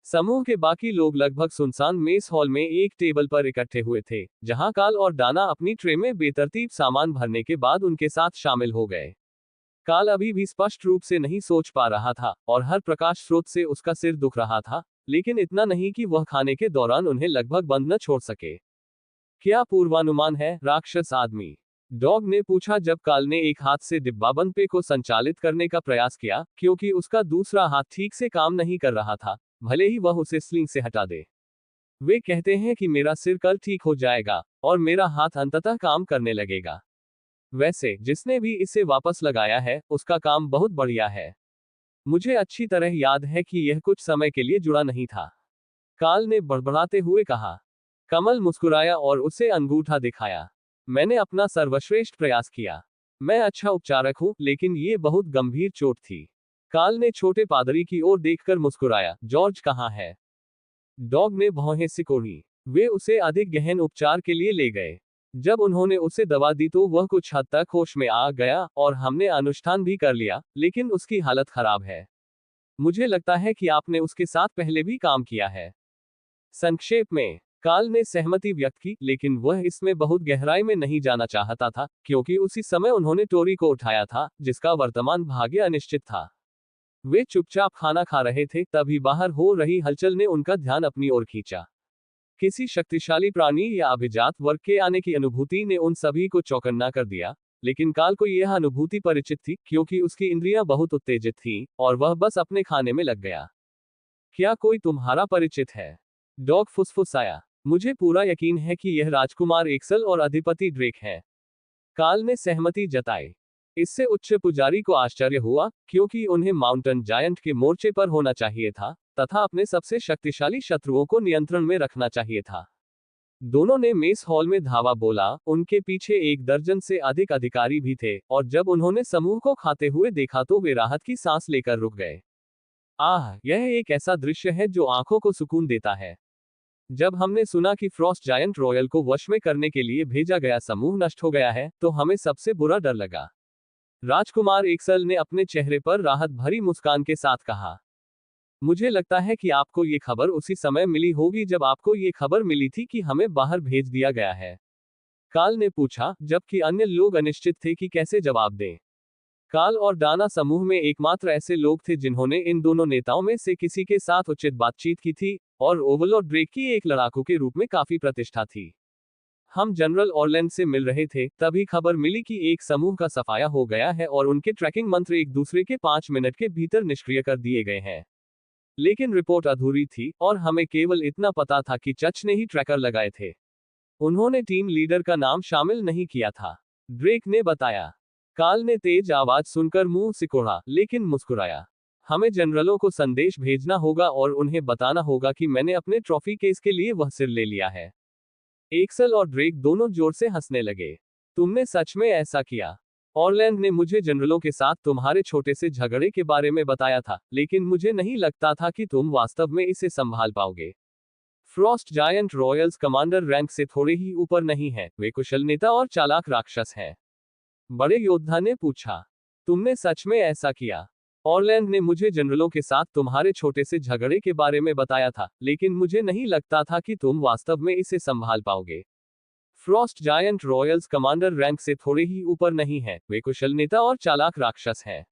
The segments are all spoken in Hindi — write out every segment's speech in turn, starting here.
समूह के बाकी लोग लगभग सुनसान मेस हॉल में एक टेबल पर इकट्ठे हुए थे, जहां काल और डाना अपनी ट्रे में बेतरतीब सामान भरने के बाद उनके साथ शामिल हो गए। काल अभी भी स्पष्ट रूप से नहीं सोच पा रहा था और हर प्रकाश स्रोत से उसका सिर दुख रहा था, लेकिन इतना नहीं कि वह खाने के दौरान उन्हें लगभग बंद न छोड़ सके। क्या पूर्वानुमान है, राक्षस आदमी? डॉग ने पूछा जब काल ने एक हाथ से डिब्बाबंद पे को संचालित करने का प्रयास किया, क्योंकि उसका दूसरा हाथ ठीक से काम नहीं कर रहा था, भले ही वह उसे स्लिंग से हटा दे। वे कहते हैं कि मेरा सिर कल ठीक हो जाएगा और मेरा हाथ अंततः काम करने लगेगा। वैसे जिसने भी इसे वापस लगाया है, उसका काम बहुत बढ़िया है। मुझे अच्छी तरह याद है कि यह कुछ समय के लिए जुड़ा नहीं था, काल ने बड़बड़ाते हुए कहा। कमल मुस्कुराया और उसे अंगूठा दिखाया। मैंने अपना सर्वश्रेष्ठ प्रयास किया। मैं अच्छा उपचारक हूं, लेकिन ये बहुत गंभीर चोट थी। काल ने छोटे पादरी की ओर देखकर मुस्कुराया। जॉर्ज कहाँ है? डॉग ने भौहें सिकोड़ी। वे उसे अधिक गहन उपचार के लिए ले गए। जब उन्होंने उसे दवा दी तो वह कुछ हद तक होश में आ गया और हमने अनुष्ठान भी कर लिया, लेकिन उसकी हालत खराब है। मुझे लगता है कि आपने उसके साथ पहले भी काम किया है। संक्षेप में, काल ने सहमति व्यक्त की, लेकिन वह इसमें बहुत गहराई में नहीं जाना चाहता था, क्योंकि उसी समय उन्होंने टोरी को उठाया था, जिसका वर्तमान भाग्य अनिश्चित था। वे चुपचाप खाना खा रहे थे, तभी बाहर हो रही हलचल ने उनका ध्यान अपनी ओर खींचा। किसी शक्तिशाली प्राणी या अभिजात वर्ग के आने की अनुभूति ने उन सभी को चौकन्ना कर दिया, लेकिन काल को यह अनुभूति परिचित थी, क्योंकि उसकी इंद्रियां बहुत उत्तेजित थीं, और वह बस अपने खाने में लग गया। क्या कोई तुम्हारा परिचित है? डॉग फुसफुसाया। मुझे पूरा यकीन है कि यह राजकुमार एक्सल और अधिपति ड्रेक है। काल ने सहमति जताई। इससे उच्च पुजारी को आश्चर्य हुआ, क्योंकि उन्हें माउंटेन जायंट के मोर्चे पर होना चाहिए था, तथा अपने सबसे शक्तिशाली शत्रुओं को नियंत्रण में रखना चाहिए था। दोनों ने मेस हॉल में धावा बोला। उनके पीछे एक दर्जन से अधिक अधिकारी भी थे, और जब उन्होंने समूह को खाते हुए देखा तो वे राहत की सांस लेकर रुक गए। आह, यह एक ऐसा दृश्य है जो आंखों को सुकून देता है। जब हमने सुना कि फ्रॉस्ट जायंट रॉयल को वश में करने के लिए भेजा गया समूह नष्ट हो गया है, तो हमें सबसे बुरा डर लगा। राजकुमार एक्सल ने अपने चेहरे पर राहत भरी मुस्कान के साथ कहा। मुझे लगता है कि आपको ये खबर उसी समय मिली होगी जब आपको ये खबर मिली थी कि हमें बाहर भेज दिया गया है, काल ने पूछा, जबकि अन्य लोग अनिश्चित थे कि कैसे जवाब दें। काल और डाना समूह में एकमात्र ऐसे लोग थे जिन्होंने इन दोनों नेताओं में से किसी के साथ उचित बातचीत की थी, और ओवरलॉर्ड ड्रेक की एक लड़ाकू के रूप में काफी प्रतिष्ठा थी। हम जनरल ऑरलैंड से मिल रहे थे, तभी खबर मिली कि एक समूह का सफाया हो गया है और उनके ट्रैकिंग मंत्र एक दूसरे के 5 मिनट के भीतर निष्क्रिय कर दिए गए हैं। लेकिन रिपोर्ट अधूरी थी, और हमें केवल इतना पता था कि चच ने ही ट्रैकर लगाए थे। उन्होंने टीम लीडर का नाम शामिल नहीं किया था, ड्रेक ने बताया। काल ने तेज आवाज सुनकर मुंह सिकोड़ा, लेकिन मुस्कुराया। हमें जनरलों को संदेश भेजना होगा और उन्हें बताना होगा कि मैंने अपने ट्रॉफी केस के लिए वह सिर ले लिया है। एक्सल और ड्रेक दोनों जोर से हंसने लगे। तुमने सच में ऐसा किया? ऑरलैंड ने मुझे जनरलों के साथ तुम्हारे छोटे से झगड़े के बारे में बताया था, लेकिन मुझे नहीं लगता था कि तुम वास्तव में इसे संभाल पाओगे। Frost giant Royals commander rank से थोड़े ही ऊपर नहीं है, वे कुशल नेता और चालाक राक्षस हैं। बड़े योद्धा ने पूछा। तुमने सच में ऐसा किया? ऑरलैंड ने मुझे जनरलों के साथ तुम्हारे छोटे से झगड़े के बारे में बताया था, लेकिन मुझे नहीं लगता था कि तुम वास्तव में इसे संभाल पाओगे। Frost giant Royals commander rank से थोड़े ही ऊपर नहीं है, वे कुशल नेता और चालाक राक्षस हैं।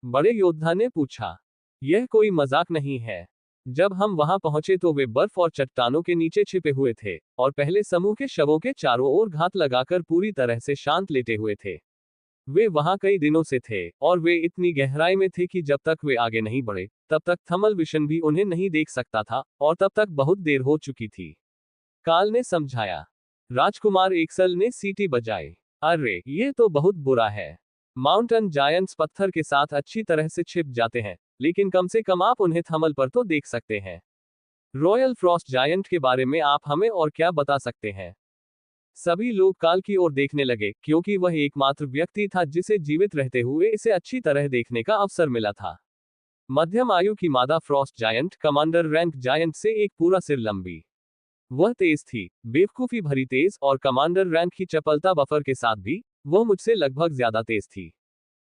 बड़े योद्धा ने पूछा। यह कोई मजाक नहीं है। जब हम वहां पहुंचे तो वे बर्फ और चट्टानों के नीचे छिपे हुए थे, और पहले समूह के शवों के चारों ओर घात लगाकर पूरी तरह से शांत लेटे हुए थे। वे वहां कई दिनों से थे, और वे इतनी गहराई में थे कि जब तक वे आगे नहीं बढ़े, तब तक थर्मल विशन भी उन्हें नहीं देख सकता था, और तब तक बहुत देर हो चुकी थी, काल ने समझाया। राजकुमार एक्सल ने सीटी बजाई। अरे, ये तो बहुत बुरा है। माउंटेन जायंट्स पत्थर के साथ अच्छी तरह से छिप जाते हैं, लेकिन कम से कम आप उन्हें थर्मल पर तो देख सकते हैं। रॉयल फ्रॉस्ट जायंट के बारे में आप हमें और क्या बता सकते हैं? सभी लोग काल की ओर देखने लगे, क्योंकि वह एकमात्र व्यक्ति था जिसे जीवित रहते हुए इसे अच्छी तरह देखने का अवसर मिला था। मध्यम आयु की मादा Frost giant, commander rank giant से एक पूरा सिर लंबी। वह तेज थी, बेवकूफी भरी तेज, और कमांडर रैंक की चपलता बफर के साथ भी वह मुझसे लगभग ज्यादा तेज थी।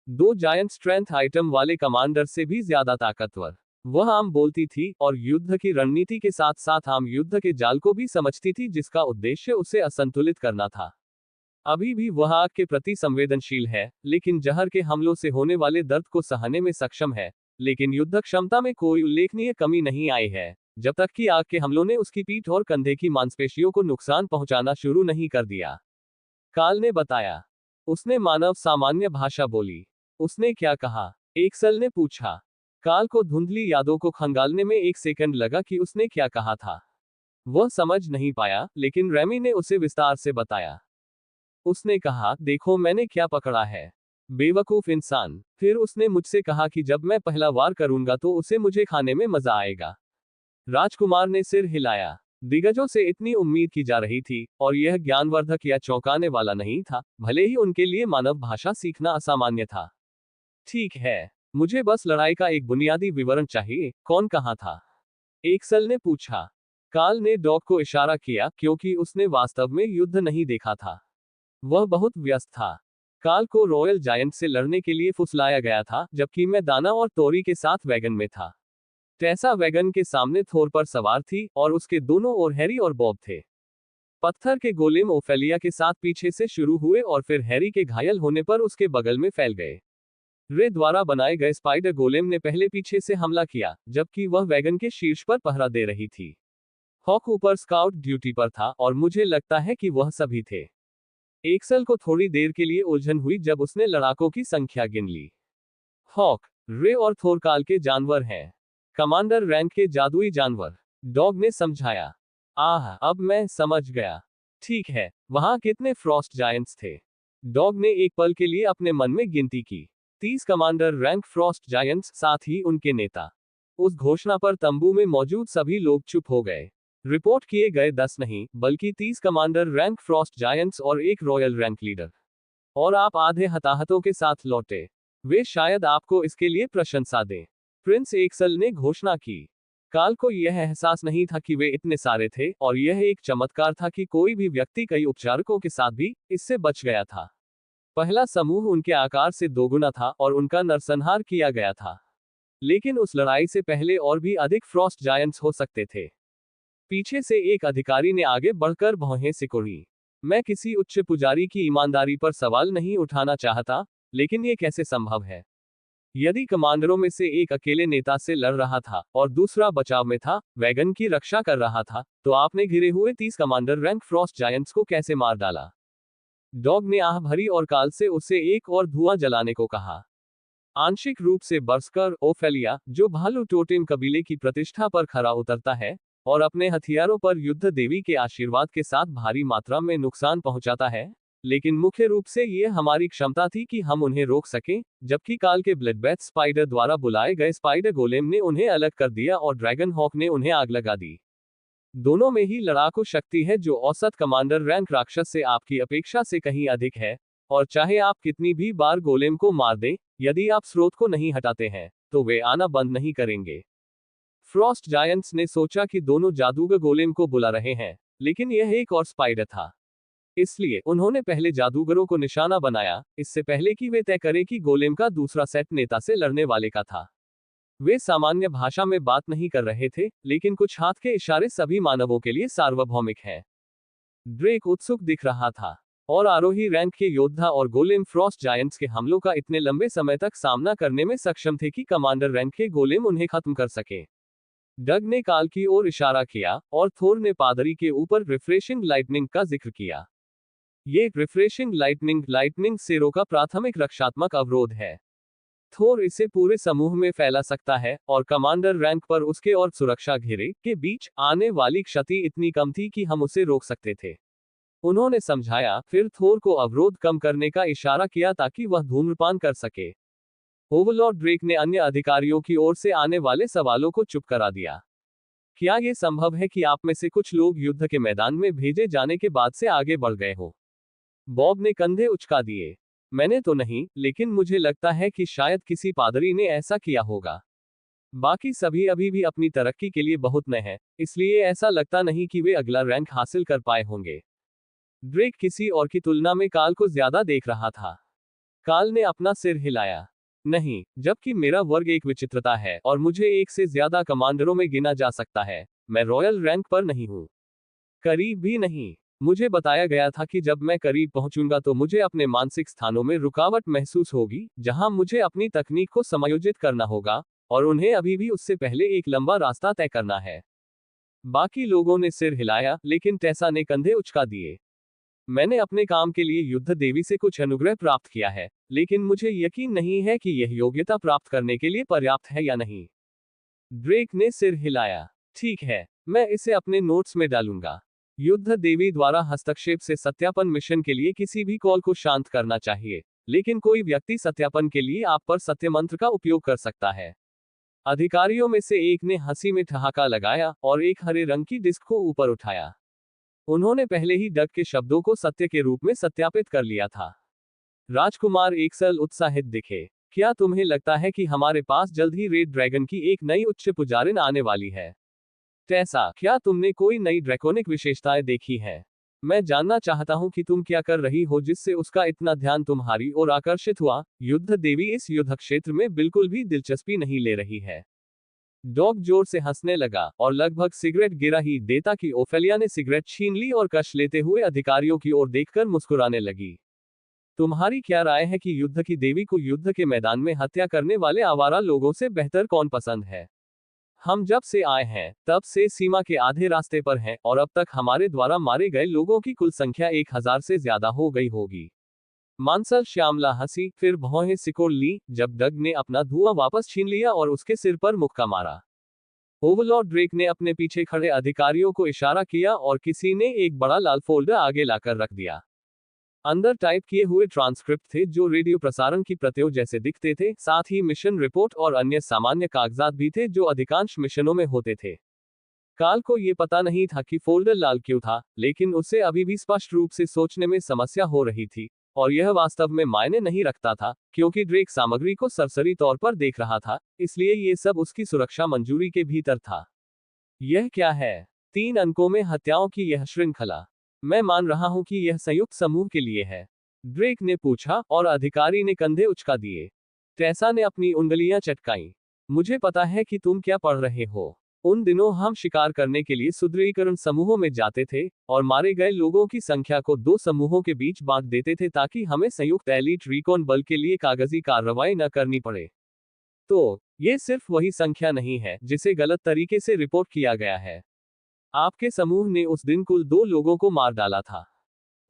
2 जायंट स्ट्रेंथ आइटम वाले कमांडर से भी ज्यादा ताकतवर। वह आम बोलती थी और युद्ध की रणनीति के साथ साथ आम युद्ध के जाल को भी समझती थी, जिसका उद्देश्य उसे असंतुलित करना था। अभी भी वह आग के प्रति संवेदनशील है, लेकिन जहर के हमलों से होने वाले दर्द को सहने में सक्षम है। लेकिन युद्ध क्षमता में कोई उल्लेखनीय कमी नहीं आई है, जब तक कि आग के हमलों ने उसकी पीठ और कंधे की मांसपेशियों को नुकसान पहुंचाना शुरू नहीं कर दिया। काल ने बताया। उसने मानव सामान्य भाषा बोली। उसने क्या कहा? एक्सल ने पूछा। काल को धुंधली यादों को खंगालने में 1 सेकंड लगा कि उसने क्या कहा था। वह समझ नहीं पाया, लेकिन रेमी ने उसे विस्तार से बताया। उसने कहा, देखो मैंने क्या पकड़ा है। बेवकूफ इंसान। फिर उसने मुझसे कहा कि जब मैं पहला वार करूंगा तो उसे मुझे खाने में मजा आएगा। राजकुमार ने सिर हिलाया। दिग्गजों से इतनी उम्मीद की जा रही थी, और यह ज्ञानवर्धक या चौंकाने वाला नहीं था, भले ही उनके लिए मानव भाषा सीखना असामान्य था। ठीक है, मुझे बस लड़ाई का एक बुनियादी विवरण चाहिए। कौन कहाँ था? एक्सल ने पूछा। काल ने डॉग को इशारा किया, क्योंकि उसने वास्तव में युद्ध नहीं देखा था। वह बहुत व्यस्त था। काल को रॉयल जायंट से लड़ने के लिए फुसलाया गया था, जबकि मैं दाना और तोरी के साथ वैगन में था। टेसा वैगन के सामने थोर पर सवार थी, और उसके दोनों ओर हैरी और बॉब थे। पत्थर के गोलेम ओफेलिया के साथ पीछे से शुरू हुए और फिर हैरी के घायल होने पर उसके बगल में फैल गए। रे द्वारा बनाए गए स्पाइडर गोलेम ने पहले पीछे से हमला किया, जबकि वह वैगन के शीर्ष पर पहरा दे रही थी। हॉक ऊपर स्काउट ड्यूटी पर था, और मुझे लगता है कि वह सभी थे। एक्सल को थोड़ी देर के लिए उलझन हुई जब उसने लड़ाकों की संख्या गिन ली। हॉक, रे और थोर काल के जानवर हैं। कमांडर रैंक के जादुई जानवर, डॉग ने समझाया। आह, अब मैं समझ गया। ठीक है, वहां कितने फ्रॉस्ट जायंट्स थे? डॉग ने एक पल के लिए अपने मन में गिनती की। 30 कमांडर रैंक फ्रॉस्ट जायंट्स, साथ ही उनके नेता। उस घोषणा पर तंबू में मौजूद सभी लोग चुप हो गए। रिपोर्ट किए गए 10 नहीं, बल्कि 30 कमांडर रैंक फ्रॉस्ट जायंट्स और एक रॉयल रैंक लीडर। और आप आधे हताहतों के साथ लौटे। वे शायद आपको इसके लिए प्रशंसा दें। प्रिंस एक्सल ने घोषणा की। काल को यह एहसास नहीं था कि वे इतने सारे थे, और यह एक चमत्कार था कि कोई भी व्यक्ति कई उपचारकों के साथ भी इससे बच गया था। पहला समूह उनके आकार से दोगुना था, और उनका नरसंहार किया गया था। लेकिन उस लड़ाई से पहले और भी अधिक फ्रॉस्ट जायंट्स हो सकते थे। पीछे से एक अधिकारी ने आगे बढ़कर भौहें सिकोड़ी। मैं किसी उच्च पुजारी की ईमानदारी पर सवाल नहीं उठाना चाहता, लेकिन ये कैसे संभव है? यदि कमांडरों में से एक अकेले नेता से लड़ रहा था और दूसरा बचाव में था, वैगन की रक्षा कर रहा था, तो आपने घिरे हुए 30 कमांडर रैंक फ्रॉस्ट जायंट्स को कैसे मार डाला? डॉग ने आह भरी और काल से उसे एक और धुआं जलाने को कहा। आंशिक रूप से बरस्कर ओफेलिया, जो भालू टोटेम कबीले की प्रतिष्ठा पर खरा उतरता है और अपने हथियारों पर युद्ध देवी के आशीर्वाद के साथ भारी मात्रा में नुकसान पहुंचाता है, लेकिन मुख्य रूप से ये हमारी क्षमता थी कि हम उन्हें रोक सकें, जबकि काल के ब्लडबैथ स्पाइडर द्वारा बुलाए गए स्पाइडर गोलेम ने उन्हें अलग कर दिया और ड्रैगन हॉक ने उन्हें आग लगा दी। दोनों में ही लड़ाकू शक्ति है जो औसत कमांडर रैंक राक्षस से आपकी अपेक्षा से कहीं अधिक है, और चाहे आप कितनी भी बार गोलेम को मार दें, यदि आप स्रोत को नहीं हटाते हैं, तो वे आना बंद नहीं करेंगे। फ्रॉस्ट जायंट्स ने सोचा कि दोनों जादूगर गोलेम को बुला रहे हैं, लेकिन यह एक और स्पाइडर था। इसलिए उन्होंने पहले जादूगरों को निशाना बनाया, इससे पहले कि वे तय करें कि गोलेम का दूसरा सेट नेता से लड़ने वाले का था। वे सामान्य भाषा में बात नहीं कर रहे थे, लेकिन कुछ हाथ के इशारे सभी मानवों के लिए सार्वभौमिक हैं। ड्रेक उत्सुक दिख रहा था, और आरोही रैंक के योद्धा और गोलेम फ्रॉस्ट जायंट्स के हमलों का इतने लंबे समय तक सामना करने में सक्षम थे कि कमांडर रैंक के गोलेम उन्हें खत्म कर सके। डग ने काल की ओर इशारा किया, और थोर ने पादरी के ऊपर रिफ्रेशिंग लाइटनिंग का जिक्र किया। ये रिफ्रेशिंग लाइटनिंग सेरो का प्राथमिक रक्षात्मक अवरोध है। थोर इसे पूरे समूह में फैला सकता है, और कमांडर रैंक पर उसके और सुरक्षा घेरे के बीच आने वाली क्षति इतनी कम थी कि हम उसे रोक सकते थे। उन्होंने समझाया, फिर थोर को अवरोध कम करने का इशारा किया ताकि वह धूम्रपान कर सके। ओवरलॉर्ड ड्रेक ने अन्य अधिकारियों की ओर से आने वाले सवालों को चुप करा दिया। क्या यह संभव है कि आप में से कुछ लोग युद्ध के मैदान में भेजे जाने के बाद से आगे बढ़ गए हो? बॉब ने कंधे उचका दिए। मैंने तो नहीं, लेकिन मुझे लगता है कि शायद किसी पादरी ने ऐसा किया होगा। बाकी सभी अभी भी अपनी तरक्की के लिए बहुत नए हैं, इसलिए ऐसा लगता नहीं कि वे अगला रैंक हासिल कर पाए होंगे। ड्रेक किसी और की तुलना में काल को ज्यादा देख रहा था। काल ने अपना सिर हिलाया। नहीं, जबकि मेरा वर्ग एक विचित्रता है और मुझे एक से ज्यादा कमांडरों में गिना जा सकता है। मैं रॉयल रैंक पर नहीं हूँ। करीब भी नहीं। मुझे बताया गया था कि जब मैं करीब पहुंचूंगा तो मुझे अपने मानसिक स्थानों में रुकावट महसूस होगी, जहां मुझे अपनी तकनीक को समायोजित करना होगा, और उन्हें अभी भी उससे पहले एक लंबा रास्ता तय करना है। बाकी लोगों ने सिर हिलाया, लेकिन टेसा ने कंधे उचका दिए। मैंने अपने काम के लिए युद्ध देवी से कुछ अनुग्रह प्राप्त किया है, लेकिन मुझे यकीन नहीं है कि यह योग्यता प्राप्त करने के लिए पर्याप्त है या नहीं। ड्रेक ने सिर हिलाया। ठीक है, मैं इसे अपने नोट्स में डालूंगा। युद्ध देवी द्वारा हस्तक्षेप से सत्यापन मिशन के लिए किसी भी कॉल को शांत करना चाहिए, लेकिन कोई व्यक्ति सत्यापन के लिए आप पर सत्य मंत्र का उपयोग कर सकता है। अधिकारियों में से एक ने हंसी में ठहाका लगाया और एक हरे रंग की डिस्क को ऊपर उठाया। उन्होंने पहले ही डग के शब्दों को सत्य के रूप में सत्यापित कर लिया था। राजकुमार एकसल उत्साहित दिखे। क्या तुम्हें लगता है कि हमारे पास जल्द ही रेड ड्रैगन की एक नई उच्च पुजारिन आने वाली है? टेसा, क्या तुमने कोई नई ड्रैकोनिक विशेषताएं देखी है? मैं जानना चाहता हूं कि तुम क्या कर रही हो जिससे उसका इतना ध्यान तुम्हारी ओर आकर्षित हुआ। युद्ध देवी इस युद्ध क्षेत्र में बिल्कुल भी दिलचस्पी नहीं ले रही है। डॉग जोर से हंसने लगा और लगभग सिगरेट गिरा ही देता कि ओफेलिया ने सिगरेट छीन ली और कश लेते हुए अधिकारियों की ओर देखकर मुस्कुराने लगी। तुम्हारी क्या राय है कि युद्ध की देवी को युद्ध के मैदान में हत्या करने वाले आवारा लोगों से बेहतर कौन पसंद है? हम जब से आए हैं तब से सीमा के आधे रास्ते पर हैं और अब तक हमारे द्वारा मारे गए लोगों की कुल संख्या 1000 से ज्यादा हो गई होगी। मांसल श्यामला हंसी, फिर भौहें सिकोड़ ली जब डग ने अपना धुआं वापस छीन लिया और उसके सिर पर मुक्का मारा। ओवरलॉर्ड ड्रेक ने अपने पीछे खड़े अधिकारियों को इशारा किया और किसी ने एक बड़ा लाल फोल्डर आगे लाकर रख दिया। अंदर टाइप किए हुए ट्रांसक्रिप्ट थे जो रेडियो प्रसारण की प्रतियों जैसे दिखते थे, साथ ही मिशन रिपोर्ट और अन्य सामान्य कागजात भी थे जो अधिकांश मिशनों में होते थे। काल को ये पता नहीं था कि फोल्डर लाल क्यों था, लेकिन उसे अभी भी स्पष्ट रूप से सोचने में समस्या हो रही थी, और यह वास्तव में मायने नहीं रखता था, क्योंकि ड्रेक सामग्री को सरसरी तौर पर देख रहा था, इसलिए ये सब उसकी सुरक्षा मंजूरी के भीतर था। यह क्या है? 3 अंकों में हत्याओं की यह श्रृंखला। मैं मान रहा हूं कि यह संयुक्त समूह के लिए है, ड्रेक ने पूछा, और अधिकारी ने कंधे उचका दिए। टेसा ने अपनी उंगलियां चटकाईं। मुझे पता है कि तुम क्या पढ़ रहे हो। उन दिनों हम शिकार करने के लिए सुदृढ़ीकरण समूहों में जाते थे और मारे गए लोगों की संख्या को 2 समूहों के बीच बांट देते थे ताकि हमें संयुक्त एलीट रिकॉन बल के लिए कागजी कार्रवाई न करनी पड़े। तो ये सिर्फ वही संख्या नहीं है जिसे गलत तरीके से रिपोर्ट किया गया है। आपके समूह ने उस दिन कुल 2 लोगों को मार डाला था।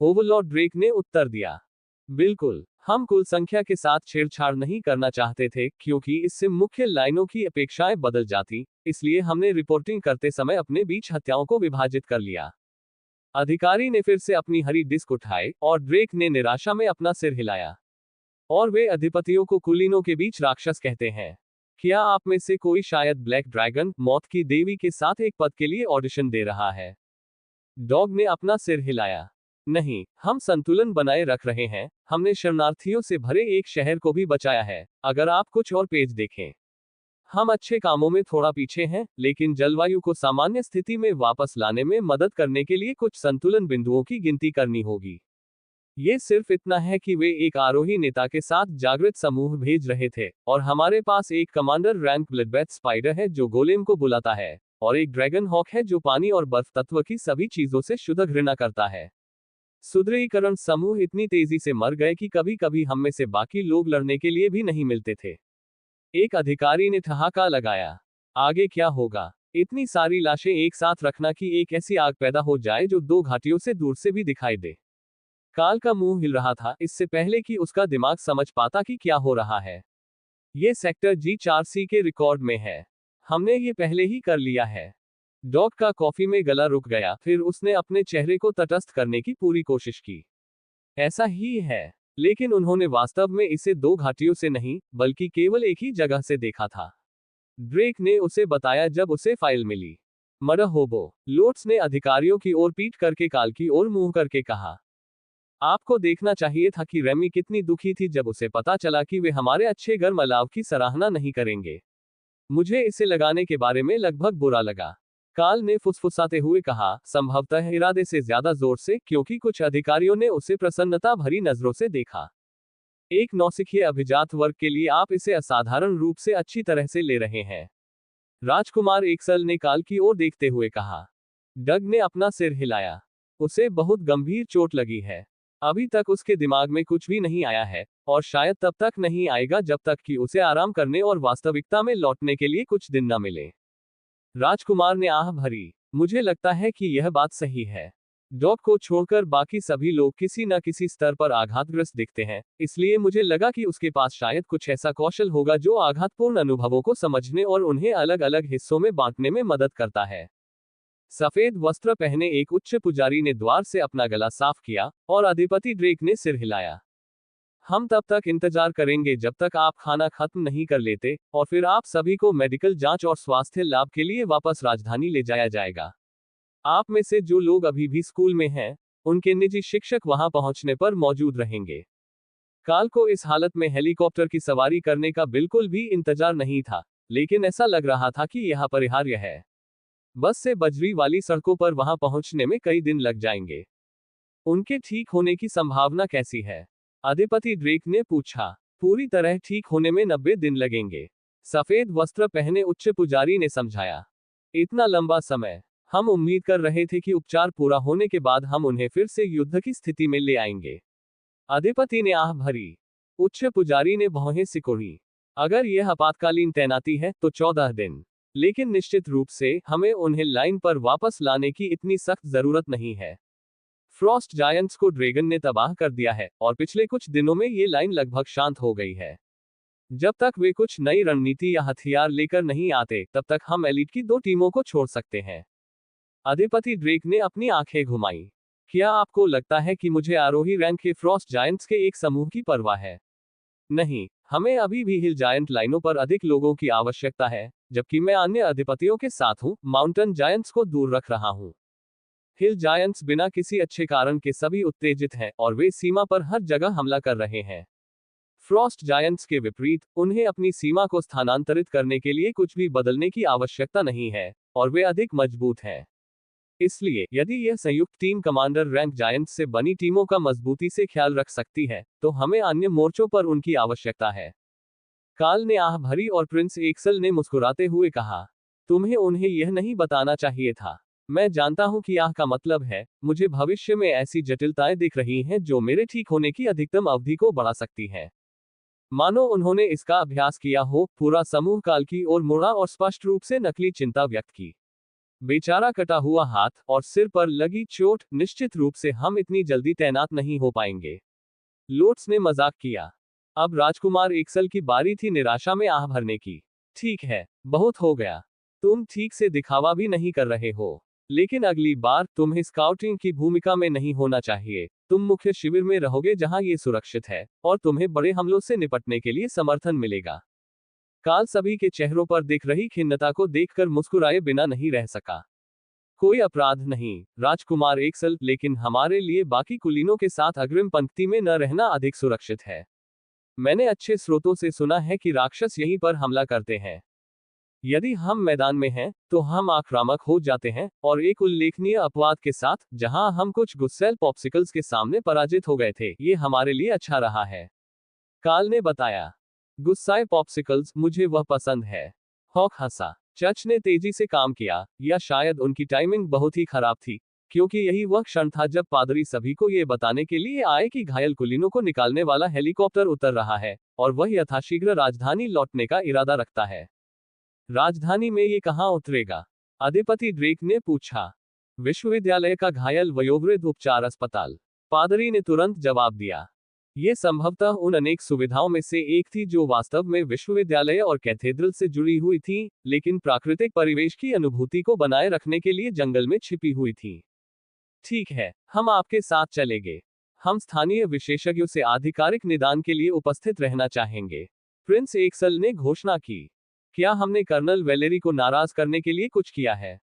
ओवरलॉर्ड ड्रेक ने उत्तर दिया। बिल्कुल, हम कुल संख्या के साथ छेड़छाड़ नहीं करना चाहते थे क्योंकि इससे मुख्य लाइनों की अपेक्षाएं बदल जाती, इसलिए हमने रिपोर्टिंग करते समय अपने बीच हत्याओं को विभाजित कर लिया। अधिकारी ने फिर से अपनी हरी डिस्क उठाई और ड्रेक ने निराशा में अपना सिर हिलाया। और वे अधिपतियों को कुलीनों के बीच राक्षस कहते हैं। क्या आप में से कोई शायद ब्लैक ड्रैगन, मौत की देवी के साथ एक पद के लिए ऑडिशन दे रहा है? डॉग ने अपना सिर हिलाया। नहीं, हम संतुलन बनाए रख रहे हैं। हमने शरणार्थियों से भरे एक शहर को भी बचाया है। अगर आप कुछ और पेज देखें, हम अच्छे कामों में थोड़ा पीछे हैं, लेकिन जलवायु को सामान्य स्थिति में वापस लाने में मदद करने के लिए कुछ संतुलन बिंदुओं की गिनती करनी होगी। ये सिर्फ इतना है कि वे एक आरोही नेता के साथ जागृत समूह भेज रहे थे, और हमारे पास एक कमांडर रैंक ब्लडबैथ स्पाइडर है जो गोलेम को बुलाता है, और एक ड्रैगन हॉक है जो पानी और बर्फ तत्व की सभी चीजों से शुद्ध घृणा करता है। सुदृढ़ीकरण समूह इतनी तेजी से मर गए कि कभी कभी हम में से बाकी लोग लड़ने के लिए भी नहीं मिलते थे। एक अधिकारी ने ठहाका लगाया। आगे क्या होगा? इतनी सारी लाशें एक साथ रखना कि एक ऐसी आग पैदा हो जाए जो 2 घाटियों से दूर से भी दिखाई दे। काल का मुंह हिल रहा था इससे पहले कि उसका दिमाग समझ पाता कि क्या हो रहा है। ये सेक्टर G4C के रिकॉर्ड में है। हमने ये पहले ही कर लिया है। डॉग का कॉफी में गला रुक गया, फिर उसने अपने चेहरे को तटस्थ करने की पूरी कोशिश की। ऐसा ही है, लेकिन उन्होंने वास्तव में इसे 2 घाटियों से नहीं, बल्कि केवल एक ही जगह से देखा था। ड्रेक ने उसे बताया जब उसे फाइल मिली। मरहबा, लोट्स ने अधिकारियों की ओर पीट करके काल की ओर मुंह करके कहा। आपको देखना चाहिए था कि रेमी कितनी दुखी थी जब उसे पता चला कि वे हमारे अच्छे गर्म अलाव की सराहना नहीं करेंगे। मुझे इसे लगाने के बारे में लगभग बुरा लगा। काल ने फुसफुसाते हुए कहा, संभवतः इरादे से ज्यादा जोर से, क्योंकि कुछ अधिकारियों ने उसे प्रसन्नता भरी नजरों से देखा। एक नौसिखिए अभिजात वर्ग के लिए आप इसे असाधारण रूप से अच्छी तरह से ले रहे हैं। राजकुमार एक्सल ने काल की ओर देखते हुए कहा। डग ने अपना सिर हिलाया। उसे बहुत गंभीर चोट लगी है। अभी तक उसके दिमाग में कुछ भी नहीं आया है, और शायद तब तक नहीं आएगा जब तक कि उसे आराम करने और वास्तविकता में लौटने के लिए कुछ दिन न मिले। राजकुमार ने आह भरी। मुझे लगता है कि यह बात सही है। डॉग को छोड़कर बाकी सभी लोग किसी न किसी स्तर पर आघातग्रस्त दिखते हैं, इसलिए मुझे लगा कि उसके पास शायद कुछ ऐसा कौशल होगा जो आघातपूर्ण अनुभवों को समझने और उन्हें अलग अलग हिस्सों में बांटने में मदद करता है। सफेद वस्त्र पहने एक उच्च पुजारी ने द्वार से अपना गला साफ किया, और अधिपति ड्रेक ने सिर हिलाया। हम तब तक इंतजार करेंगे जब तक आप खाना खत्म नहीं कर लेते, और फिर आप सभी को मेडिकल जांच और स्वास्थ्य लाभ के लिए वापस राजधानी ले जाया जाएगा। आप में से जो लोग अभी भी स्कूल में हैं, उनके निजी शिक्षक वहां पहुंचने पर मौजूद रहेंगे। काल को इस हालत में हेलीकॉप्टर की सवारी करने का बिल्कुल भी इंतजार नहीं था, लेकिन ऐसा लग रहा था कि यह अपरिहार्य है। बस से बजरी वाली सड़कों पर वहां पहुंचने में कई दिन लग जाएंगे। उनके ठीक होने की संभावना कैसी है? अधिपति ड्रेक ने पूछा। पूरी तरह ठीक होने में 90 दिन लगेंगे, सफेद वस्त्र पहने उच्च पुजारी ने समझाया। इतना लंबा समय? हम उम्मीद कर रहे थे कि उपचार पूरा होने के बाद हम उन्हें फिर से युद्ध की स्थिति में ले आएंगे। अधिपति ने आह भरी। उच्च पुजारी ने भौहें सिकोड़ी। अगर यह आपातकालीन तैनाती है तो 14 दिन, लेकिन निश्चित रूप से हमें उन्हें लाइन पर वापस लाने की इतनी सख्त जरूरत नहीं है। फ्रॉस्ट जायंट्स को ड्रैगन ने तबाह कर दिया है, और पिछले कुछ दिनों में ये लाइन लगभग शांत हो गई है। जब तक वे कुछ नई रणनीति या हथियार लेकर नहीं आते, तब तक हम एलिट की 2 टीमों को छोड़ सकते हैं। अधिपति ड्रेक ने अपनी आंखें घुमाई। क्या आपको लगता है कि मुझे आरोही रैंक के फ्रॉस्ट जायंट्स के एक समूह की परवाह है? नहीं, हमें अभी भी हिल जायंट लाइनों पर अधिक लोगों की आवश्यकता है, जबकि मैं अन्य अधिपतियों के साथ हूं, माउंटेन जायंट्स को दूर रख रहा हूं। हिल जायंट्स बिना किसी अच्छे कारण के सभी उत्तेजित हैं, और वे सीमा पर हर जगह हमला कर रहे हैं। फ्रॉस्ट जायंट्स के विपरीत, उन्हें अपनी सीमा को स्थानांतरित करने के लिए कुछ भी बदलने की आवश्यकता नहीं है, और वे अधिक मजबूत हैं। इसलिए यदि यह संयुक्त टीम कमांडर रैंक जायंट्स से बनी टीमों का मजबूती से ख्याल रख सकती है, तो हमें अन्य मोर्चों पर उनकी आवश्यकता है। काल ने आह भरी और प्रिंस एक्सल ने मुस्कुराते हुए कहा। तुम्हें उन्हें यह नहीं बताना चाहिए था। मैं जानता हूं कि आह का मतलब है, मुझे भविष्य में ऐसी जटिलताएं दिख रही हैं जो मेरे ठीक होने की अधिकतम अवधि को बढ़ा सकती हैं। मानो उन्होंने इसका अभ्यास किया हो। पूरा समूह काल की ओर मुड़ा और स्पष्ट रूप से नकली चिंता व्यक्त की। बेचारा कटा हुआ हाथ और सिर पर लगी चोट, निश्चित रूप से हम इतनी जल्दी तैनात नहीं हो पाएंगे। लोट्स ने मजाक किया। अब राजकुमार एक्सल की बारी थी निराशा में आह भरने की। ठीक है, बहुत हो गया। तुम ठीक से दिखावा भी नहीं कर रहे हो। लेकिन अगली बार तुम्हें स्काउटिंग की भूमिका में नहीं होना चाहिए। तुम मुख्य शिविर में रहोगे जहां ये सुरक्षित है, और तुम्हें बड़े हमलों से निपटने के लिए समर्थन मिलेगा। काल सभी के चेहरों पर दिख रही खिन्नता को देखकर मुस्कुराए बिना नहीं रह सका। कोई अपराध नहीं, राजकुमार एक्सल, लेकिन हमारे लिए बाकी कुलीनों के साथ अग्रिम पंक्ति में न रहना अधिक सुरक्षित है। मैंने अच्छे स्रोतों से सुना है कि राक्षस यहीं पर हमला करते हैं। यदि हम मैदान में हैं, तो हम आक्रामक हो जाते हैं, और एक उल्लेखनीय अपवाद के साथ, जहां हम कुछ गुस्सैल पॉप्सिकल्स के सामने पराजित हो गए थे, ये हमारे लिए अच्छा रहा है। काल ने बताया। गुस्साए पॉप्सिकल्स, मुझे वह पसंद है। हॉक हंसा। चच ने तेजी से काम किया, या शायद उनकी टाइमिंग बहुत ही खराब थी, क्योंकि यही वह क्षण था जब पादरी सभी को यह बताने के लिए आए कि घायल कुलीनों को निकालने वाला हेलीकॉप्टर उतर रहा है, और वह यथाशीघ्र राजधानी लौटने का इरादा रखता है। राजधानी में ये कहां उतरेगा? अधिपति ड्रेक ने पूछा। विश्वविद्यालय का घायल वयोवृद्ध उपचार अस्पताल, पादरी ने तुरंत जवाब दिया। ये संभवतः उन अनेक सुविधाओं में से एक थी जो वास्तव में विश्वविद्यालय और कैथेड्रल से जुड़ी हुई थी, लेकिन प्राकृतिक परिवेश की अनुभूति को बनाए रखने के लिए जंगल में छिपी हुई थी। ठीक है, हम आपके साथ चलेंगे। हम स्थानीय विशेषज्ञों से आधिकारिक निदान के लिए उपस्थित रहना चाहेंगे, प्रिंस एक्सल ने घोषणा की। क्या हमने कर्नल वेलेरी को नाराज करने के लिए कुछ किया है?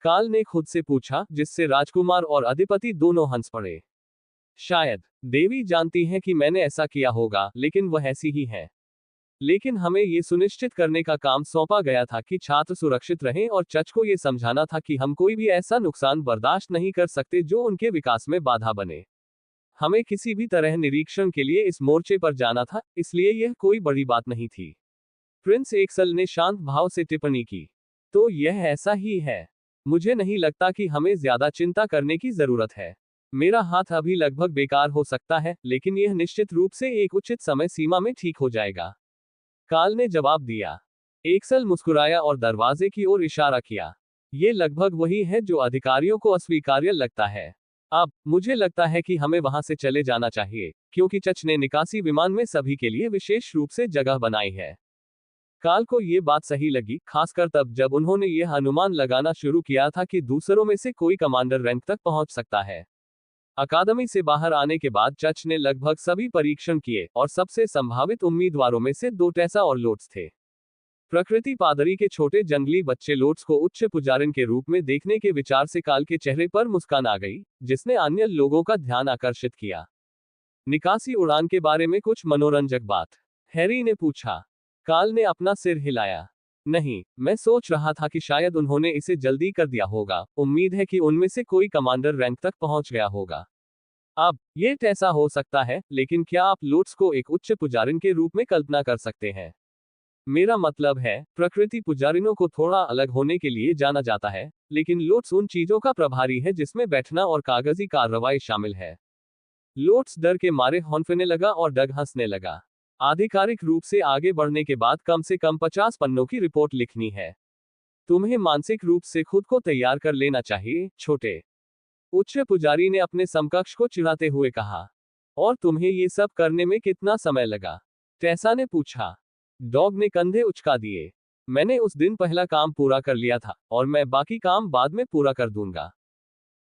काल ने खुद से पूछा, जिससे राजकुमार और अधिपति दोनों हंस पड़े। शायद। देवी जानती हैं कि मैंने ऐसा किया होगा, लेकिन वह ऐसी ही है। लेकिन हमें ये सुनिश्चित करने का काम सौंपा गया था कि छात्र सुरक्षित रहें, और चच को ये समझाना था कि हम कोई भी ऐसा नुकसान बर्दाश्त नहीं कर सकते जो उनके विकास में बाधा बने। हमें किसी भी तरह निरीक्षण के लिए इस मोर्चे पर जाना था, इसलिए यह कोई बड़ी बात नहीं थी। प्रिंस एक्सल ने शांत भाव से टिप्पणी की। तो यह ऐसा ही है। मुझे नहीं लगता कि हमें ज्यादा चिंता करने की जरूरत है। मेरा हाथ अभी लगभग बेकार हो सकता है, लेकिन यह निश्चित रूप से एक उचित समय सीमा में ठीक हो जाएगा, काल ने जवाब दिया। एक्सल मुस्कुराया और दरवाजे की ओर इशारा किया। ये लगभग वही है जो अधिकारियों को अस्वीकार्य लगता है। अब मुझे लगता है कि हमें वहां से चले जाना चाहिए, क्योंकि चच ने निकासी विमान में सभी के लिए विशेष रूप से जगह बनाई है। काल को ये बात सही लगी, खासकर तब जब उन्होंने यह अनुमान लगाना शुरू किया था कि दूसरों में से कोई कमांडर रैंक तक पहुंच सकता है। अकादमी से बाहर आने के बाद चच ने लगभग सभी परीक्षण किए, और सबसे संभावित उम्मीदवारों में से 2 टेसा और लोट्स थे। प्रकृति पादरी के छोटे जंगली बच्चे लोट्स को उच्च पुजारिन के रूप में देखने के विचार से काल के चेहरे पर मुस्कान आ गई, जिसने अन्य लोगों का ध्यान आकर्षित किया। निकासी उड़ान के बारे में कुछ मनोरंजक बात? हैरी ने पूछा। काल ने अपना सिर हिलाया। नहीं, मैं सोच रहा था कि शायद उन्होंने इसे जल्दी कर दिया होगा। उम्मीद है कि उनमें से कोई कमांडर रैंक तक पहुंच गया होगा। अब ये ऐसा हो सकता है, लेकिन क्या आप लोट्स को एक उच्च पुजारिन के रूप में कल्पना कर सकते हैं? मेरा मतलब है, प्रकृति पुजारिनों को थोड़ा अलग होने के लिए जाना जाता है, लेकिन लोट्स उन चीजों का प्रभारी है जिसमें बैठना और कागजी कार्रवाई शामिल है। लोट्स डर के मारे हौंफने लगा और डग हंसने लगा। आधिकारिक रूप से आगे बढ़ने के बाद कम से कम 50 पन्नों की रिपोर्ट लिखनी है। तुम्हें मानसिक रूप से खुद को तैयार कर लेना चाहिए, छोटे। उच्च पुजारी ने अपने समकक्ष को चिढ़ाते हुए कहा। और तुम्हें ये सब करने में कितना समय लगा? टेसा ने पूछा। डॉग ने कंधे उचका दिए। मैंने उस दिन पहला काम पूरा कर लिया था, और मैं बाकी काम बाद में पूरा कर दूंगा।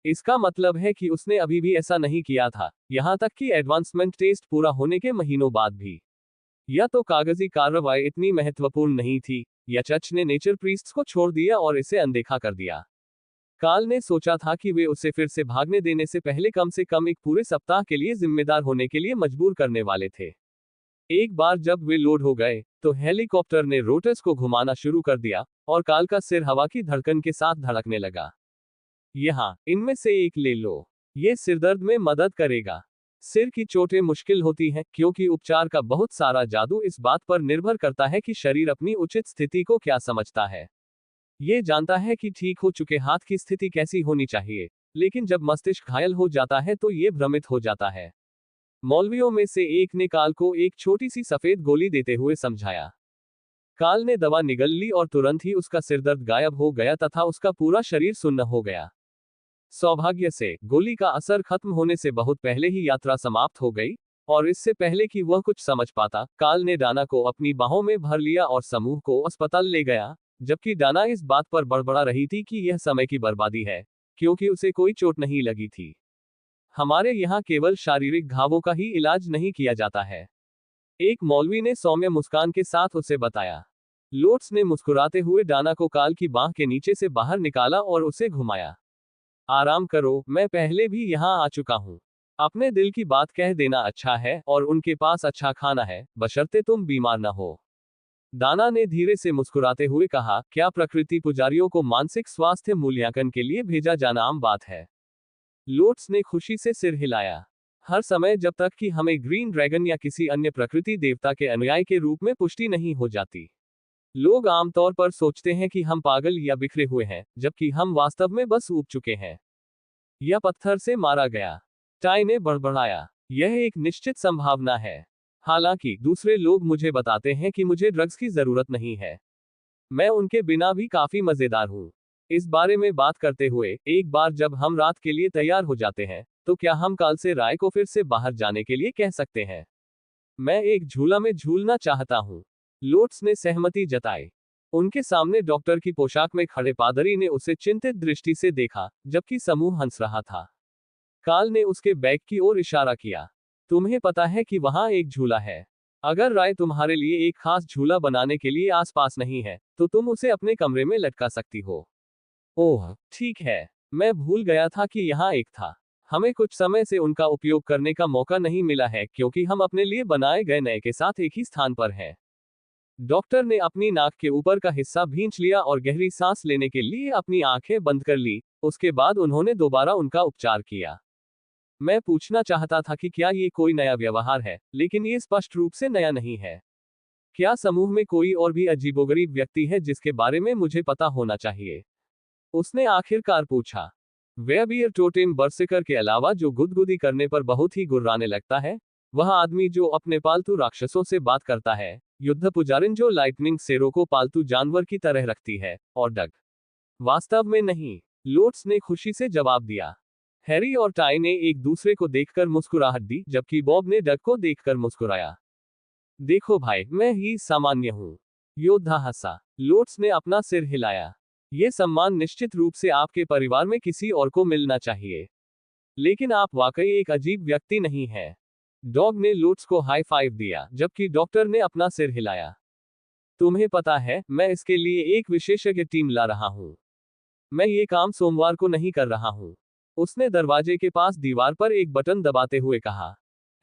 इसका मतलब है कि उसने अभी भी ऐसा नहीं किया था, यहां तक कि एडवांसमेंट टेस्ट पूरा होने के महीनों बाद भी। या तो कागजी कार्रवाई इतनी महत्वपूर्ण नहीं थी, या चच ने नेचर प्रीस्ट्स को छोड़ दिया और इसे अनदेखा कर दिया। काल ने सोचा था कि वे उसे फिर से भागने देने से कम एक पूरे सप्ताह के लिए जिम्मेदार होने के लिए मजबूर करने वाले थे। एक बार जब वे लोड हो गए, तो हेलीकॉप्टर ने रोटर्स को घुमाना शुरू कर दिया, और काल का सिर हवा की धड़कन के साथ धड़कने लगा। यहाँ इनमें से एक ले लो, ये सिरदर्द में मदद करेगा। सिर की चोटें मुश्किल होती हैं, क्योंकि उपचार का बहुत सारा जादू इस बात पर निर्भर करता है कि शरीर अपनी उचित स्थिति को क्या समझता है। ये जानता है कि ठीक हो चुके हाथ की स्थिति कैसी होनी चाहिए, लेकिन जब मस्तिष्क घायल हो जाता है तो ये भ्रमित हो जाता है। मौलवियों में से एक ने काल को एक छोटी सी सफेद गोली देते हुए समझाया। काल ने दवा निगल ली और तुरंत ही उसका सिरदर्द गायब हो गया तथा उसका पूरा शरीर सुन्न हो गया। सौभाग्य से गोली का असर खत्म होने से बहुत पहले ही यात्रा समाप्त हो गई, और इससे पहले कि वह कुछ समझ पाता, काल ने डाना को अपनी बाहों में भर लिया और समूह को अस्पताल ले गया, जबकि डाना इस बात पर बड़बड़ा रही थी कि यह समय की बर्बादी है, क्योंकि उसे कोई चोट नहीं लगी थी। हमारे यहाँ केवल शारीरिक घावों का ही इलाज नहीं किया जाता है, एक मौलवी ने सौम्य मुस्कान के साथ उसे बताया। लोट्स ने मुस्कुराते हुए डाना को काल की बांह के नीचे से बाहर निकाला और उसे घुमाया। आराम करो, मैं पहले भी यहाँ आ चुका हूँ। अपने दिल की बात कह देना अच्छा है, और उनके पास अच्छा खाना है, बशर्ते तुम बीमार न हो। दाना ने धीरे से मुस्कुराते हुए कहा, क्या प्रकृति पुजारियों को मानसिक स्वास्थ्य मूल्यांकन के लिए भेजा जाना आम बात है? लोट्स ने खुशी से सिर हिलाया। हर समय, जब तक कि हमें ग्रीन ड्रैगन या किसी अन्य प्रकृति देवता के अनुयायी के रूप में पुष्टि नहीं हो जाती। लोग आमतौर पर सोचते हैं कि हम पागल या बिखरे हुए हैं, जबकि हम वास्तव में बस ऊब चुके हैं। यह पत्थर से मारा गया, टाई ने बड़बड़ाया। यह एक निश्चित संभावना है। हालांकि दूसरे लोग मुझे बताते हैं कि मुझे ड्रग्स की जरूरत नहीं है। मैं उनके बिना भी काफी मजेदार हूँ। इस बारे में बात करते हुए, एक बार जब हम रात के लिए तैयार हो जाते हैं, तो क्या हम काल से राय को फिर से बाहर जाने के लिए कह सकते हैं? मैं एक झूला में झूलना चाहता हूँ। लोट्स ने सहमति जताई। उनके सामने डॉक्टर की पोशाक में खड़े पादरी ने उसे चिंतित दृष्टि से देखा, जबकि समूह हंस रहा था। काल ने उसके बैग की ओर इशारा किया। तुम्हें पता है कि वहां एक झूला है। अगर राय तुम्हारे लिए एक खास झूला बनाने के लिए आसपास नहीं है, तो तुम उसे अपने कमरे में लटका सकती हो। ओह, ठीक है। मैं भूल गया था कि यहाँ एक था। हमें कुछ समय से उनका उपयोग करने का मौका नहीं मिला है, क्योंकि हम अपने लिए बनाए गए नए के साथ एक ही स्थान पर हैं। डॉक्टर ने अपनी नाक के ऊपर का हिस्सा भींच लिया और गहरी सांस लेने के लिए अपनी आंखें बंद कर ली। उसके बाद उन्होंने दोबारा उनका उपचार किया। मैं पूछना चाहता था कि क्या ये कोई नया व्यवहार है, लेकिन ये स्पष्ट रूप से नया नहीं है। क्या समूह में कोई और भी अजीबोगरीब व्यक्ति है जिसके बारे में मुझे पता होना चाहिए? उसने आखिरकार पूछा। वेयबियर टोटेम बर्सिकर के अलावा जो गुदगुदी करने पर बहुत ही गुर्राने लगता है, वह आदमी जो अपने पालतू राक्षसों से बात करता है, युद्ध पुजारिन जो लाइटनिंग सेरो को पालतू जानवर की तरह रखती है, और डग। वास्तव में नहीं, लोट्स ने खुशी से जवाब दिया। हैरी और टाई ने एक दूसरे को देखकर मुस्कुराहट दी, जबकि बॉब ने डग को देखकर मुस्कुराया। देखो भाई, मैं ही सामान्य हूं। योद्धा हंसा। लोट्स ने अपना सिर हिलाया। ये सम्मान निश्चित रूप से आपके परिवार में किसी और को मिलना चाहिए, लेकिन आप वाकई एक अजीब व्यक्ति नहीं हैं। डॉग ने लोट्स को हाई फाइव दिया, जबकि डॉक्टर ने अपना सिर हिलाया। तुम्हें पता है, मैं इसके लिए एक विशेषज्ञ टीम ला रहा हूं। मैं ये काम सोमवार को नहीं कर रहा हूं। उसने दरवाजे के पास दीवार पर एक बटन दबाते हुए कहा।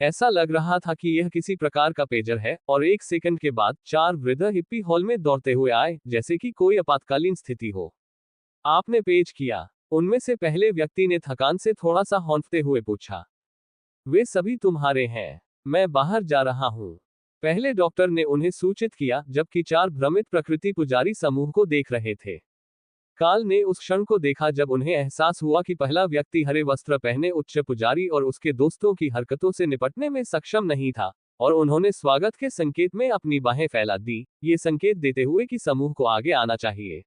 ऐसा लग रहा था कि यह किसी प्रकार का पेजर है, और एक सेकंड के बाद 4 वृद्ध हिप्पी हॉल में दौड़ते हुए आए, जैसे कि कोई आपातकालीन स्थिति हो। आपने पेज किया? उनमें से पहले व्यक्ति ने थकान से थोड़ा सा हौंकते हुए पूछा। वे सभी तुम्हारे हैं। मैं बाहर जा रहा हूं। पहले डॉक्टर ने उन्हें सूचित किया, जबकि 4 भ्रमित प्रकृति पुजारी समूह को देख रहे थे। काल ने उस क्षण को देखा जब उन्हें एहसास हुआ कि पहला व्यक्ति हरे वस्त्र पहने उच्च पुजारी और उसके दोस्तों की हरकतों से निपटने में सक्षम नहीं था, और उन्होंने स्वागत के संकेत में अपनी बाहें फैला दी, ये संकेत देते हुए कि समूह को आगे आना चाहिए।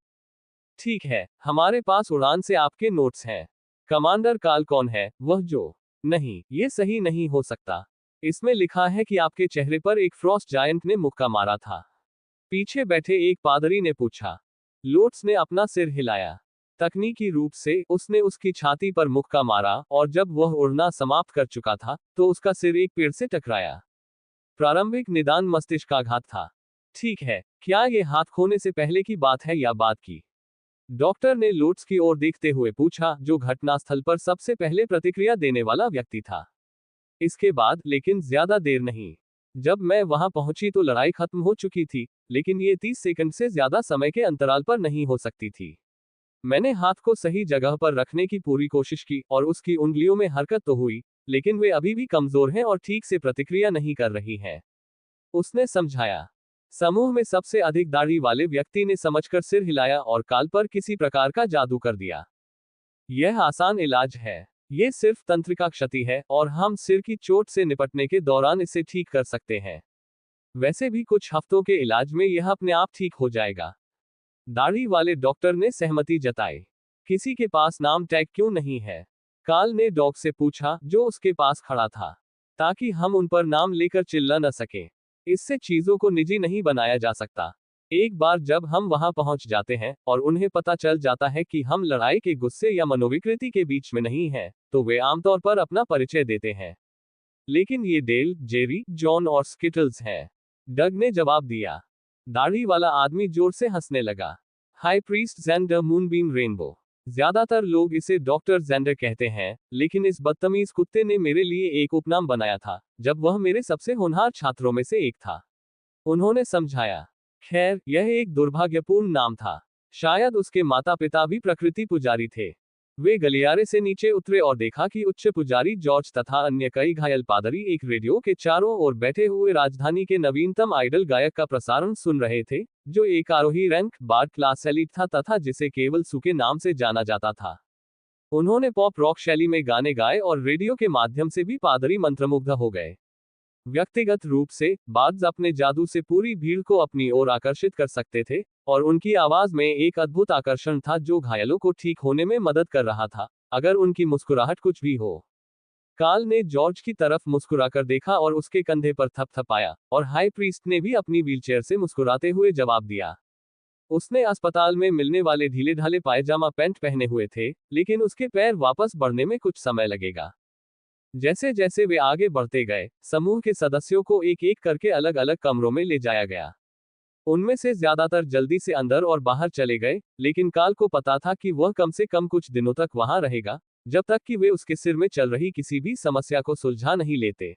ठीक है, हमारे पास उड़ान से आपके नोट्स हैं। कमांडर काल कौन है वह जो? नहीं, ये सही नहीं हो सकता। इसमें लिखा है कि आपके चेहरे पर एक फ्रॉस्ट जायंट ने मुक्का मारा था। पीछे बैठे एक पादरी ने पूछा। लोट्स ने अपना सिर हिलाया। तकनीकी रूप से उसने उसकी छाती पर मुक्का मारा, और जब वह उड़ना समाप्त कर चुका था, तो उसका सिर एक पेड़ से टकराया। प्रारंभिक निदान मस्तिष्काघात था। ठीक है, क्या यह हाथ खोने से पहले की बात है या बाद की? डॉक्टर ने लोट्स की ओर देखते हुए पूछा, जो घटनास्थल पर सबसे पहले प्रतिक्रिया देने वाला व्यक्ति था। इसके बाद, लेकिन ज्यादा देर नहीं। जब मैं वहां पहुंची तो लड़ाई खत्म हो चुकी थी, लेकिन ये 30 सेकंड से ज्यादा समय के अंतराल पर नहीं हो सकती थी। मैंने हाथ को सही जगह पर रखने की पूरी कोशिश की, और उसकी उंगलियों में हरकत तो हुई, लेकिन वे अभी भी कमजोर हैं और ठीक से प्रतिक्रिया नहीं कर रही हैं। उसने समझाया। समूह में सबसे अधिक दाढ़ी वाले व्यक्ति ने समझकर सिर हिलाया और काल पर किसी प्रकार का जादू कर दिया। यह आसान इलाज है। ये सिर्फ तंत्रिका क्षति है, और हम सिर की चोट से निपटने के दौरान इसे ठीक कर सकते हैं। वैसे भी कुछ हफ्तों के इलाज में यह अपने आप ठीक हो जाएगा। दाढ़ी वाले डॉक्टर ने सहमति जताई। किसी के पास नाम टैग क्यों नहीं है? काल ने डॉग से पूछा, जो उसके पास खड़ा था, ताकि हम उन पर नाम लेकर चिल्ला न सकें। इससे चीजों को निजी नहीं बनाया जा सकता। एक बार जब हम वहां पहुंच जाते हैं, और उन्हें पता चल जाता है कि हम लड़ाई के गुस्से या मनोविकृति के बीच में नहीं हैं, तो वे आमतौर पर अपना परिचय देते हैं। लेकिन ये डेल, जेरी, जॉन और स्किटल्स हैं। डग ने जवाब दिया। दाढ़ी वाला आदमी जोर से हंसने लगा। High priest Xander Moonbeam Rainbow. ज्यादातर लोग इसे डॉक्टर जेंडर कहते हैं, लेकिन इस बदतमीज कुत्ते ने मेरे लिए एक उपनाम बनाया था, जब वह मेरे सबसे होनहार छात्रों में से एक था। उन्होंने समझाया। खैर, यह एक दुर्भाग्यपूर्ण नाम था। शायद उसके माता पिता भी प्रकृति पुजारी थे। वे गलियारे से नीचे उतरे और देखा कि उच्च पुजारी जॉर्ज तथा अन्य कई घायल पादरी एक रेडियो के चारों ओर बैठे हुए राजधानी के नवीनतम आइडल गायक का प्रसारण सुन रहे थे, जो एक आरोही रैंक बार्ड क्लास एलीट था तथा जिसे केवल सू के नाम से जाना जाता था। उन्होंने पॉप रॉक शैली में गाने गाए, और रेडियो के माध्यम से भी पादरी मंत्रमुग्ध हो गए। व्यक्तिगत रूप से, बार्ड्स अपने जादू से पूरी भीड़ को अपनी ओर आकर्षित कर सकते थे, और उनकी आवाज में एक अद्भुत आकर्षण था जो घायलों को ठीक होने में मदद कर रहा था, अगर उनकी मुस्कुराहट कुछ भी हो। काल ने जॉर्ज की तरफ मुस्कुराकर देखा और उसके कंधे पर थपथपाया, और हाई प्रीस्ट ने भी अपनी व्हीलचेयर से मुस्कुराते हुए जवाब दिया। उसने अस्पताल में मिलने वाले ढीले ढाले पायजामा पैंट पहने हुए थे, लेकिन उसके पैर वापस बढ़ने में कुछ समय लगेगा। जैसे जैसे वे आगे बढ़ते गए, समूह के सदस्यों को एक एक करके अलग अलग कमरों में ले जाया गया। उनमें से ज्यादातर जल्दी से अंदर और बाहर चले गए, लेकिन काल को पता था कि वह कम से कम कुछ दिनों तक वहां रहेगा, जब तक कि वे उसके सिर में चल रही किसी भी समस्या को सुलझा नहीं लेते।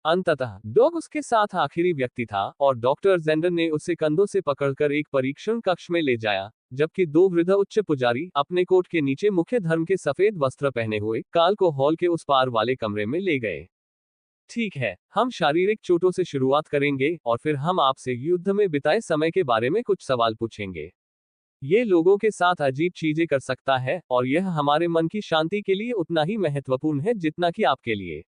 अंततः डॉग उसके साथ आखिरी व्यक्ति था और डॉक्टर जेंडर ने उसे कंधों से पकड़कर एक परीक्षण कक्ष में ले जाया, जबकि दो वृद्ध उच्च पुजारी अपने कोट के नीचे मुख्य धर्म के सफेद वस्त्र पहने हुए काल को हॉल के उस पार वाले कमरे में ले गए। ठीक है, हम शारीरिक चोटों से शुरुआत करेंगे और फिर हम आपसे युद्ध में बिताए समय के बारे में कुछ सवाल पूछेंगे। ये लोगों के साथ अजीब चीजें कर सकता है और यह हमारे मन की शांति के लिए उतना ही महत्वपूर्ण है जितना कि आपके लिए।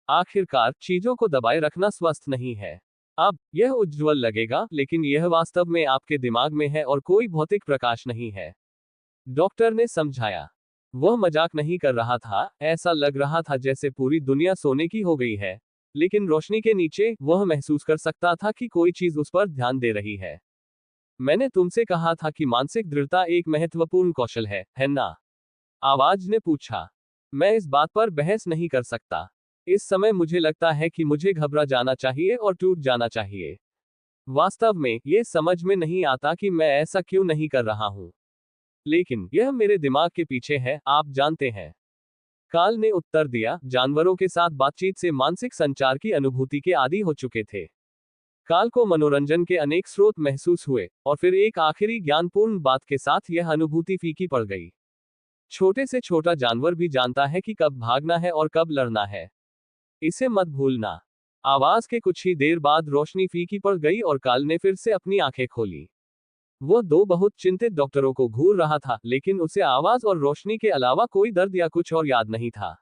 आखिरकार चीजों को दबाए रखना स्वस्थ नहीं है। अब यह उज्ज्वल लगेगा, लेकिन यह वास्तव में आपके दिमाग में है और कोई भौतिक प्रकाश नहीं है, डॉक्टर ने समझाया। वह मजाक नहीं कर रहा था, ऐसा लग रहा था जैसे पूरी दुनिया सोने की हो गई है, लेकिन रोशनी के नीचे वह महसूस कर सकता था कि कोई चीज उस पर ध्यान दे रही है। मैंने तुमसे कहा था कि मानसिक दृढ़ता एक महत्वपूर्ण कौशल है ना? आवाज ने पूछा। मैं इस बात पर बहस नहीं कर सकता। इस समय मुझे लगता है कि मुझे घबरा जाना चाहिए और टूट जाना चाहिए। वास्तव में ये समझ में नहीं आता कि मैं ऐसा क्यों नहीं कर रहा हूं, लेकिन यह मेरे दिमाग के पीछे है, आप जानते हैं। काल ने उत्तर दिया, जानवरों के साथ बातचीत से मानसिक संचार की अनुभूति के आदी हो चुके थे। काल को मनोरंजन के अनेक स्रोत महसूस हुए और फिर एक आखिरी ज्ञानपूर्ण बात के साथ यह अनुभूति फीकी पड़ गई। छोटे से छोटा जानवर भी जानता है कि कब भागना है और कब लड़ना है। इसे मत भूलना। आवाज के कुछ ही देर बाद रोशनी फीकी पड़ गई और काल ने फिर से अपनी आंखें खोली। वो दो बहुत चिंतित डॉक्टरों को घूर रहा था, लेकिन उसे आवाज और रोशनी के अलावा कोई दर्द या कुछ और याद नहीं था।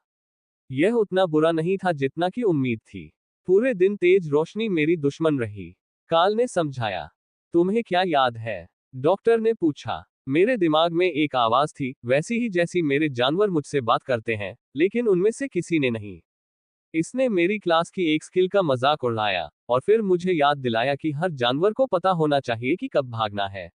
यह उतना बुरा नहीं था जितना की उम्मीद थी। पूरे दिन तेज रोशनी मेरी दुश्मन रही, काल ने समझाया। तुम्हें क्या याद है? डॉक्टर ने पूछा। मेरे दिमाग में एक आवाज थी, वैसी ही जैसी मेरे जानवर मुझसे बात करते हैं, लेकिन उनमें से किसी ने नहीं। इसने मेरी क्लास की एक स्किल का मजाक उड़ाया और फिर मुझे याद दिलाया कि हर जानवर को पता होना चाहिए कि कब भागना है।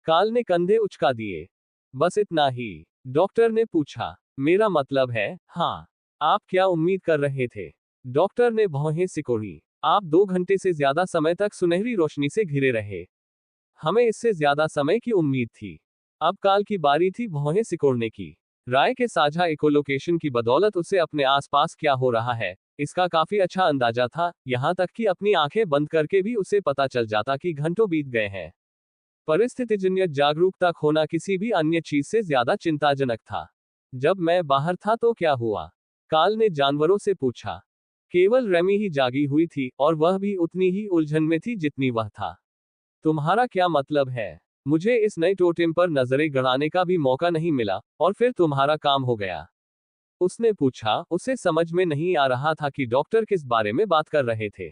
काल ने कंधे उचका दिए। बस इतना ही? डॉक्टर ने पूछा। मेरा मतलब है, हाँ। आप क्या उम्मीद कर रहे थे? डॉक्टर ने भौहें सिकोड़ी। आप 2 घंटे से ज्यादा समय तक सुनहरी रोशनी से घिरे रहे। हमें इससे ज्यादा समय की उम्मीद थी। अब काल की बारी थी भौहें सिकोड़ने की। राय के साझा इकोलोकेशन की बदौलत उसे अपने आसपास क्या हो रहा है इसका काफी अच्छा अंदाजा था, यहां तक कि अपनी आंखें बंद करके भी उसे पता चल जाता कि घंटों बीत गए हैं। परिस्थितिजन्य जागरूकता खोना किसी भी अन्य चीज से ज्यादा चिंताजनक था। जब मैं बाहर था तो क्या हुआ? काल ने जानवरों से पूछा। केवल रेमी ही जागी हुई थी और वह भी उतनी ही उलझन में थी जितनी वह था। तुम्हारा क्या मतलब है? मुझे इस नए टोटेम पर नजरें गड़ाने का भी मौका नहीं मिला और फिर तुम्हारा काम हो गया, उसने पूछा। उसे समझ में नहीं आ रहा था कि डॉक्टर किस बारे में बात कर रहे थे।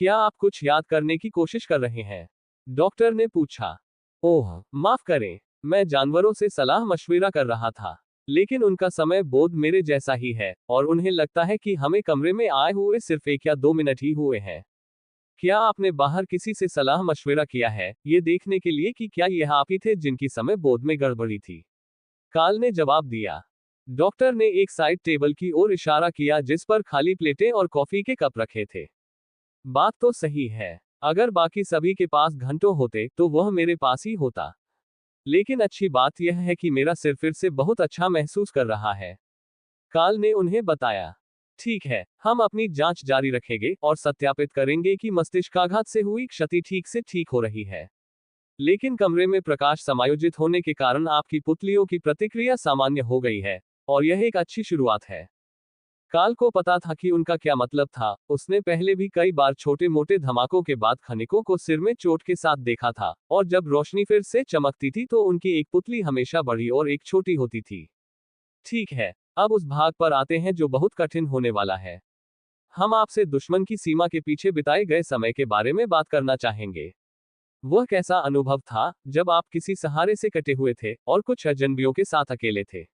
क्या आप कुछ याद करने की कोशिश कर रहे हैं? डॉक्टर ने पूछा। ओह, माफ करें, मैं जानवरों से सलाह मशविरा कर रहा था, लेकिन उनका समय बोध मेरे जैसा ही है और उन्हें लगता है कि हमें कमरे में आए हुए सिर्फ 1 या 2 मिनट ही हुए हैं। क्या आपने बाहर किसी से सलाह मशविरा किया है, ये देखने के लिए कि क्या यह आप ही थे जिनकी समय बोध में गड़बड़ी थी? काल ने जवाब दिया। डॉक्टर ने एक साइड टेबल की ओर इशारा किया जिस पर खाली प्लेटें और कॉफी के कप रखे थे। बात तो सही है, अगर बाकी सभी के पास घंटों होते तो वह मेरे पास ही होता। लेकिन अच्छी बात यह है कि मेरा सिर फिर से बहुत अच्छा महसूस कर रहा है, काल ने उन्हें बताया। ठीक है, हम अपनी जांच जारी रखेंगे और सत्यापित करेंगे कि मस्तिष्काघात से हुई क्षति ठीक से ठीक हो रही है। लेकिन कमरे में प्रकाश समायोजित होने के कारण आपकी पुतलियों की प्रतिक्रिया सामान्य हो गई है और यह एक अच्छी शुरुआत है। काल को पता था कि उनका क्या मतलब था। उसने पहले भी कई बार छोटे मोटे धमाकों के बाद खनिकों को सिर में चोट के साथ देखा था और जब रोशनी फिर से चमकती थी तो उनकी एक पुतली हमेशा बड़ी और एक छोटी होती थी। ठीक है, अब उस भाग पर आते हैं जो बहुत कठिन होने वाला है। हम आपसे दुश्मन की सीमा के पीछे बिताए गए समय के बारे में बात करना चाहेंगे। वह कैसा अनुभव था जब आप किसी सहारे से कटे हुए थे और कुछ अजनबियों के साथ अकेले थे?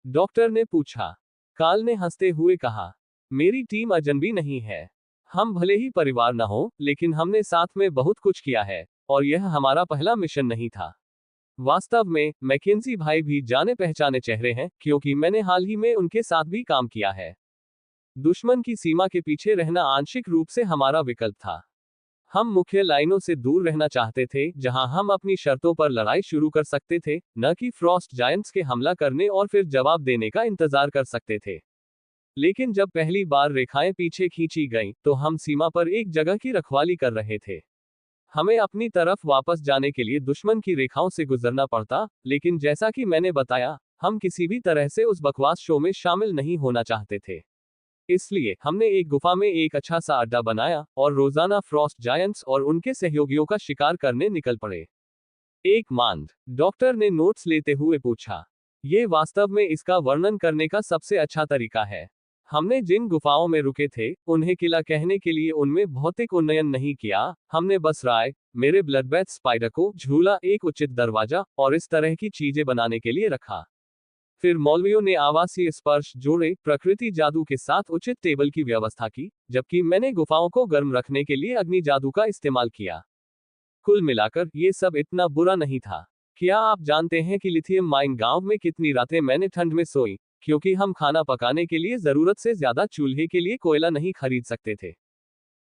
डॉक्टर ने पूछा। काल ने हंसते हुए कहा, मेरी टीम अजनबी नहीं है। हम भले ही परिवार न हो, लेकिन हमने साथ में बहुत कुछ किया है और यह हमारा पहला मिशन नहीं था। वास्तव में मैकेंजी भाई भी जाने पहचाने चेहरे हैं, क्योंकि मैंने हाल ही में उनके साथ भी काम किया है। दुश्मन की सीमा के पीछे रहना आंशिक रूप से हमारा विकल्प था। हम मुख्य लाइनों से दूर रहना चाहते थे, जहां हम अपनी शर्तों पर लड़ाई शुरू कर सकते थे, न कि फ्रॉस्ट जायंट्स के हमला करने और फिर जवाब देने का इंतजार कर सकते थे। लेकिन जब पहली बार रेखाएं पीछे खींची गईं, तो हम सीमा पर एक जगह की रखवाली कर रहे थे। हमें अपनी तरफ वापस जाने के लिए दुश्मन की रेखाओं से गुजरना पड़ता, लेकिन जैसा कि मैंने बताया, हम किसी भी तरह से उस बकवास शो में शामिल नहीं होना चाहते थे। इसलिए हमने एक गुफा में एक अच्छा सा अड्डा बनाया और रोजाना फ्रॉस्ट जायंट्स और उनके सहयोगियों का शिकार करने निकल पड़े। एक मांद, डॉक्टर ने नोट्स लेते हुए पूछा। ये वास्तव में इसका वर्णन करने का सबसे अच्छा तरीका है। हमने जिन गुफाओं में रुके थे, उन्हें किला कहने के लिए उनमें भौतिक उन्नयन नहीं किया, हमने बस राय, मेरे ब्लडबैथ स्पाइडर को, झूला, एक उचित दरवाजा और इस तरह की चीजें बनाने के लिए रखा। फिर मौलवियों ने आवासीय स्पर्श जोड़े, प्रकृति जादू के साथ उचित टेबल की व्यवस्था की, जबकि मैंने गुफाओं को गर्म रखने के लिए अग्नि जादू का इस्तेमाल किया। कुल मिलाकर ये सब इतना बुरा नहीं था। क्या आप जानते हैं कि लिथियम माइन गांव में कितनी रातें मैंने ठंड में सोई, क्योंकि हम खाना पकाने के लिए जरूरत से ज्यादा चूल्हे के लिए कोयला नहीं खरीद सकते थे।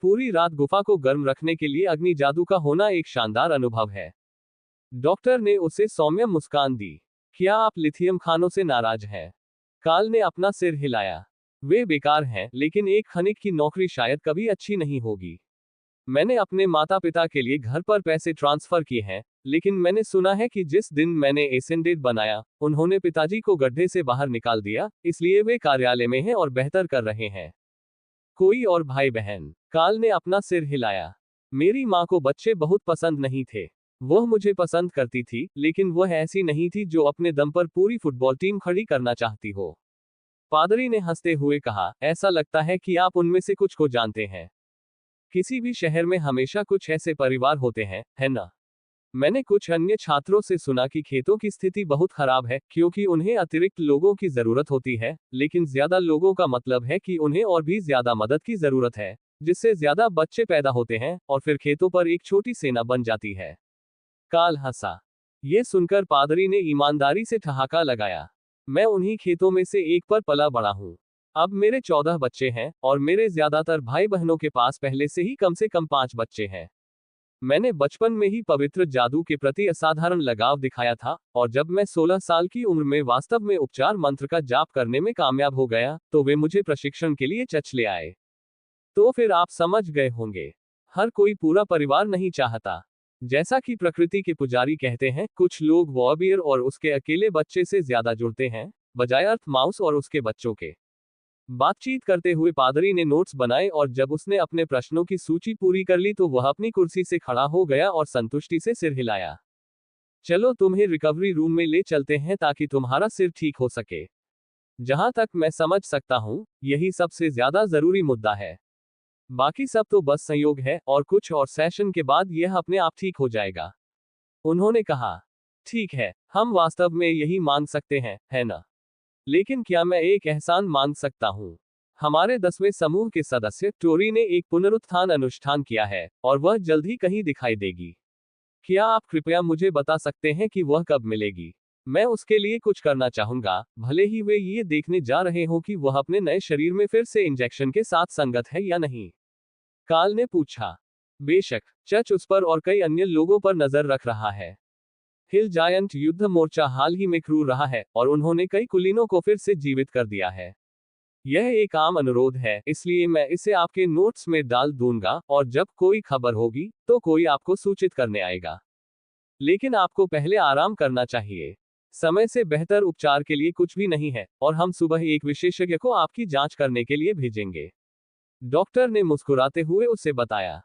पूरी रात गुफा को गर्म रखने के लिए अग्नि जादू का होना एक शानदार अनुभव है। डॉक्टर ने उसे सौम्य मुस्कान दी। क्या आप लिथियम खानों से नाराज हैं? काल ने अपना सिर हिलाया। वे बेकार हैं, लेकिन एक खनिक की नौकरी शायद कभी अच्छी नहीं होगी। मैंने अपने माता पिता के लिए घर पर पैसे ट्रांसफर किए हैं, लेकिन मैंने सुना है कि जिस दिन मैंने एसेंडेड बनाया, उन्होंने पिताजी को गड्ढे से बाहर निकाल दिया, इसलिए वे कार्यालय में हैं और बेहतर कर रहे हैं। कोई और भाई बहन? काल ने अपना सिर हिलाया। मेरी माँ को बच्चे बहुत पसंद नहीं थे। वह मुझे पसंद करती थी, लेकिन वह ऐसी नहीं थी जो अपने दम पर पूरी फुटबॉल टीम खड़ी करना चाहती हो। पादरी ने हंसते हुए कहा, ऐसा लगता है कि आप उनमें से कुछ को जानते हैं। किसी भी शहर में हमेशा कुछ ऐसे परिवार होते हैं, है ना? मैंने कुछ अन्य छात्रों से सुना कि खेतों की स्थिति बहुत खराब है, क्योंकि उन्हें अतिरिक्त लोगों की जरूरत होती है, लेकिन ज्यादा लोगों का मतलब है कि उन्हें और भी ज्यादा मदद की जरूरत है, जिससे ज्यादा बच्चे पैदा होते हैं, और फिर खेतों पर एक छोटी सेना बन जाती है। काल हंसा। यह सुनकर पादरी ने ईमानदारी से ठहाका लगाया। मैं उन्हीं खेतों में से एक पर पला बड़ा हूं। अब मेरे 14 बच्चे हैं, और मेरे ज्यादातर भाई बहनों के पास पहले से ही कम से कम 5 बच्चे हैं। मैंने बचपन में ही पवित्र जादू के प्रति असाधारण लगाव दिखाया था, और जब मैं 16 साल की उम्र में वास्तव में उपचार मंत्र का जाप करने में कामयाब हो गया, तो वे मुझे प्रशिक्षण के लिए चर्च ले आए। तो फिर आप समझ गए होंगे, हर कोई पूरा परिवार नहीं चाहता। जैसा कि प्रकृति के पुजारी कहते हैं, कुछ लोग वॉबियर और उसके अकेले बच्चे से ज्यादा जुड़ते हैं, बजाय अर्थ माउस और उसके बच्चों के। बातचीत करते हुए पादरी ने नोट्स बनाए, और जब उसने अपने प्रश्नों की सूची पूरी कर ली तो वह अपनी कुर्सी से खड़ा हो गया और संतुष्टि से सिर हिलाया। चलो तुम्हें रिकवरी रूम में ले चलते हैं ताकि तुम्हारा सिर ठीक हो सके। जहां तक मैं समझ सकता हूं, यही सबसे ज्यादा जरूरी मुद्दा है। बाकी सब तो बस संयोग है, और कुछ और सेशन के बाद यह अपने आप ठीक हो जाएगा। उन्होंने कहा, ठीक है, हम वास्तव में यही मांग सकते हैं, है ना? लेकिन क्या मैं एक एहसान मांग सकता हूँ? हमारे 10वें समूह के सदस्य टोरी ने एक पुनरुत्थान अनुष्ठान किया है, और वह जल्द ही कहीं दिखाई देगी। क्या आप कृपया मुझे बता सकते हैं कि वह कब मिलेगी? मैं उसके लिए कुछ करना चाहूंगा, भले ही वे ये देखने जा रहे हों कि वह अपने नए शरीर में फिर से इंजेक्शन के साथ संगत है या नहीं। काल ने पूछा। बेशक, चर्च उस पर और कई अन्य लोगों पर नजर रख रहा है। हिल जायंट युद्ध मोर्चा हाल ही में क्रूर रहा है, और उन्होंने कई कुलीनों को फिर से जीवित कर दिया है। यह एक आम अनुरोध है, इसलिए मैं इसे आपके नोट्स में डाल दूंगा, और जब कोई खबर होगी, तो कोई आपको सूचित करने आएगा। लेकिन आपको पहले आराम करना चाहिए। समय से बेहतर उपचार के लिए कुछ भी नहीं है, और हम सुबह एक विशेषज्ञ को आपकी जांच करने के लिए भेजेंगे। डॉक्टर ने मुस्कुराते हुए उसे बताया।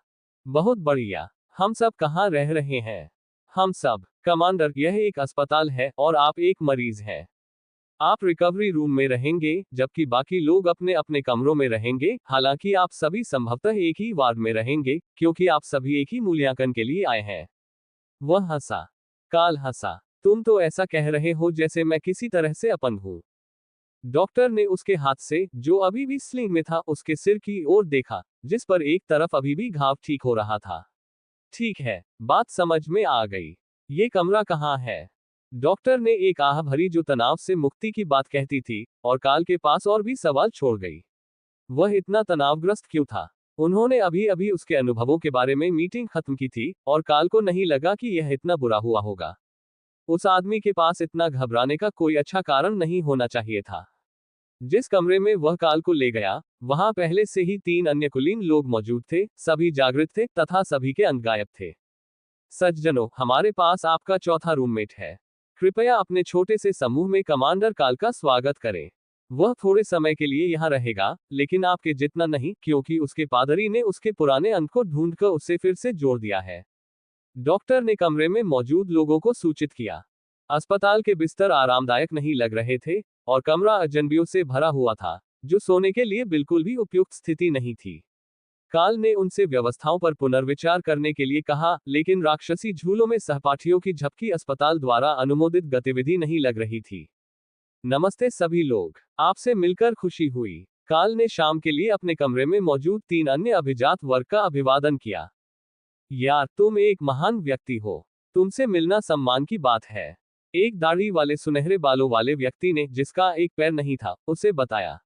बहुत बढ़िया। हम सब कहाँ रह रहे हैं? हम सब, कमांडर, यह एक अस्पताल है, और आप एक मरीज हैं। आप रिकवरी रूम में रहेंगे, जबकि बाकी लोग अपने अपने कमरों में रहेंगे। हालांकि आप सभी संभवतः एक ही वार्ड में रहेंगे, क्योंकि आप सभी एक ही मूल्यांकन के लिए आए हैं। वह हंसा। काल हंसा। तुम तो ऐसा कह रहे हो जैसे मैं किसी तरह से अपंग हूं। डॉक्टर ने उसके हाथ से, जो अभी भी स्लिंग में था, उसके सिर की ओर देखा, जिस पर एक तरफ अभी भी घाव ठीक हो रहा था। ठीक है, बात समझ में आ गई। ये कमरा कहाँ है? डॉक्टर ने एक आह भरी जो तनाव से मुक्ति की बात कहती थी, और काल के पास और भी सवाल छोड़ गई। वह इतना तनावग्रस्त क्यों था? उन्होंने अभी अभी उसके अनुभवों के बारे में मीटिंग खत्म की थी, और काल को नहीं लगा कि यह इतना बुरा हुआ होगा। उस आदमी के पास इतना घबराने का कोई अच्छा कारण नहीं होना चाहिए था। जिस कमरे में वह काल को ले गया, वहां पहले से ही 3 अन्य कुलीन लोग मौजूद थे, सभी जागृत थे तथा सभी के अंग गायब थे। सज्जनों, हमारे पास आपका चौथा रूममेट है। कृपया अपने छोटे से समूह में कमांडर काल का स्वागत करें। वह थोड़े समय के लिए यहाँ रहेगा, लेकिन आपके जितना नहीं, क्योंकि उसके पादरी ने उसके पुराने अंग को ढूंढकर उसे फिर से जोड़ दिया है। डॉक्टर ने कमरे में मौजूद लोगों को सूचित किया। अस्पताल के बिस्तर आरामदायक नहीं लग रहे थे और कमरा अजनबियों से भरा हुआ था, जो सोने के लिए बिल्कुल भी उपयुक्त स्थिति नहीं थी। काल ने उनसे व्यवस्थाओं पर पुनर्विचार करने के लिए कहा, लेकिन राक्षसी झूलों में सहपाठियों की झपकी अस्पताल द्वारा अनुमोदित गतिविधि नहीं लग रही थी। नमस्ते सभी लोग, आपसे मिलकर खुशी हुई। काल ने शाम के लिए अपने कमरे में मौजूद 3 अन्य अभिजात वर्ग का अभिवादन किया। यार, तुम एक महान व्यक्ति हो। तुमसे मिलना सम्मान की बात है। एक दाढ़ी वाले सुनहरे बालों वाले व्यक्ति ने, जिसका एक पैर नहीं था, उसे बताया।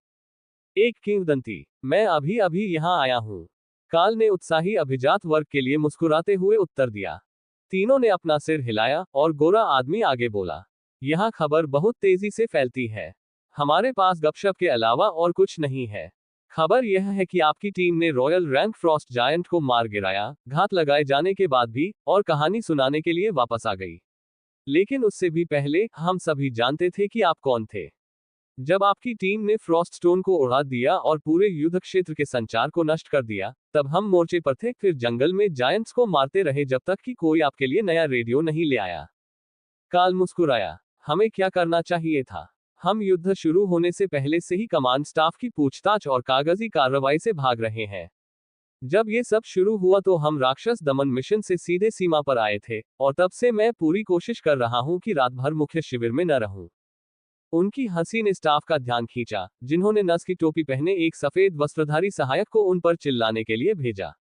एक किंवदंती, मैं अभी अभी यहाँ आया हूँ। काल ने उत्साही अभिजात वर्ग के लिए मुस्कुराते हुए उत्तर दिया। तीनों ने अपना सिर हिलाया और गोरा आदमी आगे बोला, यहाँ खबर बहुत तेजी से फैलती है। हमारे पास गपशप के अलावा और कुछ नहीं है। खबर यह है कि आपकी टीम ने रॉयल रैंक फ्रॉस्ट जायंट को मार गिराया, घात लगाए जाने के बाद भी, और कहानी सुनाने के लिए वापस आ गई। लेकिन उससे भी पहले, हम सभी जानते थे कि आप कौन थे। जब आपकी टीम ने फ्रॉस्ट स्टोन को उड़ा दिया और पूरे युद्ध क्षेत्र के संचार को नष्ट कर दिया, तब हम मोर्चे पर थे, फिर जंगल में जायंट्स को मारते रहे जब तक कि कोई आपके लिए नया रेडियो नहीं ले आया। काल मुस्कुराया। हमें क्या करना चाहिए था? हम युद्ध शुरू होने से पहले से ही कमांड स्टाफ की पूछताछ और कागजी कार्रवाई से भाग रहे हैं। जब ये सब शुरू हुआ तो हम राक्षस दमन मिशन से सीधे सीमा पर आए थे, और तब से मैं पूरी कोशिश कर रहा हूं कि रात भर मुख्य शिविर में न रहूं। उनकी हंसी ने स्टाफ का ध्यान खींचा, जिन्होंने नस की टोपी पहने एक सफेद वस्त्रधारी सहायक को उन पर चिल्लाने के लिए भेजा।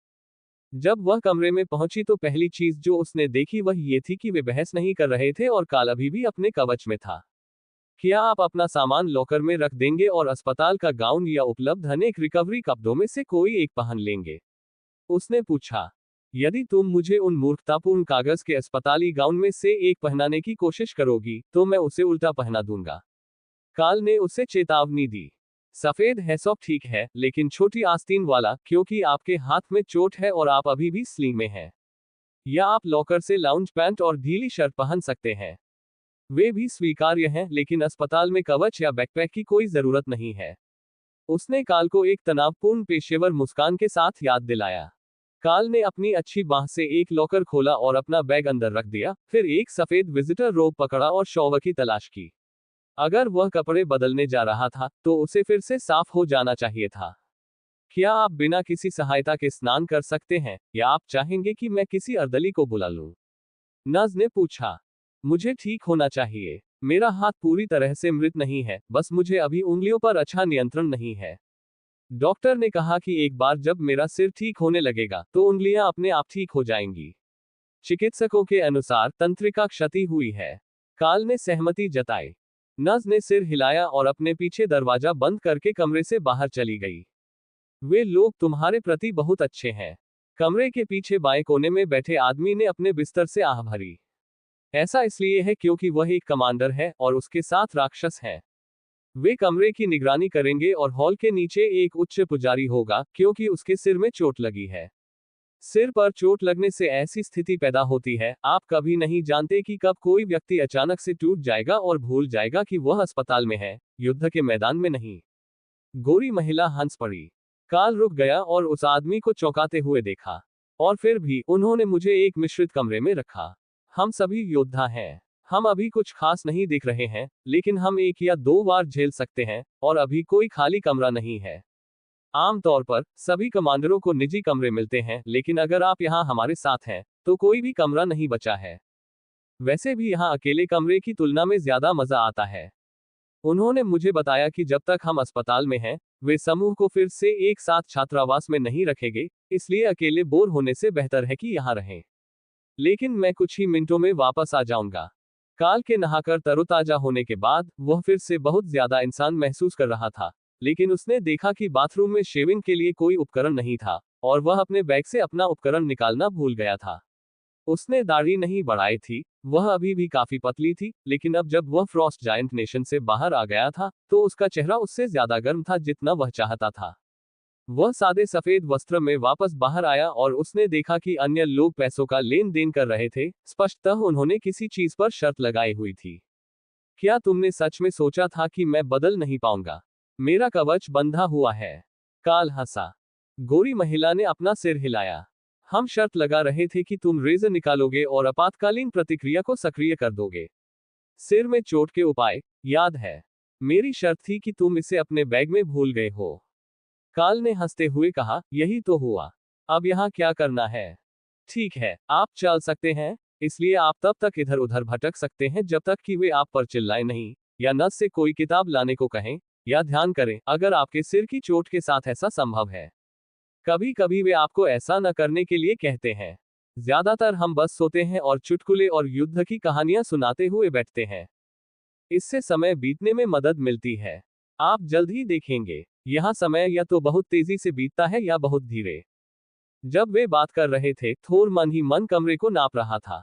जब वह कमरे में पहुंची तो पहली चीज जो उसने देखी वह ये थी कि वे बहस नहीं कर रहे थे और काल अभी भी अपने कवच में था। क्या आप अपना सामान लॉकर में रख देंगे और अस्पताल का गाउन या उपलब्ध अनेक रिकवरी कपड़ों में से कोई एक पहन लेंगे? उसने पूछा। यदि तुम मुझे उन मूर्खतापूर्ण कागज के अस्पताली गाउन में से एक पहनाने की कोशिश करोगी, तो मैं उसे उल्टा पहना दूंगा। काल ने उसे चेतावनी दी। सफेद है सब ठीक है, लेकिन छोटी आस्तीन वाला, क्योंकि आपके हाथ में चोट है और आप अभी भी स्लिंग में हैं। या आप लॉकर से लाउंज पैंट और ढीली शर्ट पहन सकते हैं। वे भी स्वीकार्य हैं, लेकिन अस्पताल में कवच या बैकपैक की कोई जरूरत नहीं है। उसने काल को एक तनावपूर्ण पेशेवर मुस्कान के साथ याद दिलाया। काल ने अपनी अच्छी बाह से एक लॉकर खोला और अपना बैग अंदर रख दिया, फिर एक सफेद विजिटर रोब पकड़ा और शॉवर की तलाश की। अगर वह कपड़े बदलने जा रहा था, तो उसे फिर से साफ हो जाना चाहिए था। क्या आप बिना किसी सहायता के स्नान कर सकते हैं, या आप चाहेंगे कि मैं किसी अर्दली को बुला लूं? नज ने पूछा। मुझे ठीक होना चाहिए। मेरा हाथ पूरी तरह से मृत नहीं है, बस मुझे अभी उंगलियों पर अच्छा नियंत्रण नहीं है। डॉक्टर ने कहा कि एक बार जब मेरा सिर ठीक होने लगेगा, तो उंगलियां अपने आप ठीक हो जाएंगी। चिकित्सकों के अनुसार तंत्रिका क्षति हुई है। काल ने सहमति जताई। नज ने सिर हिलाया और अपने पीछे दरवाजा बंद करके कमरे से बाहर चली गई। वे लोग तुम्हारे प्रति बहुत अच्छे हैं। कमरे के पीछे बाएं कोने में बैठे आदमी ने अपने बिस्तर से आह भरी। ऐसा इसलिए है क्योंकि वह एक कमांडर है और उसके साथ राक्षस है। वे कमरे की निगरानी करेंगे और हॉल के नीचे एक उच्च पुजारी होगा, क्योंकि उसके सिर में चोट लगी है। सिर पर चोट लगने से ऐसी स्थिति पैदा होती है, आप कभी नहीं जानते कि कब कोई व्यक्ति अचानक से टूट जाएगा और भूल जाएगा कि वह अस्पताल में है, युद्ध के मैदान में नहीं। गोरी महिला हंस पड़ी। काल रुक गया और उस आदमी को चौंकाते हुए देखा। और फिर भी, उन्होंने मुझे एक मिश्रित कमरे में रखा। हम सभी योद्धा हैं। हम अभी कुछ खास नहीं दिख रहे हैं, लेकिन हम 1 या 2 बार झेल सकते हैं, और अभी कोई खाली कमरा नहीं है। आमतौर पर, सभी कमांडरों को निजी कमरे मिलते हैं, लेकिन अगर आप यहाँ हमारे साथ हैं, तो कोई भी कमरा नहीं बचा है। वैसे भी यहाँ अकेले कमरे की तुलना में ज्यादा मजा आता है। उन्होंने मुझे बताया कि जब तक हम अस्पताल में हैं, वे समूह को फिर से एक साथ छात्रावास में नहीं रखेंगे, इसलिए अकेले बोर होने से बेहतर है कि यहाँ रहें। लेकिन मैं कुछ ही मिनटों में वापस आ जाऊंगा। काल के नहाकर तरोताजा होने के बाद, वह फिर से बहुत ज्यादा इंसान महसूस कर रहा था, लेकिन उसने देखा कि बाथरूम में शेविंग के लिए कोई उपकरण नहीं था, और वह अपने बैग से अपना उपकरण निकालना भूल गया था। उसने दाढ़ी नहीं बढ़ाई थी, वह अभी भी काफी पतली थी, लेकिन अब जब वह फ्रॉस्ट जायंट नेशन से बाहर आ गया था, तो उसका चेहरा उससे ज्यादा गर्म था जितना वह चाहता था। वह सादे सफेद वस्त्र में वापस बाहर आया और उसने देखा कि अन्य लोग पैसों का लेन देन कर रहे थे। स्पष्टतः उन्होंने किसी चीज पर शर्त लगाई हुई थी। क्या तुमने सच में सोचा था कि मैं बदल नहीं पाऊंगा? मेरा कवच बंधा हुआ है। काल हंसा। गोरी महिला ने अपना सिर हिलाया। हम शर्त लगा रहे थे कि तुम रेजर निकालोगे और आपातकालीन प्रतिक्रिया को सक्रिय कर दोगे। सिर में चोट के उपाय याद है? मेरी शर्त थी कि तुम इसे अपने बैग में भूल गए हो। काल ने हंसते हुए कहा, यही तो हुआ। अब यहाँ क्या करना है? ठीक है, आप चल सकते हैं, इसलिए आप तब तक इधर उधर भटक सकते हैं जब तक कि वे आप पर चिल्लाए नहीं, या नस से कोई किताब लाने को कहें, या ध्यान करें, अगर आपके सिर की चोट के साथ ऐसा संभव है। कभी कभी वे आपको ऐसा न करने के लिए कहते हैं। ज्यादातर हम बस सोते हैं और चुटकुले और युद्ध की कहानियां सुनाते हुए बैठते हैं। इससे समय बीतने में मदद मिलती है। आप जल्द ही देखेंगे, यहाँ समय या तो बहुत तेजी से बीतता है या बहुत धीरे। जब वे बात कर रहे थे, थोर मन ही मन कमरे को नाप रहा था।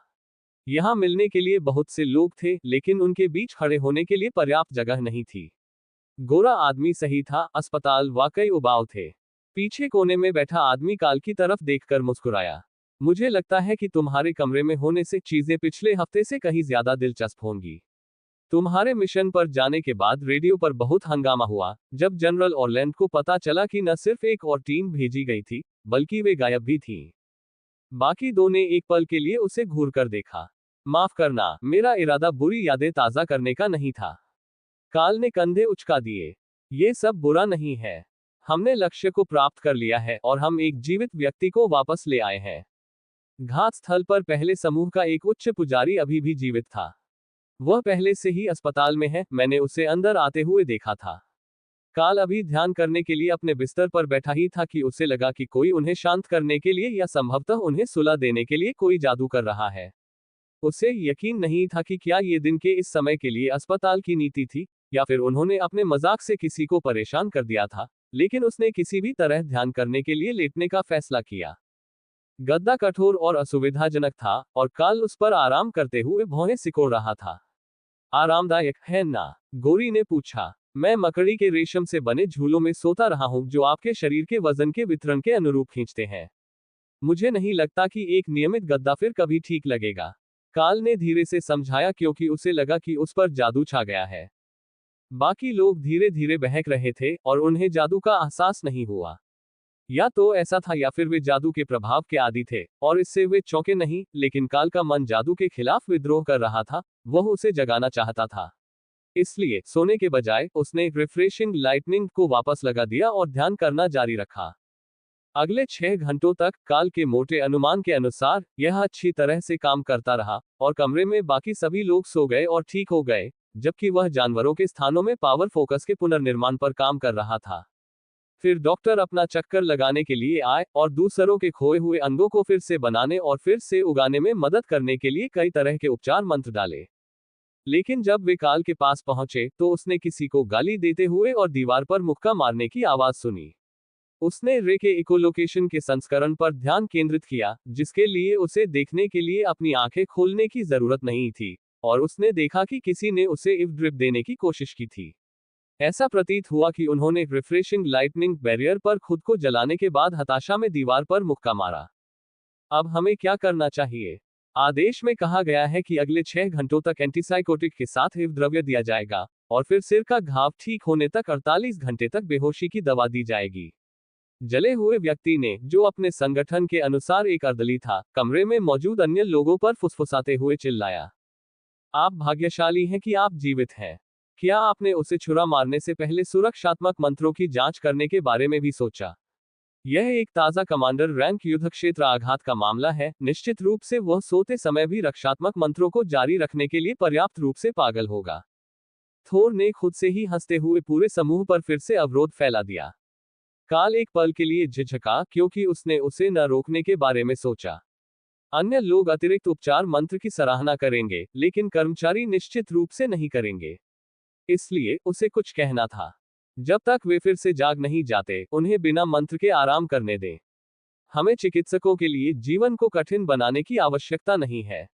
यहाँ मिलने के लिए बहुत से लोग थे, लेकिन उनके बीच खड़े होने के लिए पर्याप्त जगह नहीं थी। गोरा आदमी सही था, अस्पताल वाकई उबाऊ थे। पीछे कोने में बैठा आदमी काल की तरफ देखकर मुस्कुराया। मुझे लगता है कि तुम्हारे कमरे में होने से चीजें पिछले हफ्ते से कहीं ज्यादा दिलचस्प होंगी। तुम्हारे मिशन पर जाने के बाद रेडियो पर बहुत हंगामा हुआ, जब जनरल ऑरलैंड को पता चला कि न सिर्फ एक और टीम भेजी गई थी, बल्कि वे गायब भी थीं। बाकी दो ने एक पल के लिए उसे घूर कर देखा। माफ करना, मेरा इरादा बुरी यादें ताजा करने का नहीं था। काल ने कंधे उचका दिए। ये सब बुरा नहीं है। हमने लक्ष्य को प्राप्त कर लिया है और हम एक जीवित व्यक्ति को वापस ले आए हैं। घात स्थल पर पहले समूह का एक उच्च पुजारी अभी भी जीवित था। वह पहले से ही अस्पताल में है, मैंने उसे अंदर आते हुए देखा था। काल अभी ध्यान करने के लिए अपने बिस्तर पर बैठा ही था कि उसे लगा कि कोई उन्हें शांत करने के लिए या संभवतः उन्हें सुला देने के लिए कोई जादू कर रहा है। उसे यकीन नहीं था कि क्या ये दिन के इस समय के लिए अस्पताल की नीति थी, या फिर उन्होंने अपने मजाक से किसी को परेशान कर दिया था, लेकिन उसने किसी भी तरह ध्यान करने के लिए लेटने का फैसला किया। गद्दा कठोर और असुविधाजनक था, और काल उस पर आराम करते हुए भौहें सिकोड़ रहा था। आरामदायक है ना? गोरी ने पूछा। मैं मकड़ी के रेशम से बने झूलों में सोता रहा हूं जो आपके शरीर के वजन के वितरण के अनुरूप खींचते हैं। मुझे नहीं लगता कि एक नियमित गद्दा फिर कभी ठीक लगेगा। काल ने धीरे से समझाया, क्योंकि उसे लगा कि उस पर जादू छा गया है। बाकी लोग धीरे धीरे बहक रहे थे और उन्हें जादू का एहसास नहीं हुआ। या तो ऐसा था या फिर वे जादू के प्रभाव के आदी थे, और इससे वे चौंके नहीं, लेकिन काल का मन जादू के खिलाफ विद्रोह कर रहा था, वह उसे जगाना चाहता था। इसलिए सोने के बजाय उसने रिफ्रेशिंग लाइटनिंग को वापस लगा दिया और ध्यान करना जारी रखा। अगले 6 घंटों तक काल के मोटे अनुमान के अनुसार यह अच्छी तरह से काम करता रहा, और कमरे में बाकी सभी लोग सो गए और ठीक हो गए, जबकि वह जानवरों के स्थानों में पावर फोकस के पुनर्निर्माण पर काम कर रहा था। फिर डॉक्टर अपना चक्कर लगाने के लिए आए और दूसरों के खोए हुए अंगों को फिर से बनाने और फिर से उगाने में मदद करने के लिए कई तरह के उपचार मंत्र डाले। लेकिन जब वे काल के पास पहुंचे, तो उसने किसी को गाली देते हुए और दीवार पर मुक्का मारने की आवाज सुनी। उसने रे के इकोलोकेशन के संस्करण पर ध्यान केंद्रित किया, जिसके लिए उसे देखने के लिए अपनी आंखें खोलने की जरूरत नहीं थी, और उसने देखा कि किसी ने उसे इव ड्रिप देने की कोशिश की थी। ऐसा प्रतीत हुआ कि उन्होंने रिफ्रेशिंग लाइटनिंग बैरियर पर खुद को जलाने के बाद हताशा में दीवार पर मुक्का मारा। अब हमें क्या करना चाहिए? आदेश में कहा गया है कि अगले 6 घंटों तक एंटीसाइकोटिक के साथ हिव द्रव्य दिया जाएगा, और फिर सिर का घाव ठीक होने तक 48 घंटे तक बेहोशी की दवा दी जाएगी। जले हुए व्यक्ति ने, जो अपने संगठन के अनुसार एक अर्दली था, कमरे में मौजूद अन्य लोगों पर फुसफुसाते हुए चिल्लाया। आप भाग्यशाली हैं कि आप जीवित हैं। क्या आपने उसे छुरा मारने से पहले सुरक्षात्मक मंत्रों की जांच करने के बारे में भी सोचा? यह एक ताजा कमांडर रैंक युद्धक्षेत्र आघात का मामला है, निश्चित रूप से वह सोते समय भी रक्षात्मक मंत्रों को जारी रखने के लिए पर्याप्त रूप से पागल होगा। थोर ने खुद से ही हंसते हुए पूरे समूह पर फिर से अवरोध फैला दिया। काल एक पल के लिए झिझका, क्योंकि उसने उसे न रोकने के बारे में सोचा। अन्य लोग अतिरिक्त उपचार मंत्र की सराहना करेंगे, लेकिन कर्मचारी निश्चित रूप से नहीं करेंगे। इसलिए उसे कुछ कहना था। जब तक वे फिर से जाग नहीं जाते, उन्हें बिना मंत्र के आराम करने दें। हमें चिकित्सकों के लिए जीवन को कठिन बनाने की आवश्यकता नहीं है।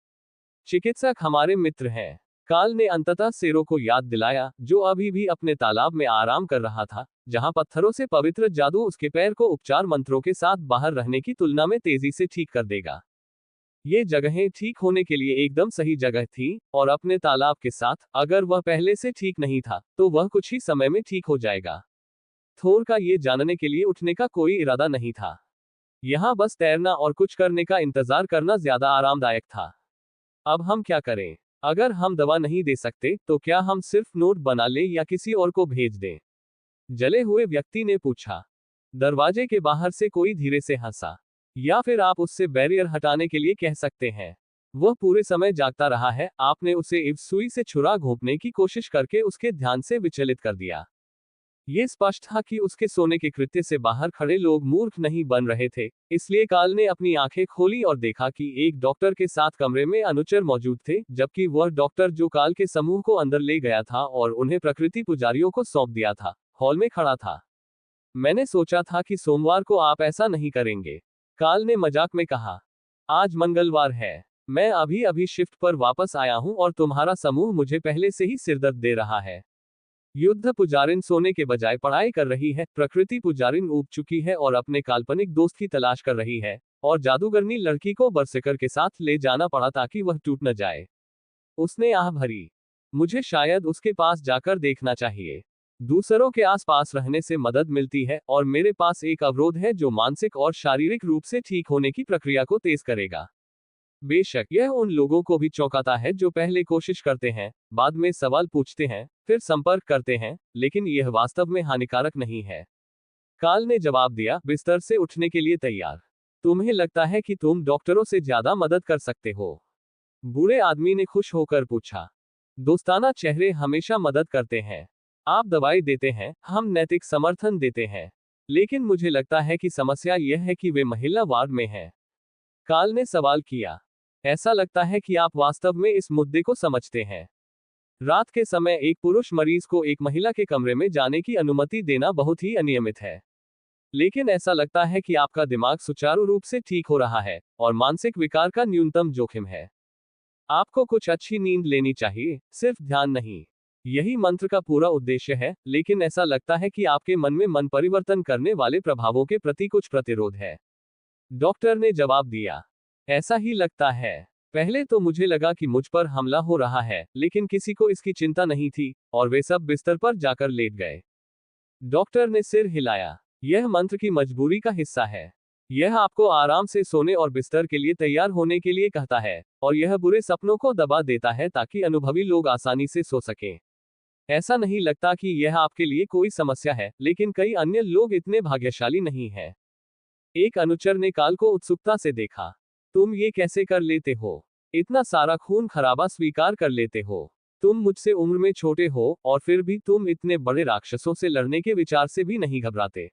चिकित्सक हमारे मित्र हैं। काल ने अंततः सेरो को याद दिलाया, जो अभी भी अपने तालाब में आराम कर रहा था, जहां पत्थरों से पवित्र जादू उसके पैर को उपचार मंत्रों के साथ बाहर रहने की तुलना में तेजी से ठीक कर देगा। ये जगहें ठीक होने के लिए एकदम सही जगह थी, और अपने तालाब के साथ, अगर वह पहले से ठीक नहीं था, तो वह कुछ ही समय में ठीक हो जाएगा। थोर का ये जानने के लिए उठने का कोई इरादा नहीं था। यहाँ बस तैरना और कुछ करने का इंतजार करना ज्यादा आरामदायक था। अब हम क्या करें? अगर हम दवा नहीं दे सकते, तो क्या हम सिर्फ नोट बना लें या किसी और को भेज दें? जले हुए व्यक्ति ने पूछा। दरवाजे के बाहर से कोई धीरे से हंसा। या फिर आप उससे बैरियर हटाने के लिए कह सकते हैं। वह पूरे समय जागता रहा है, आपने उसे इव सुई से छुरा घोंपने की कोशिश करके उसके ध्यान से विचलित कर दिया। ये स्पष्ट था कि उसके सोने के कृत्य से बाहर खड़े लोग मूर्ख नहीं बन रहे थे, इसलिए काल ने अपनी आंखें खोली और देखा कि एक डॉक्टर के साथ कमरे में अनुचर मौजूद थे, जबकि वह डॉक्टर जो काल के समूह को अंदर ले गया था और उन्हें प्रकृति पुजारियों को सौंप दिया था, हॉल में खड़ा था। मैंने सोचा था कि सोमवार को आप ऐसा नहीं करेंगे, काल ने मजाक में कहा। आज मंगलवार है। मैं अभी अभी शिफ्ट पर वापस आया हूं और तुम्हारा समूह मुझे पहले से ही सिरदर्द दे रहा है। युद्ध पुजारिन सोने के बजाय पढ़ाई कर रही है, प्रकृति पुजारिन ऊब चुकी है और अपने काल्पनिक दोस्त की तलाश कर रही है, और जादूगरनी लड़की को बरसेकर के साथ ले जाना पड़ा ताकि वह टूट न जाए। उसने आह भरी। मुझे शायद उसके पास जाकर देखना चाहिए। दूसरों के आसपास रहने से मदद मिलती है, और मेरे पास एक अवरोध है जो मानसिक और शारीरिक रूप से ठीक होने की प्रक्रिया को तेज करेगा। बेशक यह उन लोगों को भी चौंकाता है जो पहले कोशिश करते हैं, बाद में सवाल पूछते हैं, फिर संपर्क करते हैं, लेकिन यह वास्तव में हानिकारक नहीं है। काल ने जवाब दिया, बिस्तर से उठने के लिए तैयार। तुम्हें लगता है कि तुम डॉक्टरों से ज्यादा मदद कर सकते हो? बूढ़े आदमी ने खुश होकर पूछा। दोस्ताना चेहरे हमेशा मदद करते हैं। आप दवाई देते हैं, हम नैतिक समर्थन देते हैं। लेकिन मुझे लगता है कि समस्या यह है कि वे महिला वार्ड में हैं। काल ने सवाल किया। ऐसा लगता है कि आप वास्तव में इस मुद्दे को समझते हैं। रात के समय एक पुरुष मरीज को एक महिला के कमरे में जाने की अनुमति देना बहुत ही अनियमित है। लेकिन ऐसा लगता है कि आपका दिमाग सुचारू रूप से ठीक हो रहा है, और मानसिक विकार का न्यूनतम जोखिम है। आपको कुछ अच्छी नींद लेनी चाहिए, सिर्फ ध्यान नहीं। यही मंत्र का पूरा उद्देश्य है, लेकिन ऐसा लगता है कि आपके मन में मन परिवर्तन करने वाले प्रभावों के प्रति कुछ प्रतिरोध है। डॉक्टर ने जवाब दिया। ऐसा ही लगता है। पहले तो मुझे लगा कि मुझ पर हमला हो रहा है, लेकिन किसी को इसकी चिंता नहीं थी, और वे सब बिस्तर पर जाकर लेट गए। डॉक्टर ने सिर हिलाया। यह मंत्र की मजबूरी का हिस्सा है। यह आपको आराम से सोने और बिस्तर के लिए तैयार होने के लिए कहता है, और यह बुरे सपनों को दबा देता है ताकि अनुभवी लोग आसानी से सो सकें। ऐसा नहीं लगता कि यह आपके लिए कोई समस्या है, लेकिन कई अन्य लोग इतने भाग्यशाली नहीं हैं। एक अनुचर ने काल को उत्सुकता से देखा। तुम ये कैसे कर लेते हो? इतना सारा खून खराबा स्वीकार कर लेते हो? तुम मुझसे उम्र में छोटे हो, और फिर भी तुम इतने बड़े राक्षसों से लड़ने के विचार से भी नहीं घबराते।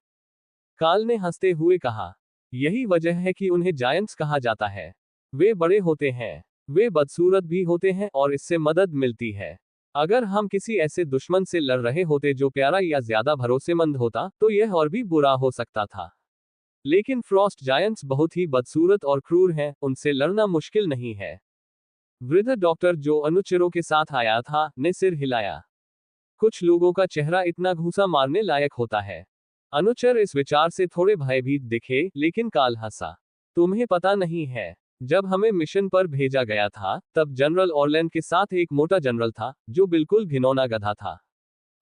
काल ने हंसते हुए कहा। यही वजह है कि उन्हें जायंट्स कहा जाता है। वे बड़े होते हैं, वे बदसूरत भी होते हैं, और इससे मदद मिलती है। अगर हम किसी ऐसे दुश्मन से लड़ रहे होते जो प्यारा या ज्यादा भरोसेमंद होता, तो यह और भी बुरा हो सकता था। लेकिन फ्रॉस्ट जायंट्स बहुत ही बदसूरत और क्रूर हैं, उनसे लड़ना मुश्किल नहीं है। वृद्ध डॉक्टर जो अनुचरों के साथ आया था, ने सिर हिलाया। कुछ लोगों का चेहरा इतना घूंसा मारने लायक होता है। अनुचर इस विचार से थोड़े भयभीत दिखे, लेकिन काल हंसा। तुम्हें पता नहीं है, जब हमें मिशन पर भेजा गया था, तब जनरल ऑरलैंड के साथ एक मोटा जनरल था, जो बिल्कुल घिनौना गधा था।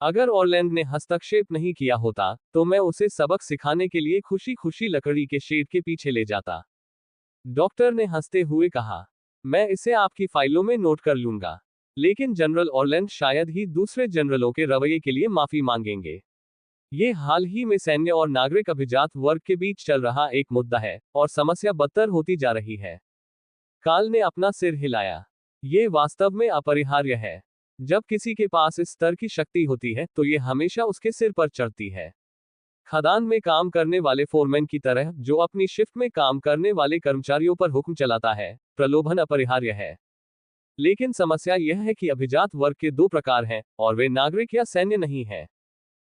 अगर ऑरलैंड ने हस्तक्षेप नहीं किया होता, तो मैं उसे सबक सिखाने के लिए खुशी खुशी लकड़ी के शेड के पीछे ले जाता। डॉक्टर ने हंसते हुए कहा। मैं इसे आपकी फाइलों में नोट कर लूंगा। लेकिन जनरल ऑरलैंड शायद ही दूसरे जनरलों के रवैये के लिए माफी मांगेंगे। ये हाल ही में सैन्य और नागरिक अभिजात वर्ग के बीच चल रहा एक मुद्दा है, और समस्या बदतर होती जा रही है। काल ने अपना सिर हिलाया। ये वास्तव में अपरिहार्य है। जब किसी के पास इस स्तर की शक्ति होती है, तो ये हमेशा उसके सिर पर चढ़ती है। खदान में काम करने वाले फोरमैन की तरह, जो अपनी शिफ्ट में काम करने वाले कर्मचारियों पर हुक्म चलाता है, प्रलोभन अपरिहार्य है। लेकिन समस्या यह है कि अभिजात वर्ग के दो प्रकार हैं, और वे नागरिक या सैन्य नहीं हैं।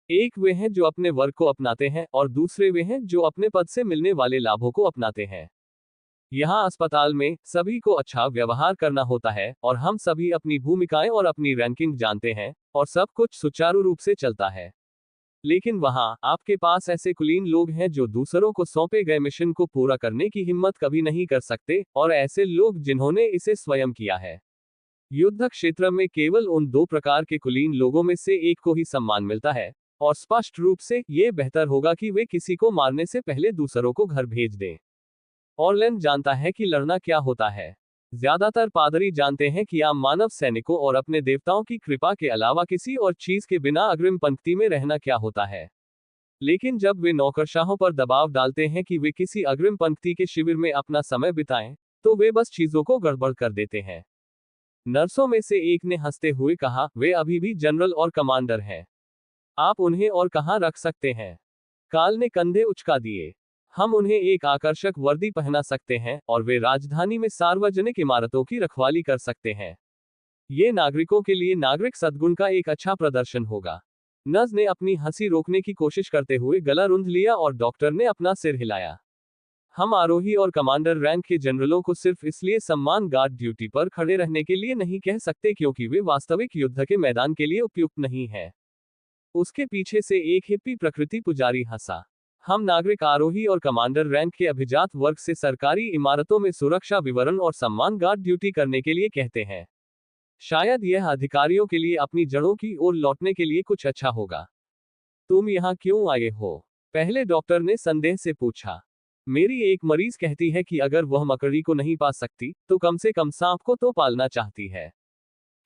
एक वे हैं जो अपने वर्ग को अपनाते हैं, और दूसरे वे हैं जो अपने पद से मिलने वाले लाभों को अपनाते हैं। यहाँ अस्पताल में सभी को अच्छा व्यवहार करना होता है और हम सभी अपनी भूमिकाएं और अपनी रैंकिंग जानते हैं और सब कुछ सुचारू रूप से चलता है। लेकिन वहाँ आपके पास ऐसे कुलीन लोग हैं जो दूसरों को सौंपे गए मिशन को पूरा करने की हिम्मत कभी नहीं कर सकते, और ऐसे लोग जिन्होंने इसे स्वयं किया है। युद्ध क्षेत्र में केवल उन दो प्रकार के कुलीन लोगों में से एक को ही सम्मान मिलता है, और स्पष्ट रूप से ये बेहतर होगा कि वे किसी को मारने से पहले दूसरों को घर भेज दें। ऑर्लेन जानता है कि लड़ना क्या होता है। ज्यादातर पादरी जानते हैं कि आम मानव सैनिकों और अपने देवताओं की कृपा के अलावा किसी और चीज के बिना अग्रिम पंक्ति में रहना क्या होता है। लेकिन जब वे नौकरशाहों पर दबाव डालते हैं कि वे किसी अग्रिम पंक्ति के शिविर में अपना समय बिताएं, तो वे बस चीजों को गड़बड़ कर देते हैं। नर्सों में से एक ने हंसते हुए कहा, वे अभी भी जनरल और कमांडर हैं। आप उन्हें और कहां रख सकते हैं? काल ने कंधे उचका दिए। हम उन्हें एक आकर्षक वर्दी पहना सकते हैं और वे राजधानी में सार्वजनिक इमारतों की रखवाली कर सकते हैं। ये नागरिकों के लिए नागरिक सद्गुण का एक अच्छा प्रदर्शन होगा। नज ने अपनी हंसी रोकने की कोशिश करते हुए गला रुंध लिया और डॉक्टर ने अपना सिर हिलाया। हम आरोही और कमांडर रैंक के जनरलों को सिर्फ इसलिए सम्मान गार्ड ड्यूटी पर खड़े रहने के लिए नहीं कह सकते क्योंकि वे वास्तविक युद्ध के मैदान के लिए उपयुक्त नहीं है। उसके पीछे से एक हिप्पी प्रकृति पुजारी हंसा। हम नागरिक आरोही और कमांडर रैंक के अभिजात वर्ग से सरकारी इमारतों में सुरक्षा विवरण और सम्मान गार्ड ड्यूटी करने के लिए कहते हैं। शायद यह अधिकारियों के लिए अपनी जड़ों की ओर लौटने के लिए कुछ अच्छा होगा। तुम यहाँ क्यों आए हो? पहले डॉक्टर ने संदेह से पूछा। मेरी एक मरीज कहती है कि अगर वह मकड़ी को नहीं पा सकती तो कम से कम सांप को तो पालना चाहती है।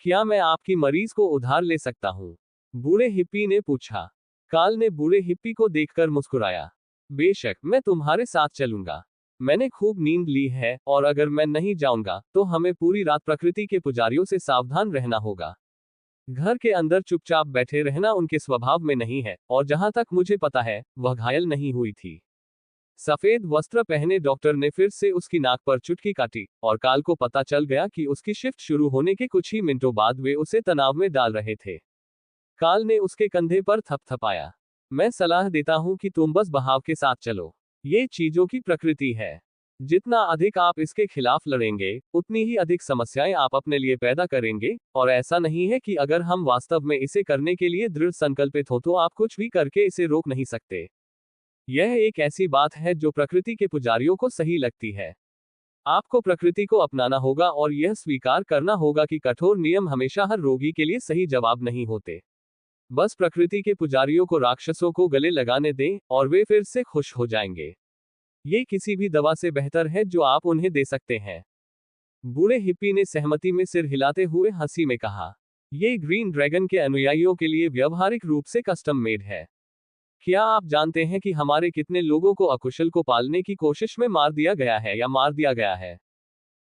क्या मैं आपकी मरीज को उधार ले सकता हूँ? बूढ़े हिप्पी ने पूछा। काल ने बूढ़े हिप्पी को देखकर मुस्कुराया। बेशक, मैं तुम्हारे साथ चलूंगा। मैंने खूब नींद ली है और अगर मैं नहीं जाऊंगा तो हमें पूरी रात प्रकृति के पुजारियों से सावधान रहना होगा। घर के अंदर चुपचाप बैठे रहना उनके स्वभाव में नहीं है, और जहां तक मुझे पता है वह घायल नहीं हुई थी। सफेद वस्त्र पहने डॉक्टर ने फिर से उसकी नाक पर चुटकी काटी और काल को पता चल गया कि उसकी शिफ्ट शुरू होने के कुछ ही मिनटों बाद वे उसे तनाव में डाल रहे थे। काल ने उसके कंधे पर थपथपाया। मैं सलाह देता हूं कि तुम बस बहाव के साथ चलो। ये चीजों की प्रकृति है। जितना अधिक आप इसके खिलाफ लड़ेंगे, उतनी ही अधिक समस्याएं आप अपने लिए पैदा करेंगे, और ऐसा नहीं है कि अगर हम वास्तव में इसे करने के लिए दृढ़ संकल्पित हो तो आप कुछ भी करके इसे रोक नहीं सकते। यह एक ऐसी बात है जो प्रकृति के पुजारियों को सही लगती है। आपको प्रकृति को अपनाना होगा और यह स्वीकार करना होगा कि कठोर नियम हमेशा हर रोगी के लिए सही जवाब नहीं होते। बस प्रकृति के पुजारियों को राक्षसों को गले लगाने दें और वे फिर से खुश हो जाएंगे। ये किसी भी दवा से बेहतर है जो आप उन्हें दे सकते हैं। बूढ़े हिप्पी ने सहमति में सिर हिलाते हुए हंसी में कहा। ये ग्रीन ड्रैगन के अनुयायियों के लिए व्यवहारिक रूप से कस्टम मेड है। क्या आप जानते हैं कि हमारे कितने लोगों को अकुशल को पालने की कोशिश में मार दिया गया है या मार दिया गया है?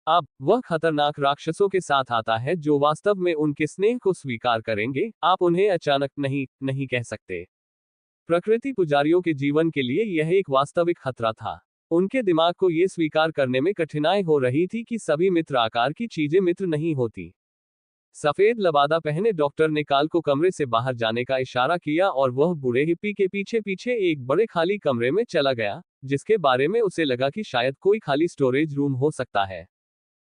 अब वह खतरनाक राक्षसों के साथ आता है जो वास्तव में उनके स्नेह को स्वीकार करेंगे। आप उन्हें अचानक नहीं कह सकते। प्रकृति पुजारियों के जीवन के लिए यह एक वास्तविक खतरा था। उनके दिमाग को यह स्वीकार करने में कठिनाई हो रही थी कि सभी मित्र आकार की चीजें मित्र नहीं होती। सफेद लबादा पहने डॉक्टर ने काल को कमरे से बाहर जाने का इशारा किया और वह बूढ़े हिप्पी के पीछे पीछे एक बड़े खाली कमरे में चला गया, जिसके बारे में उसे लगा कि शायद कोई खाली स्टोरेज रूम हो सकता है।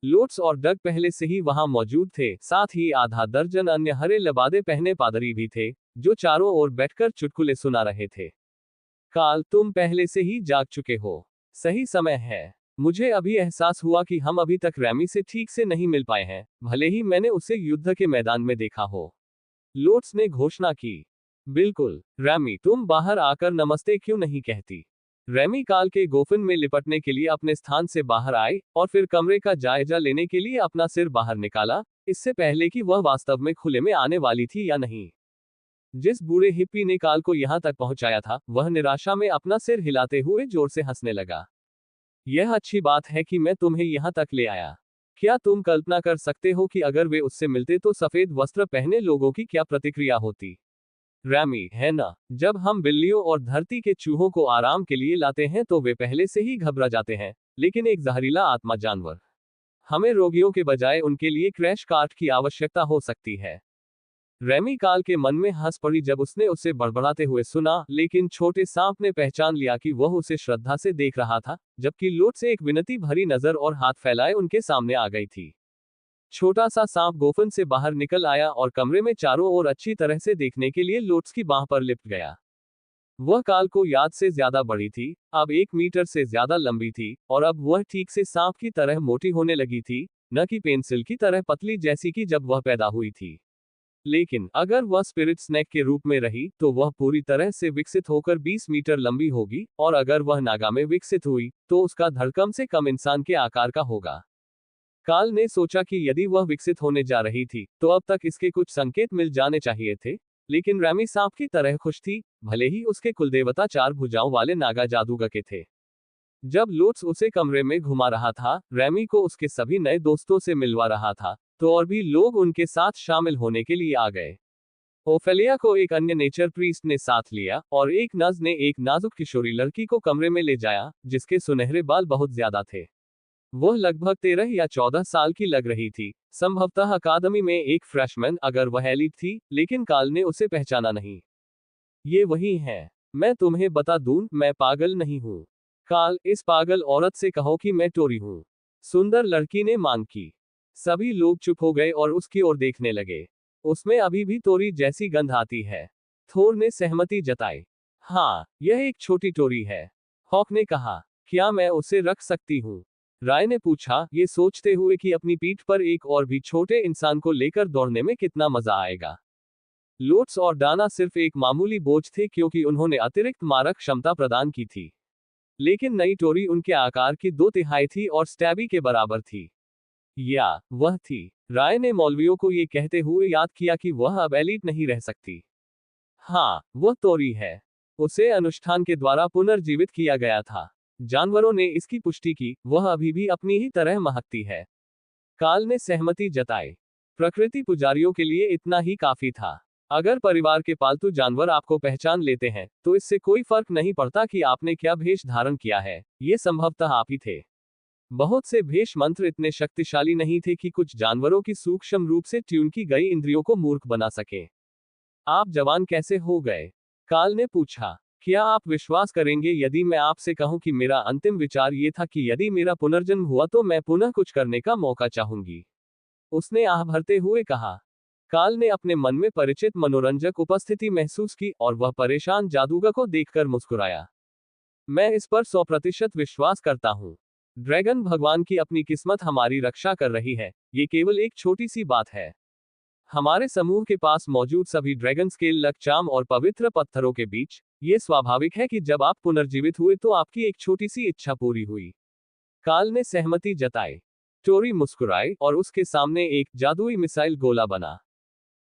लोट्स और डग पहले से ही वहां मौजूद थे, साथ ही आधा दर्जन अन्य हरे लबादे पहने पादरी भी थे, जो चारों ओर बैठकर चुटकुले सुना रहे थे। काल, तुम पहले से ही जाग चुके हो। सही समय है। मुझे अभी एहसास हुआ कि हम अभी तक रैमी से ठीक से नहीं मिल पाए हैं, भले ही मैंने उसे युद्ध के मैदान में देखा हो। लोट्स ने घोषणा की। बिल्कुल, रैमी, तुम बाहर आकर नमस्ते क्यों नहीं कहती? रैमी काल के गोफिन में लिपटने के लिए अपने स्थान से बाहर आए और फिर कमरे का जायजा लेने के लिए अपना सिर बाहर निकाला, इससे पहले कि वह वास्तव में खुले में आने वाली थी या नहीं। जिस बूढ़े हिप्पी ने काल को यहां तक पहुंचाया था, वह निराशा में अपना सिर हिलाते हुए जोर से हंसने लगा। यह अच्छी बात है कि मैं तुम्हें यहां तक ले आया। क्या तुम कल्पना कर सकते हो कि अगर वे उससे मिलते तो सफेद वस्त्र पहने लोगों की क्या प्रतिक्रिया होती? रैमी, है ना, जब हम बिल्लियों और धरती के चूहों को आराम के लिए लाते हैं तो वे पहले से ही घबरा जाते हैं, लेकिन एक जहरीला आत्मा जानवर, हमें रोगियों के बजाय उनके लिए क्रैश कार्ट की आवश्यकता हो सकती है। रेमी काल के मन में हंस पड़ी जब उसने उसे बड़बड़ाते हुए सुना, लेकिन छोटे सांप ने पहचान लिया कि वह उसे श्रद्धा से देख रहा था, जबकि लोट से एक विनती भरी नजर और हाथ फैलाए उनके सामने आ गई थी। छोटा सा सांप गोफन से बाहर निकल आया और कमरे में चारों ओर अच्छी तरह से देखने के लिए लोट्स की बांह पर लिपट गया। वह काल को याद से ज्यादा बड़ी थी, अब 1 मीटर से ज्यादा लंबी थी, और अब वह ठीक से सांप की तरह मोटी होने लगी थी, न कि पेंसिल की तरह पतली जैसी कि जब वह पैदा हुई थी। लेकिन अगर वह स्पिरिट स्नेक के रूप में रही तो वह पूरी तरह से विकसित होकर 20 मीटर लंबी होगी, और अगर वह नागा में विकसित हुई तो उसका धड़ कम से कम इंसान के आकार का होगा। काल ने सोचा कि यदि वह विकसित होने जा रही थी तो अब तक इसके कुछ संकेत मिल जाने चाहिए थे, लेकिन रैमी सांप की तरह खुश थी, भले ही उसके कुलदेवता 4 भुजाओं वाले नागा जादूगर के थे। जब लोट्स उसे कमरे में घुमा रहा था, रैमी को उसके सभी नए दोस्तों से मिलवा रहा था, तो और भी लोग उनके साथ शामिल होने के लिए आ गए। ओफेलिया को एक अन्य नेचर प्रीस्ट ने साथ लिया, और एक नज ने एक नाजुक किशोरी लड़की को कमरे में ले जाया, जिसके सुनहरे बाल बहुत ज्यादा थे। वह लगभग 13 या 14 साल की लग रही थी, संभवतः अकादमी में एक फ्रेशमैन अगर वह एलिट थी, लेकिन काल ने उसे पहचाना नहीं। ये वही है। मैं तुम्हें बता दूं, मैं पागल नहीं हूं। काल, इस पागल औरत से कहो कि मैं टोरी हूं। सुंदर लड़की ने मांग की। सभी लोग चुप हो गए और उसकी ओर देखने लगे। उसमें अभी भी टोरी जैसी गंध आती है। थोर ने सहमति जताई। हाँ, यह एक छोटी टोरी है। हॉक ने कहा। क्या मैं उसे रख सकती हूँ? राय ने पूछा, ये सोचते हुए कि अपनी पीठ पर एक और भी छोटे इंसान को लेकर दौड़ने में कितना मजा आएगा। लोट्स और डाना सिर्फ एक मामूली बोझ थे क्योंकि उन्होंने अतिरिक्त मारक क्षमता प्रदान की थी। लेकिन नई टोरी उनके आकार की 2/3 थी और स्टैबी के बराबर थी। या वह थी। राय ने मौलवियों को ये कहते हुए याद किया कि वह अब एलिट नहीं रह सकती। हाँ, वह टोरी है। उसे अनुष्ठान के द्वारा पुनर्जीवित किया गया था। जानवरों ने इसकी पुष्टि की, वह अभी भी अपनी ही तरह महकती है। काल ने सहमति जताई। प्रकृति पुजारियों के लिए इतना ही काफी था। अगर परिवार के पालतू जानवर आपको पहचान लेते हैं, तो इससे कोई फर्क नहीं पड़ता कि आपने क्या भेष धारण किया है, ये संभवतः आप ही थे। बहुत से भेष मंत्र इतने शक्तिशाली नहीं थे कि कुछ जानवरों की सूक्ष्म रूप से ट्यून की गई इंद्रियों को मूर्ख बना सके। आप जवान कैसे हो गए? काल ने पूछा। क्या आप विश्वास करेंगे यदि मैं आपसे कहूं कि मेरा अंतिम विचार ये था कि यदि मेरा पुनर्जन्म हुआ तो मैं पुनः कुछ करने का मौका चाहूंगी। उसने आह भरते हुए कहा। काल ने अपने मन में परिचित मनोरंजक उपस्थिति महसूस की और वह परेशान जादूगर को देखकर मुस्कुराया। मैं इस पर 100% विश्वास करता हूँ। ड्रैगन भगवान की अपनी किस्मत हमारी रक्षा कर रही है, ये केवल एक छोटी सी बात है। हमारे समूह के पास मौजूद सभी ड्रैगन स्केल लकचाम और पवित्र पत्थरों के बीच, ये स्वाभाविक है कि जब आप पुनर्जीवित हुए तो आपकी एक छोटी सी इच्छा पूरी हुई। काल ने सहमति जताई। टोरी मुस्कुराई और उसके सामने एक जादुई मिसाइल गोला बना।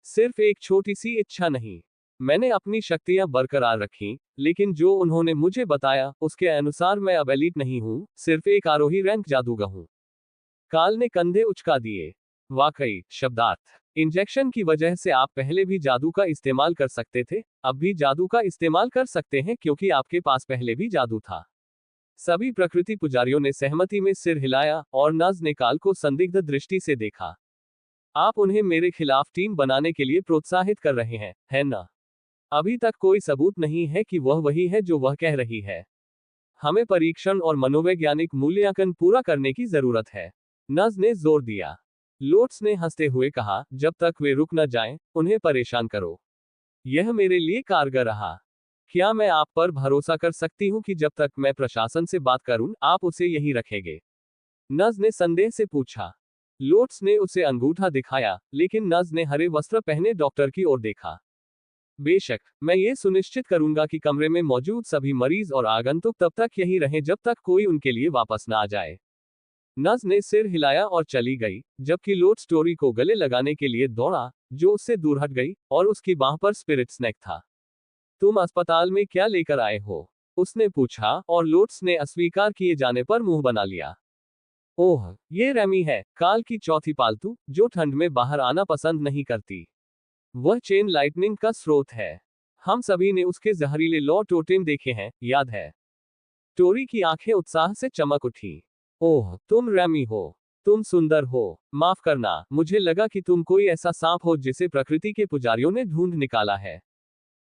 सिर्फ एक छोटी सी इच्छा नहीं। मैंने अपनी शक्तियां बरकरार रखी, लेकिन जो उन्होंने मुझे बताया उसके अनुसार मैं अब एलीट नहीं हूं, सिर्फ एक आरोही रैंक जादूगर हूं। काल ने कंधे उचका दिए। वाकई, शब्दार्थ। इंजेक्शन की वजह से आप पहले भी जादू का इस्तेमाल कर सकते थे, अब भी जादू का इस्तेमाल कर सकते हैं क्योंकि आपके पास पहले भी जादू था। सभी प्रकृति पुजारियों ने सहमति में सिर हिलाया और नज ने काल को संदिग्ध दृष्टि से देखा। आप उन्हें मेरे खिलाफ टीम बनाने के लिए प्रोत्साहित कर रहे हैं, है ना? अभी तक कोई सबूत नहीं है कि वह वही है जो वह कह रही है। हमें परीक्षण और मनोवैज्ञानिक मूल्यांकन पूरा करने की जरूरत है। नज ने जोर दिया। लोट्स ने हंसते हुए कहा, जब तक वे रुक न जाएं, उन्हें परेशान करो। यह मेरे लिए कारगर रहा। क्या मैं आप पर भरोसा कर सकती हूं कि जब तक मैं प्रशासन से बात करूं, आप उसे यहीं रखेंगे? नज ने संदेह से पूछा। लोट्स ने उसे अंगूठा दिखाया, लेकिन नज ने हरे वस्त्र पहने डॉक्टर की ओर देखा। बेशक, मैं ये सुनिश्चित करूंगा कि कमरे में मौजूद सभी मरीज और आगंतुक तब तक यहीं रहें जब तक कोई उनके लिए वापस ना आ जाए। नज ने सिर हिलाया और चली गई, जबकि लोट्स टोरी को गले लगाने के लिए दौड़ा, जो उससे दूर हट गई, और उसकी बांह पर स्पिरिट स्नेक था। तुम अस्पताल में क्या लेकर आए हो? उसने पूछा, और लोट्स ने अस्वीकार किए जाने पर मुंह बना लिया। ओह, ये रेमी है, काल की चौथी पालतू, जो ठंड में बाहर आना पसंद नहीं करती। वह चेन लाइटनिंग का स्रोत है। हम सभी ने उसके जहरीले लॉ टोटेम देखे हैं, याद है? टोरी की आंखें उत्साह से चमक उठी। ओह, तुम रेमी हो। तुम सुंदर हो। माफ करना, मुझे लगा कि तुम कोई ऐसा सांप हो जिसे प्रकृति के पुजारियों ने ढूंढ निकाला है।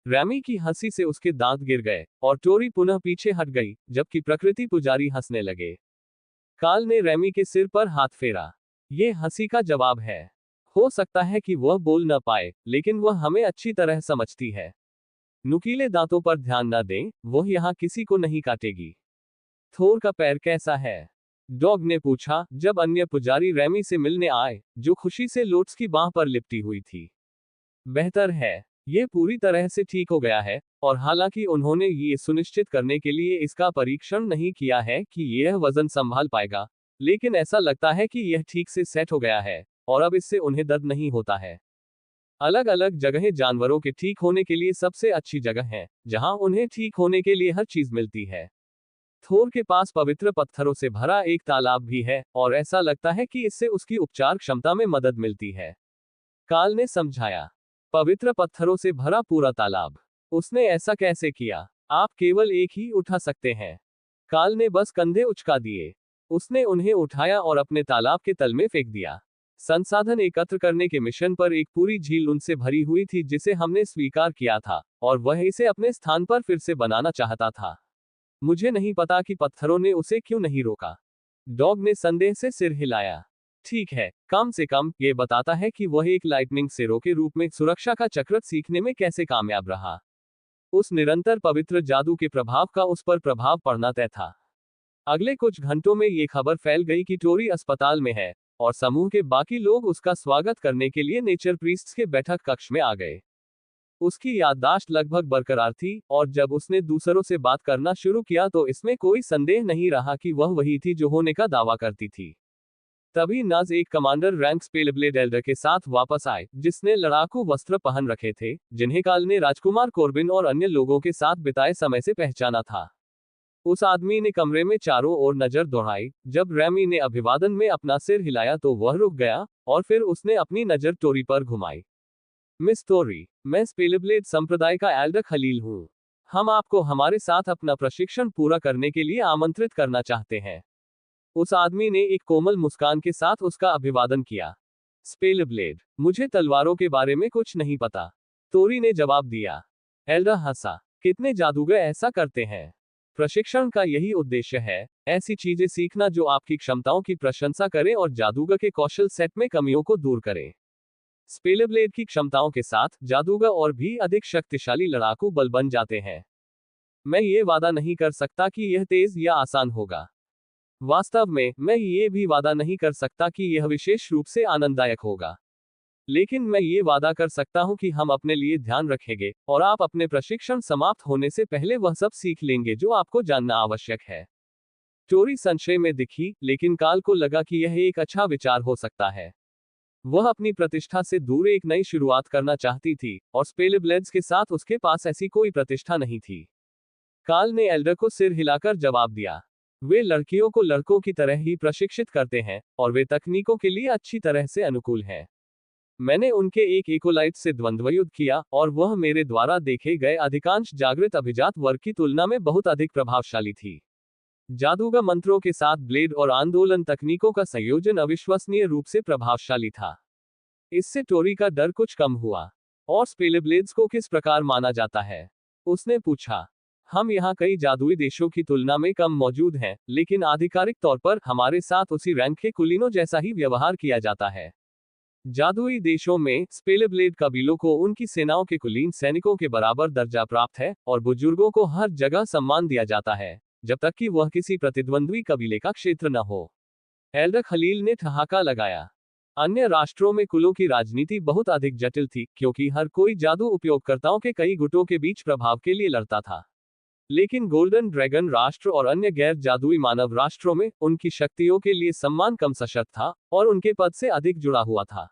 रैमी की हंसी से उसके दांत गिर गए और टोरी पुनः पीछे हट गई, जबकि प्रकृति पुजारी हंसने लगे। काल ने रैमी के सिर पर हाथ फेरा। ये हंसी का जवाब है। हो सकता है कि वह बोल न पाए, लेकिन वह हमें अच्छी तरह समझती है। नुकीले दांतों पर ध्यान न दें, वह यहाँ किसी को नहीं काटेगी। थोर का पैर कैसा है? डॉग ने पूछा, जब अन्य पुजारी रैमी से मिलने आए, जो खुशी से लोट्स की बांह पर लिपटी हुई थी। बेहतर है। यह पूरी तरह से ठीक हो गया है, और हालांकि उन्होंने ये सुनिश्चित करने के लिए इसका परीक्षण नहीं किया है कि यह वजन संभाल पाएगा, लेकिन ऐसा लगता है कि यह ठीक से सेट हो गया है, और अब इससे उन्हें दर्द नहीं होता है। अलग अलग जगहें जानवरों के ठीक होने के लिए सबसे अच्छी जगह हैं, जहां उन्हें ठीक होने के लिए हर चीज मिलती है। थोर के पास पवित्र पत्थरों से भरा एक तालाब भी है, और ऐसा लगता है कि इससे उसकी उपचार क्षमता में मदद मिलती है। काल ने समझाया। पवित्र पत्थरों से भरा पूरा तालाब। उसने ऐसा कैसे किया? आप केवल एक ही उठा सकते हैं। काल ने बस कंधे उचका दिए। उसने उन्हें उठाया और अपने तालाब के तल में फेंक दिया। संसाधन एकत्र करने के मिशन पर एक पूरी झील उनसे भरी हुई थी जिसे हमने स्वीकार किया था, और वह इसे अपने स्थान पर फिर से बनाना चाहता था। मुझे नहीं पता कि पत्थरों ने उसे क्यों नहीं रोका। डॉग ने संदेह से सिर हिलाया। ठीक है, कम से कम ये बताता है कि वह एक लाइटनिंग सेरो के रूप में सुरक्षा का चक्र सीखने में कैसे कामयाब रहा। उस निरंतर पवित्र जादू के प्रभाव का उस पर प्रभाव पड़ना तय था। अगले कुछ घंटों में ये खबर फैल गई कि टोरी अस्पताल में है, और समूह के बाकी लोग उसका स्वागत करने के लिए नेचर प्रीस्ट्स के बैठक कक्ष में आ गए। उसकी याददाश्त लगभग बरकरार थी, और जब उसने दूसरों से बात करना शुरू किया तो इसमें कोई संदेह नहीं रहा कि वह वही थी जो होने का दावा करती थी। तभी नज एक कमांडर रैंक स्पेलब्लेड एल्डर के साथ वापस आए, जिसने लड़ाकू वस्त्र पहन रखे थे, जिन्हें काल ने राजकुमार कोर्बिन और अन्य लोगों के साथ बिताए समय से पहचाना था। उस आदमी ने कमरे में चारों ओर नजर दौड़ाई। जब रैमी ने अभिवादन में अपना सिर हिलाया तो वह रुक गया, और फिर उसने अपनी नजर टोरी पर घुमाई। मिस टोरी, मैं स्पेलब्लेड संप्रदाय का एल्डर खलील हूँ। हम आपको हमारे साथ अपना प्रशिक्षण पूरा करने के लिए आमंत्रित करना चाहते हैं। उस आदमी ने एक कोमल मुस्कान के साथ उसका अभिवादन किया। स्पेलब्लेड, मुझे तलवारों के बारे में कुछ नहीं पता, टोरी ने जवाब दिया। एल्डर हंसा। कितने जादूगर ऐसा करते हैं? प्रशिक्षण का यही उद्देश्य है, ऐसी चीजें सीखना जो आपकी क्षमताओं की प्रशंसा करे और जादूगर के कौशल सेट में कमियों को दूर करे। स्पेलब्लेड की क्षमताओं के साथ जादूगर और भी अधिक शक्तिशाली लड़ाकू बल बन जाते हैं। मैं ये वादा नहीं कर सकता कि यह तेज या आसान होगा। वास्तव में, मैं ये भी वादा नहीं कर सकता कि यह विशेष रूप से आनंददायक होगा। लेकिन मैं ये वादा कर सकता हूं कि हम अपने लिए ध्यान रखेंगे, और आप अपने प्रशिक्षण समाप्त होने से पहले वह सब सीख लेंगे जो आपको जानना आवश्यक है। टोरी संशय में दिखी, लेकिन काल को लगा कि यह एक अच्छा विचार हो सकता है। वह अपनी प्रतिष्ठा से दूर एक नई शुरुआत करना चाहती थी, और स्पेलब्लेड्स के साथ उसके पास ऐसी कोई प्रतिष्ठा नहीं थी। काल ने एल्डर को सिर हिलाकर जवाब दिया। वे लड़कियों को लड़कों की तरह ही प्रशिक्षित करते हैं, और वे तकनीकों के लिए अच्छी तरह से अनुकूल हैं। मैंने उनके एक एकोलाइट से द्वंद्वयुद्ध किया, और वह मेरे द्वारा देखे गए अधिकांश जागृत अभिजात वर्ग की तुलना में बहुत अधिक प्रभावशाली थी। जादूगर मंत्रों के साथ ब्लेड और आंदोलन तकनीकों का संयोजन अविश्वसनीय रूप से प्रभावशाली था। इससे टोरी का डर कुछ कम हुआ। और स्पेलब्लेड्स को किस प्रकार माना जाता है? उसने पूछा। हम यहाँ कई जादुई देशों की तुलना में कम मौजूद हैं, लेकिन आधिकारिक तौर पर हमारे साथ उसी रैंक के कुलीनों जैसा ही व्यवहार किया जाता है। जादुई देशों में स्पेलब्लेड कबीलों को उनकी सेनाओं के कुलीन सैनिकों के बराबर दर्जा प्राप्त है, और बुजुर्गों को हर जगह सम्मान दिया जाता है, जब तक कि वह किसी प्रतिद्वंद्वी कबीले का क्षेत्र न हो। एल्डर खलील ने ठहाका लगाया। अन्य राष्ट्रों में कुलों की राजनीति बहुत अधिक जटिल थी, क्योंकि हर कोई जादू उपयोगकर्ताओं के कई गुटों के बीच प्रभाव के लिए लड़ता था। लेकिन गोल्डन ड्रैगन राष्ट्र और अन्य गैर जादुई मानव राष्ट्रों में उनकी शक्तियों के लिए सम्मान कम सशर्त था, और उनके पद से अधिक जुड़ा हुआ था।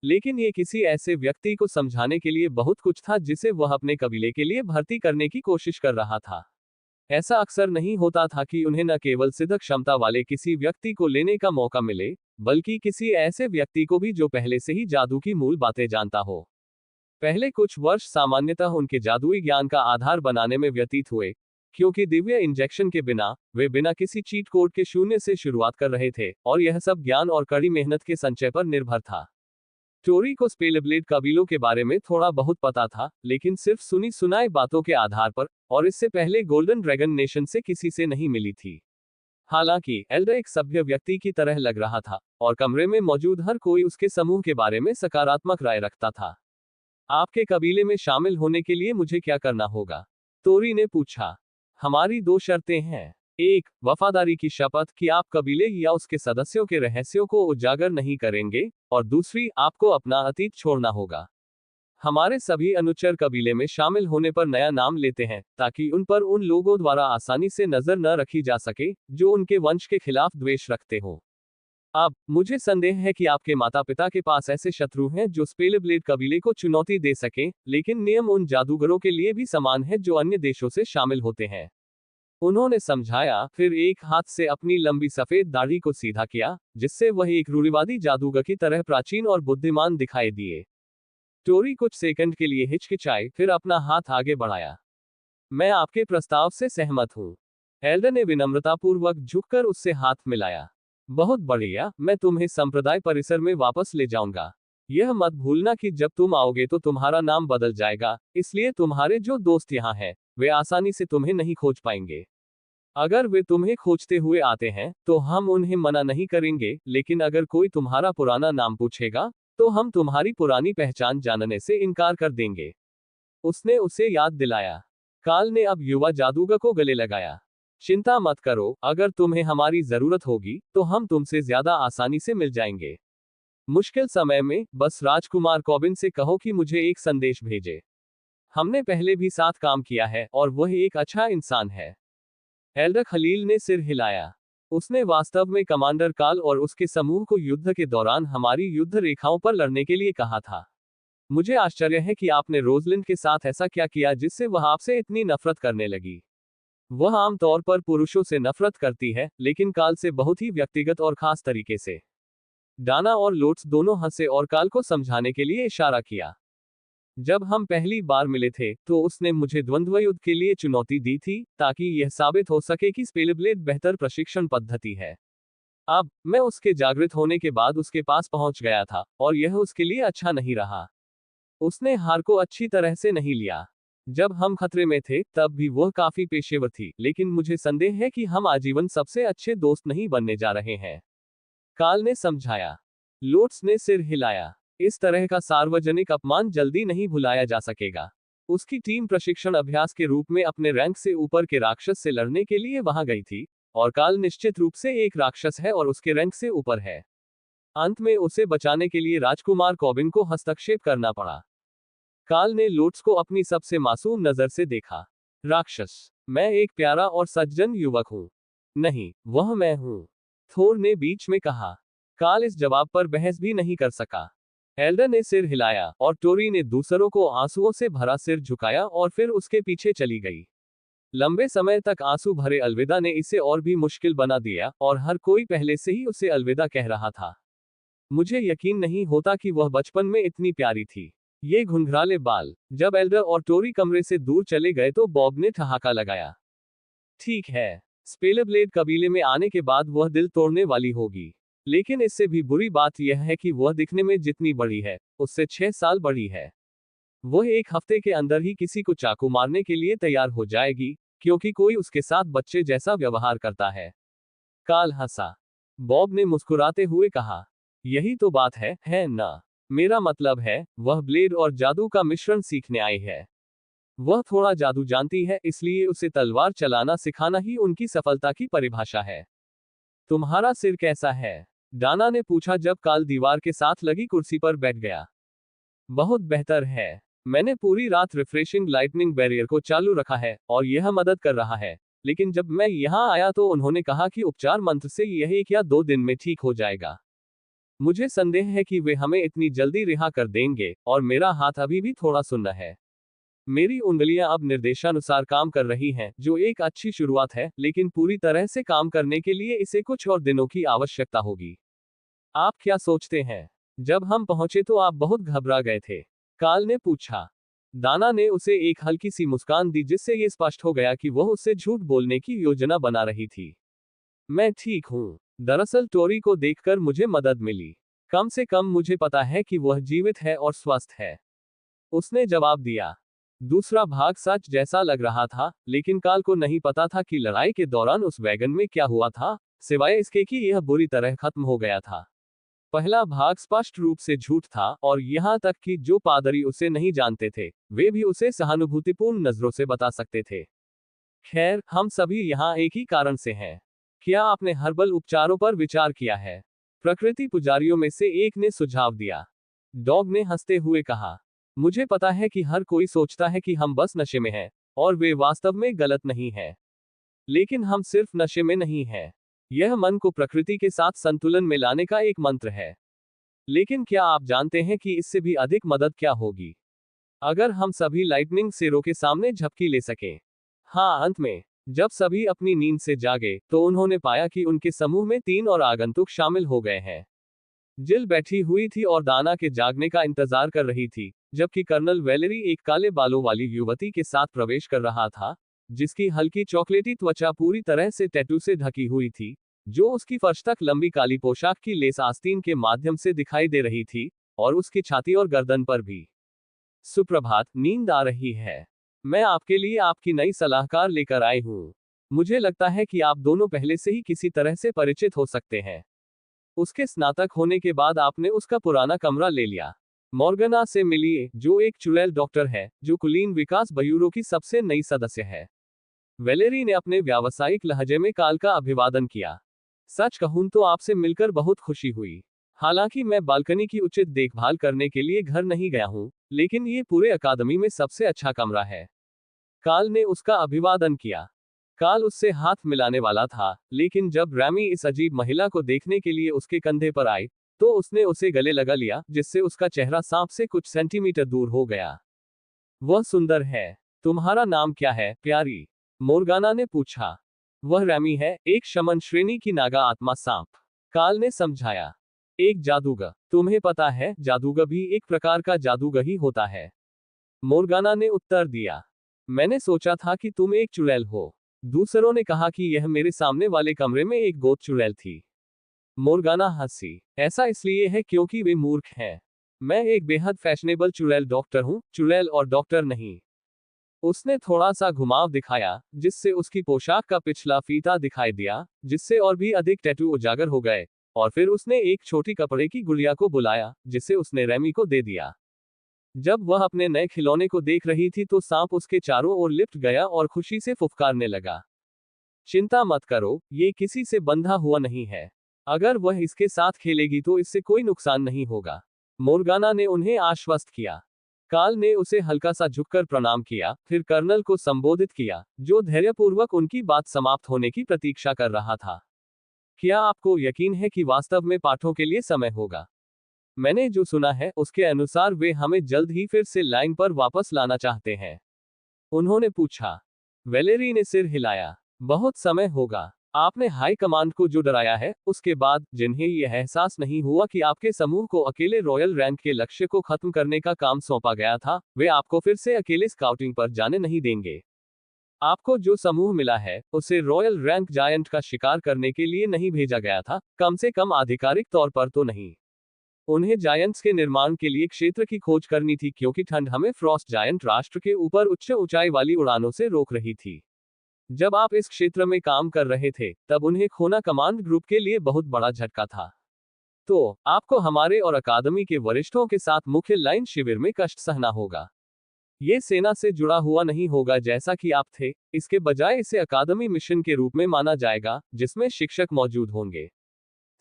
लेकिन ये किसी ऐसे व्यक्ति को समझाने के लिए बहुत कुछ था जिसे वह अपने कबीले के लिए भर्ती करने की कोशिश कर रहा था। ऐसा अक्सर नहीं होता था कि उन्हें न केवल सिद्ध क्षमता वाले किसी व्यक्ति को लेने का मौका मिले, बल्कि किसी ऐसे व्यक्ति को भी जो पहले से ही जादू की मूल बातें जानता हो। पहले कुछ वर्ष सामान्यतः उनके जादुई ज्ञान का आधार बनाने में व्यतीत हुए, क्योंकि दिव्य इंजेक्शन के बिना वे बिना किसी चीट कोड के शून्य से शुरुआत कर रहे थे, और यह सब ज्ञान और कड़ी मेहनत के संचय पर निर्भर था। टोरी को स्पेलब्लेड कबीलों के बारे में थोड़ा बहुत पता था, लेकिन सिर्फ सुनी सुनाई बातों के आधार पर, और इससे पहले गोल्डन ड्रैगन नेशन से किसी से नहीं मिली थी। हालांकि एल्डर एक सभ्य व्यक्ति की तरह लग रहा था, और कमरे में मौजूद हर कोई उसके समूह के बारे में सकारात्मक राय रखता था। आपके कबीले में शामिल होने के लिए मुझे क्या करना होगा? टोरी ने पूछा। हमारी 2 शर्तें हैं। 1, वफादारी की शपथ कि आप कबीले या उसके सदस्यों के रहस्यों को उजागर नहीं करेंगे, और दूसरी, आपको अपना अतीत छोड़ना होगा। हमारे सभी अनुचर कबीले में शामिल होने पर नया नाम लेते हैं, ताकि उन पर उन लोगों द्वारा आसानी से नजर न रखी जा सके जो उनके वंश के खिलाफ द्वेष रखते हो। अब मुझे संदेह है कि आपके माता पिता के पास ऐसे शत्रु हैं जो स्पेलब्लेड कबीले को चुनौती दे सकें, लेकिन नियम उन जादूगरों के लिए भी समान है जो अन्य देशों से शामिल होते हैं। उन्होंने समझाया, फिर एक हाथ से अपनी लंबी सफेद दाढ़ी को सीधा किया, जिससे वह एक रूढ़िवादी जादूगर की तरह प्राचीन और बुद्धिमान दिखाई दिए। टोरी कुछ सेकंड के लिए हिचकिचाई, फिर अपना हाथ आगे बढ़ाया। मैं आपके प्रस्ताव से सहमत हूँ। एल्डर ने विनम्रतापूर्वक झुककर उससे हाथ मिलाया। बहुत बढ़िया, मैं तुम्हें संप्रदाय परिसर में वापस ले जाऊंगा। यह मत भूलना कि जब तुम आओगे तो तुम्हारा नाम बदल जाएगा, इसलिए तुम्हारे जो दोस्त यहाँ हैं, वे आसानी से तुम्हें नहीं खोज पाएंगे। अगर वे तुम्हें खोजते हुए आते हैं, तो हम उन्हें मना नहीं करेंगे, लेकिन अगर कोई तुम्हारा पुराना नाम पूछेगा, तो हम तुम्हारी पुरानी पहचान जानने से इनकार कर देंगे। उसने उसे याद दिलाया। काल ने अब युवा जादूगर को गले लगाया। चिंता मत करो, अगर तुम्हें हमारी जरूरत होगी, तो हम तुमसे ज्यादा आसानी से मिल जाएंगे। मुश्किल समय में बस राजकुमार कॉबिन से कहो कि मुझे एक संदेश भेजे। हमने पहले भी साथ काम किया है, और वह एक अच्छा इंसान है। एल्डर खलील ने सिर हिलाया। उसने वास्तव में कमांडर काल और उसके समूह को युद्ध के दौरान हमारी युद्ध रेखाओं पर लड़ने के लिए कहा था। मुझे आश्चर्य है कि आपने रोजलिंड के साथ ऐसा क्या किया जिससे वह आपसे इतनी नफरत करने लगी। वह आमतौर पर पुरुषों से नफरत करती है, लेकिन काल से बहुत ही व्यक्तिगत और खास तरीके से। डाना और लोट्स दोनों हंसे और काल को समझाने के लिए इशारा किया। जब हम पहली बार मिले थे, तो उसने मुझे द्वंद्व युद्ध के लिए चुनौती दी थी, ताकि यह साबित हो सके कि स्पेलब्लेड बेहतर प्रशिक्षण पद्धति है। अब मैं उसके जागृत होने के बाद उसके पास पहुंच गया था, और यह उसके लिए अच्छा नहीं रहा। उसने हार को अच्छी तरह से नहीं लिया। जब हम खतरे में थे, तब भी वह काफी पेशेवर थी, लेकिन मुझे संदेह है कि हम आजीवन सबसे अच्छे दोस्त नहीं बनने जा रहे हैं। काल ने समझाया। लोट्स ने सिर हिलाया। इस तरह का सार्वजनिक अपमान जल्दी नहीं भुलाया जा सकेगा। उसकी टीम प्रशिक्षण अभ्यास के रूप में अपने रैंक से ऊपर के राक्षस से लड़ने के लिए वहां गई थी, और काल निश्चित रूप से एक राक्षस है और उसके रैंक से ऊपर है। अंत में उसे बचाने के लिए राजकुमार कॉबिन को हस्तक्षेप करना पड़ा। काल ने लोट्स को अपनी सबसे मासूम नजर से देखा। राक्षस? मैं एक प्यारा और सज्जन युवक हूं। नहीं, वह मैं हूं, थोर ने बीच में कहा। काल इस जवाब पर बहस भी नहीं कर सका। एल्डर ने सिर हिलाया, और टोरी ने दूसरों को आंसुओं से भरा सिर झुकाया और फिर उसके पीछे चली गई। लंबे समय तक आंसू भरे अलविदा ने इसे और भी मुश्किल बना दिया, और हर कोई पहले से ही उसे अलविदा कह रहा था। मुझे यकीन नहीं होता कि वह बचपन में इतनी प्यारी थी। ये घुंघराले बाल। जब एल्डर और टोरी कमरे से दूर चले गए तो बॉब ने ठहाका लगाया। ठीक है, स्पेलब्लेड कबीले में आने के बाद वह दिल तोड़ने वाली होगी, लेकिन इससे भी बुरी बात यह है कि वह दिखने में जितनी बड़ी है, उससे 6 साल बड़ी है। वह 1 हफ्ते के अंदर ही किसी को चाकू मारने के लिए तैयार हो जाएगी, क्योंकि कोई उसके साथ बच्चे जैसा व्यवहार करता है। काल हंसा। बॉब ने मुस्कुराते हुए कहा, यही तो बात है ना? मेरा मतलब है, वह ब्लेड और जादू का मिश्रण सीखने आई है। वह थोड़ा जादू जानती है, इसलिए उसे तलवार चलाना सिखाना ही उनकी सफलता की परिभाषा है। तुम्हारा सिर कैसा है? डाना ने पूछा जब काल दीवार के साथ लगी कुर्सी पर बैठ गया। बहुत बेहतर है। मैंने पूरी रात रिफ्रेशिंग लाइटनिंग बैरियर को चालू रखा है, और यह मदद कर रहा है। लेकिन जब मैं यहाँ आया तो उन्होंने कहा कि उपचार मंत्र से यह 1 या 2 दिन में ठीक हो जाएगा। मुझे संदेह है कि वे हमें इतनी जल्दी रिहा कर देंगे, और मेरा हाथ अभी भी थोड़ा सुन्ना है। मेरी उंगलियां अब निर्देशानुसार काम कर रही हैं, जो एक अच्छी शुरुआत है, लेकिन पूरी तरह से काम करने के लिए इसे कुछ और दिनों की आवश्यकता होगी। आप क्या सोचते हैं? जब हम पहुंचे तो आप बहुत घबरा गए थे। काल ने पूछा। दाना ने उसे एक हल्की सी मुस्कान दी, जिससे ये स्पष्ट हो गया कि वह उससे झूठ बोलने की योजना बना रही थी। मैं ठीक हूँ। दरअसल टोरी को देखकर मुझे मदद मिली। कम से कम मुझे पता है कि वह जीवित है और स्वस्थ है, उसने जवाब दिया। दूसरा भाग सच जैसा लग रहा था, लेकिन काल को नहीं पता था कि लड़ाई के दौरान उस वैगन में क्या हुआ था, सिवाय इसके कि यह बुरी तरह खत्म हो गया था। पहला भाग स्पष्ट रूप से झूठ था, और यहाँ तक कि जो पादरी उसे नहीं जानते थे, वे भी उसे सहानुभूतिपूर्ण नजरों से बता सकते थे। खैर, हम सभी यहाँ एक ही कारण से हैं। क्या आपने हर्बल उपचारों पर विचार किया है? प्रकृति पुजारियों में से एक ने सुझाव दिया। डॉग ने हंसते हुए कहा, मुझे पता है कि हर कोई सोचता है कि हम बस नशे में हैं, और वे वास्तव में गलत नहीं है। लेकिन हम सिर्फ नशे में नहीं हैं। यह मन को प्रकृति के साथ संतुलन में लाने का एक मंत्र है। लेकिन क्या आप जानते हैं कि इससे भी अधिक मदद क्या होगी? अगर हम सभी लाइटनिंग सेरों के सामने झपकी ले सकें। हाँ, अंत में जब सभी अपनी नींद से जागे, तो उन्होंने पाया कि उनके समूह में 3 और आगंतुक शामिल हो गए हैं। जिल बैठी हुई थी और दाना के जागने का इंतजार कर रही थी, जबकि कर्नल वेलेरी एक काले बालों वाली युवती के साथ प्रवेश कर रहा था, जिसकी हल्की चॉकलेटी त्वचा पूरी तरह से टैटू से ढकी हुई थी, जो उसकी फर्श तक लंबी काली पोशाक की लेस आस्तीन के माध्यम से दिखाई दे रही थी, और उसकी छाती और गर्दन पर भी। सुप्रभात, नींद आ रही है? मैं आपके लिए आपकी नई सलाहकार लेकर आई हूँ। मुझे लगता है कि आप दोनों पहले से ही किसी तरह से परिचित हो सकते हैं। उसके स्नातक होने के बाद आपने उसका पुराना कमरा ले लिया। मॉर्गना से मिलिए, जो एक चुड़ैल डॉक्टर है, जो कुलीन विकास ब्यूरो की सबसे नई सदस्य है। वेलेरी ने अपने व्यावसायिक लहजे में काल का अभिवादन किया। सच कहूं तो आपसे मिलकर बहुत खुशी हुई। हालांकि मैं बालकनी की उचित देखभाल करने के लिए घर नहीं गया हूं, लेकिन ये पूरे अकादमी में सबसे अच्छा कमरा है। काल ने उसका अभिवादन किया। काल उससे हाथ मिलाने वाला था, लेकिन जब रैमी इस अजीब महिला को देखने के लिए उसके कंधे पर आई, तो उसने उसे गले लगा लिया, जिससे उसका चेहरा सांप से कुछ सेंटीमीटर दूर हो गया। वह सुंदर है। तुम्हारा नाम क्या है, प्यारी? मोर्गाना ने पूछा। वह रैमी है, एक शमन श्रेणी की नागा आत्मा सांप, काल ने समझाया। एक जादूगर। तुम्हें पता है, जादूगर भी एक प्रकार का जादूगर ही होता है, मोर्गाना ने उत्तर दिया। मैंने सोचा था कि तुम एक चुड़ैल हो। दूसरों ने कहा कि यह मेरे सामने वाले कमरे में एक गोद चुड़ैल थी। मोर्गाना हंसी। ऐसा इसलिए है क्योंकि वे मूर्ख हैं। मैं एक बेहद फैशनेबल चुड़ैल डॉक्टर हूँ, चुड़ैल और डॉक्टर नहीं। उसने थोड़ा सा घुमाव दिखाया, जिससे उसकी पोशाक का पिछला फीता दिखाई दिया, जिससे और भी अधिक टैटू उजागर हो गए, और फिर उसने एक छोटी कपड़े की गुड़िया को बुलाया, जिसे उसने रैमी को दे दिया। जब वह अपने नए खिलौने को देख रही थी, तो सांप उसके चारों ओर लिपट गया और खुशी से फुफकारने लगा। चिंता मत करो, ये किसी से बंधा हुआ नहीं है। अगर वह इसके साथ खेलेगी तो इससे कोई नुकसान नहीं होगा, मोर्गाना ने उन्हें आश्वस्त किया। काल ने उसे हल्का सा झुककर प्रणाम किया, फिर कर्नल को संबोधित किया, जो धैर्यपूर्वक उनकी बात समाप्त होने की प्रतीक्षा कर रहा था। क्या आपको यकीन है कि वास्तव में पाठों के लिए समय होगा? मैंने जो सुना है, उसके अनुसार वे हमें जल्द ही फिर से लाइन पर वापस लाना चाहते हैं, उन्होंने पूछा। वेलेरी ने सिर हिलाया। बहुत समय होगा। आपने हाई कमांड को जो डराया है, उसके बाद, जिन्हें यह एहसास नहीं हुआ कि आपके समूह को अकेले रॉयल रैंक के लक्ष्य को खत्म करने का काम सौंपा गया था, वे आपको फिर से अकेले स्काउटिंग पर जाने नहीं देंगे। आपको जो समूह मिला है, उसे रॉयल रैंक जायंट का शिकार करने के लिए नहीं भेजा गया था, कम से कम आधिकारिक तौर पर तो नहीं। उन्हें जायंट्स के निर्माण के लिए क्षेत्र की खोज करनी थी, क्योंकि ठंड हमें फ्रॉस्ट जायंट राष्ट्र के ऊपर उच्च ऊंचाई वाली उड़ानों से रोक रही थी। जब आप इस क्षेत्र में काम कर रहे थे, तब उन्हें खोना कमांड ग्रुप के लिए बहुत बड़ा झटका था। तो आपको हमारे और अकादमी के वरिष्ठों के साथ मुख्य लाइन शिविर में कष्ट सहना होगा। ये सेना से जुड़ा हुआ नहीं होगा जैसा कि आप थे, इसके बजाय इसे अकादमी मिशन के रूप में माना जाएगा, जिसमें शिक्षक मौजूद होंगे।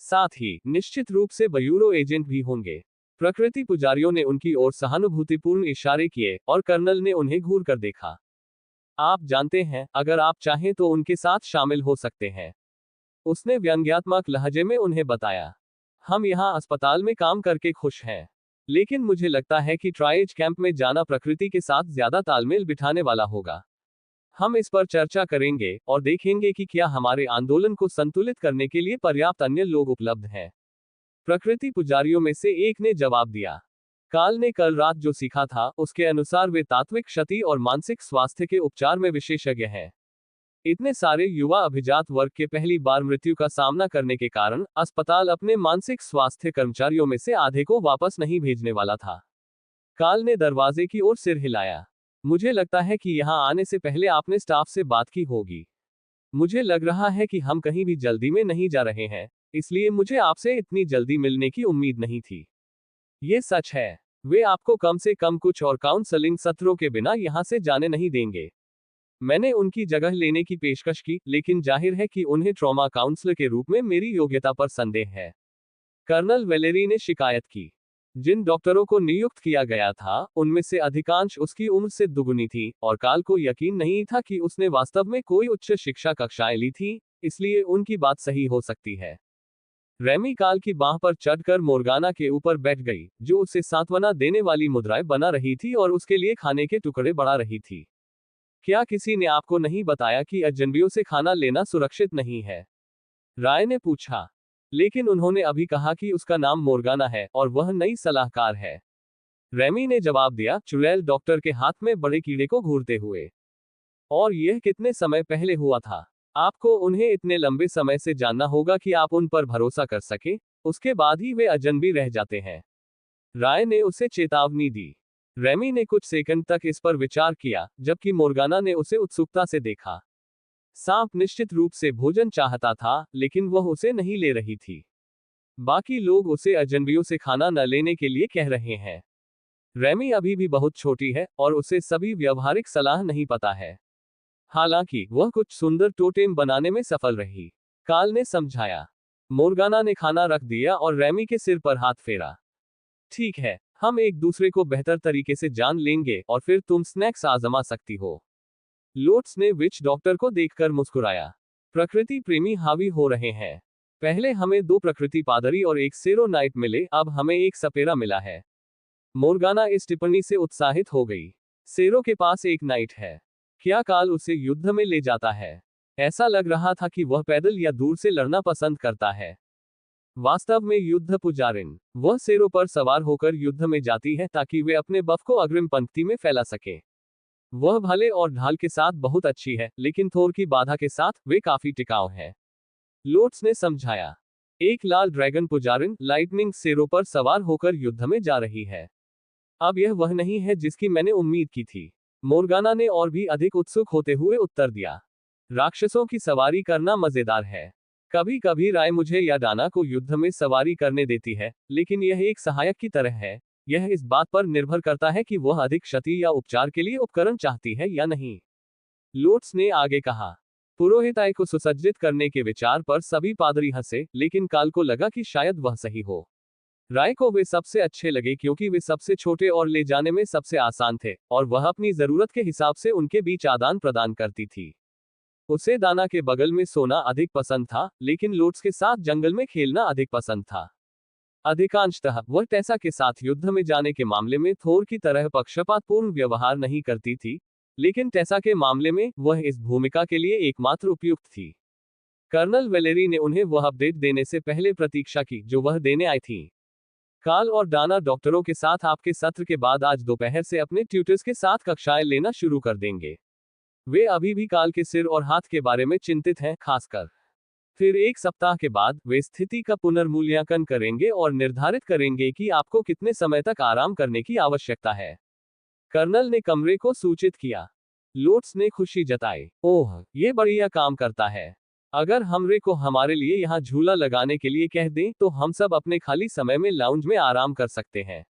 साथ ही निश्चित रूप से ब्यूरो एजेंट भी होंगे। प्रकृति पुजारियों ने उनकी ओर सहानुभूतिपूर्ण इशारे किए, और कर्नल ने उन्हें घूर कर देखा। आप जानते हैं, अगर आप चाहें तो उनके साथ शामिल हो सकते हैं, उसने व्यंग्यात्मक लहजे में उन्हें बताया। हम यहाँ अस्पताल में काम करके खुश हैं, लेकिन मुझे लगता है कि ट्राइज कैंप में जाना प्रकृति के साथ ज्यादा तालमेल बिठाने वाला होगा। हम इस पर चर्चा करेंगे और देखेंगे कि क्या हमारे आंदोलन को संतुलित करने के लिए पर्याप्त अन्य लोग उपलब्ध हैं। प्रकृति पुजारियों में से एक ने जवाब दिया। काल ने कल रात जो सीखा था, उसके अनुसार वे तात्विक क्षति और मानसिक स्वास्थ्य के उपचार में विशेषज्ञ हैं। इतने सारे युवा अभिजात वर्ग के पहली बार मृत्यु का सामना करने के कारण अस्पताल अपने मानसिक स्वास्थ्य कर्मचारियों में से आधे को वापस नहीं भेजने वाला था। काल ने दरवाजे की ओर सिर हिलाया। मुझे लगता है कि यहाँ आने से पहले आपने स्टाफ से बात की होगी। मुझे लग रहा है कि हम कहीं भी जल्दी में नहीं जा रहे हैं, इसलिए मुझे आपसे इतनी जल्दी मिलने की उम्मीद नहीं थी। ये सच है। वे आपको कम से कम कुछ और काउंसलिंग सत्रों के बिना यहाँ से जाने नहीं देंगे। मैंने उनकी जगह लेने की पेशकश की, लेकिन जाहिर है कि उन्हें ट्रॉमा काउंसलर के रूप में मेरी योग्यता पर संदेह है। कर्नल वेलेरी ने शिकायत की। जिन डॉक्टरों को नियुक्त किया गया था, उनमें से अधिकांश उसकी उम्र से दुगुनी थी, और काल को यकीन नहीं था कि उसने वास्तव में कोई उच्च शिक्षा कक्षाएं ली थी, इसलिए उनकी बात सही हो सकती है। रेमी काल की बाह पर चढ़कर मोर्गाना के ऊपर बैठ गई, जो उसे सांत्वना देने वाली मुद्राएं बना रही थी और उसके लिए खाने के टुकड़े बढ़ा रही थी। क्या किसी ने आपको नहीं बताया कि अजनबियों से खाना लेना सुरक्षित नहीं है? राय ने पूछा। लेकिन उन्होंने अभी कहा कि उसका नाम मोर्गाना है और वह नई सलाहकार है। रेमी ने जवाब दिया, चुड़ैल डॉक्टर के हाथ में बड़े कीड़े को घूरते हुए। और यह कितने समय पहले हुआ था? आपको उन्हें इतने लंबे समय से जानना होगा कि आप उन पर भरोसा कर सके, उसके बाद ही वे अजनबी रह जाते हैं। राय ने उसे चेतावनी दी। रेमी ने कुछ सेकंड तक इस पर विचार किया, जबकि मोर्गाना ने उसे उत्सुकता से देखा। सांप निश्चित रूप से भोजन चाहता था, लेकिन वह उसे नहीं ले रही थी। बाकी लोग उसे अजनबियों से खाना न लेने के लिए कह रहे हैं। रेमी अभी भी बहुत छोटी है और उसे सभी व्यवहारिक सलाह नहीं पता है। हालांकि वह कुछ सुंदर टोटेम बनाने में सफल रही। काल ने समझाया। मोर्गाना ने खाना रख दिया और रेमी के सिर पर हाथ फेरा। ठीक है, हम एक दूसरे को बेहतर तरीके से जान लेंगे और फिर तुम स्नैक्स आजमा सकती हो। लोट्स ने विच डॉक्टर को देखकर मुस्कुराया। प्रकृति प्रेमी हावी हो रहे हैं। पहले हमें 2 प्रकृति पादरी और एक सेरो नाइट मिले, अब हमें एक सपेरा मिला है। मोर्गाना इस टिप्पणी से उत्साहित हो गई। सेरो के पास एक नाइट है। क्या काल उसे युद्ध में ले जाता है? ऐसा लग रहा था कि वह पैदल या दूर से लड़ना पसंद करता है। वास्तव में युद्ध पुजारिन, वह सेरो पर सवार होकर युद्ध में जाती है ताकि वे अपने बफ को अग्रिम पंक्ति में फैला सके। वह भाले और ढाल के साथ बहुत अच्छी है, लेकिन थोर की बाधा के साथ वे काफी टिकाऊ है। लोट्स ने समझाया। एक लाल ड्रैगन पुजारिन लाइटनिंग सेरो पर सवार होकर युद्ध में जा रही है। अब यह वह नहीं है जिसकी मैंने उम्मीद की थी। मोर्गाना ने और भी अधिक उत्सुक होते हुए उत्तर दिया। राक्षसों की सवारी करना मजेदार है। कभी कभी राय मुझे या डाना को युद्ध में सवारी करने देती है, लेकिन यह एक सहायक की तरह है। यह इस बात पर निर्भर करता है कि वह अधिक क्षति या उपचार के लिए उपकरण चाहती है या नहीं। लोट्स ने आगे कहा। पुरोहिताई को सुसज्जित करने के विचार पर सभी पादरी हंसे, लेकिन काल को लगा कि शायद वह सही हो। राय को वे सबसे अच्छे लगे क्योंकि वे सबसे छोटे और ले जाने में सबसे आसान थे, और वह अपनी जरूरत के हिसाब से उनके बीच आदान प्रदान करती थी। उसे दाना के बगल में सोना अधिक पसंद था, लेकिन लोट्स के साथ जंगल में खेलना अधिक पसंद था। अधिकांशतः वह टेसा के साथ युद्ध में जाने के मामले में थोर की तरह पक्षपातपूर्ण व्यवहार नहीं करती थी, लेकिन टेसा के मामले में वह इस भूमिका के लिए एकमात्र उपयुक्त थी। कर्नल वेलेरी ने उन्हें वह अपडेट देने से पहले प्रतीक्षा की जो वह देने आई थी। काल और डाना डॉक्टरों के साथ आपके सत्र के बाद आज दोपहर से अपने ट्यूटर्स के साथ कक्षाएं लेना शुरू कर देंगे। वे अभी भी काल के सिर और हाथ के बारे में चिंतित हैं, खासकर। फिर 1 सप्ताह के बाद वे स्थिति का पुनर्मूल्यांकन करेंगे और निर्धारित करेंगे कि आपको कितने समय तक आराम करने की आवश्यकता है। कर्नल ने कमरे को सूचित किया। लोट्स ने खुशी जताई। ओह, ये बढ़िया काम करता है। अगर हमरे को हमारे लिए यहाँ झूला लगाने के लिए कह दें तो हम सब अपने खाली समय में लाउंज में आराम कर सकते हैं।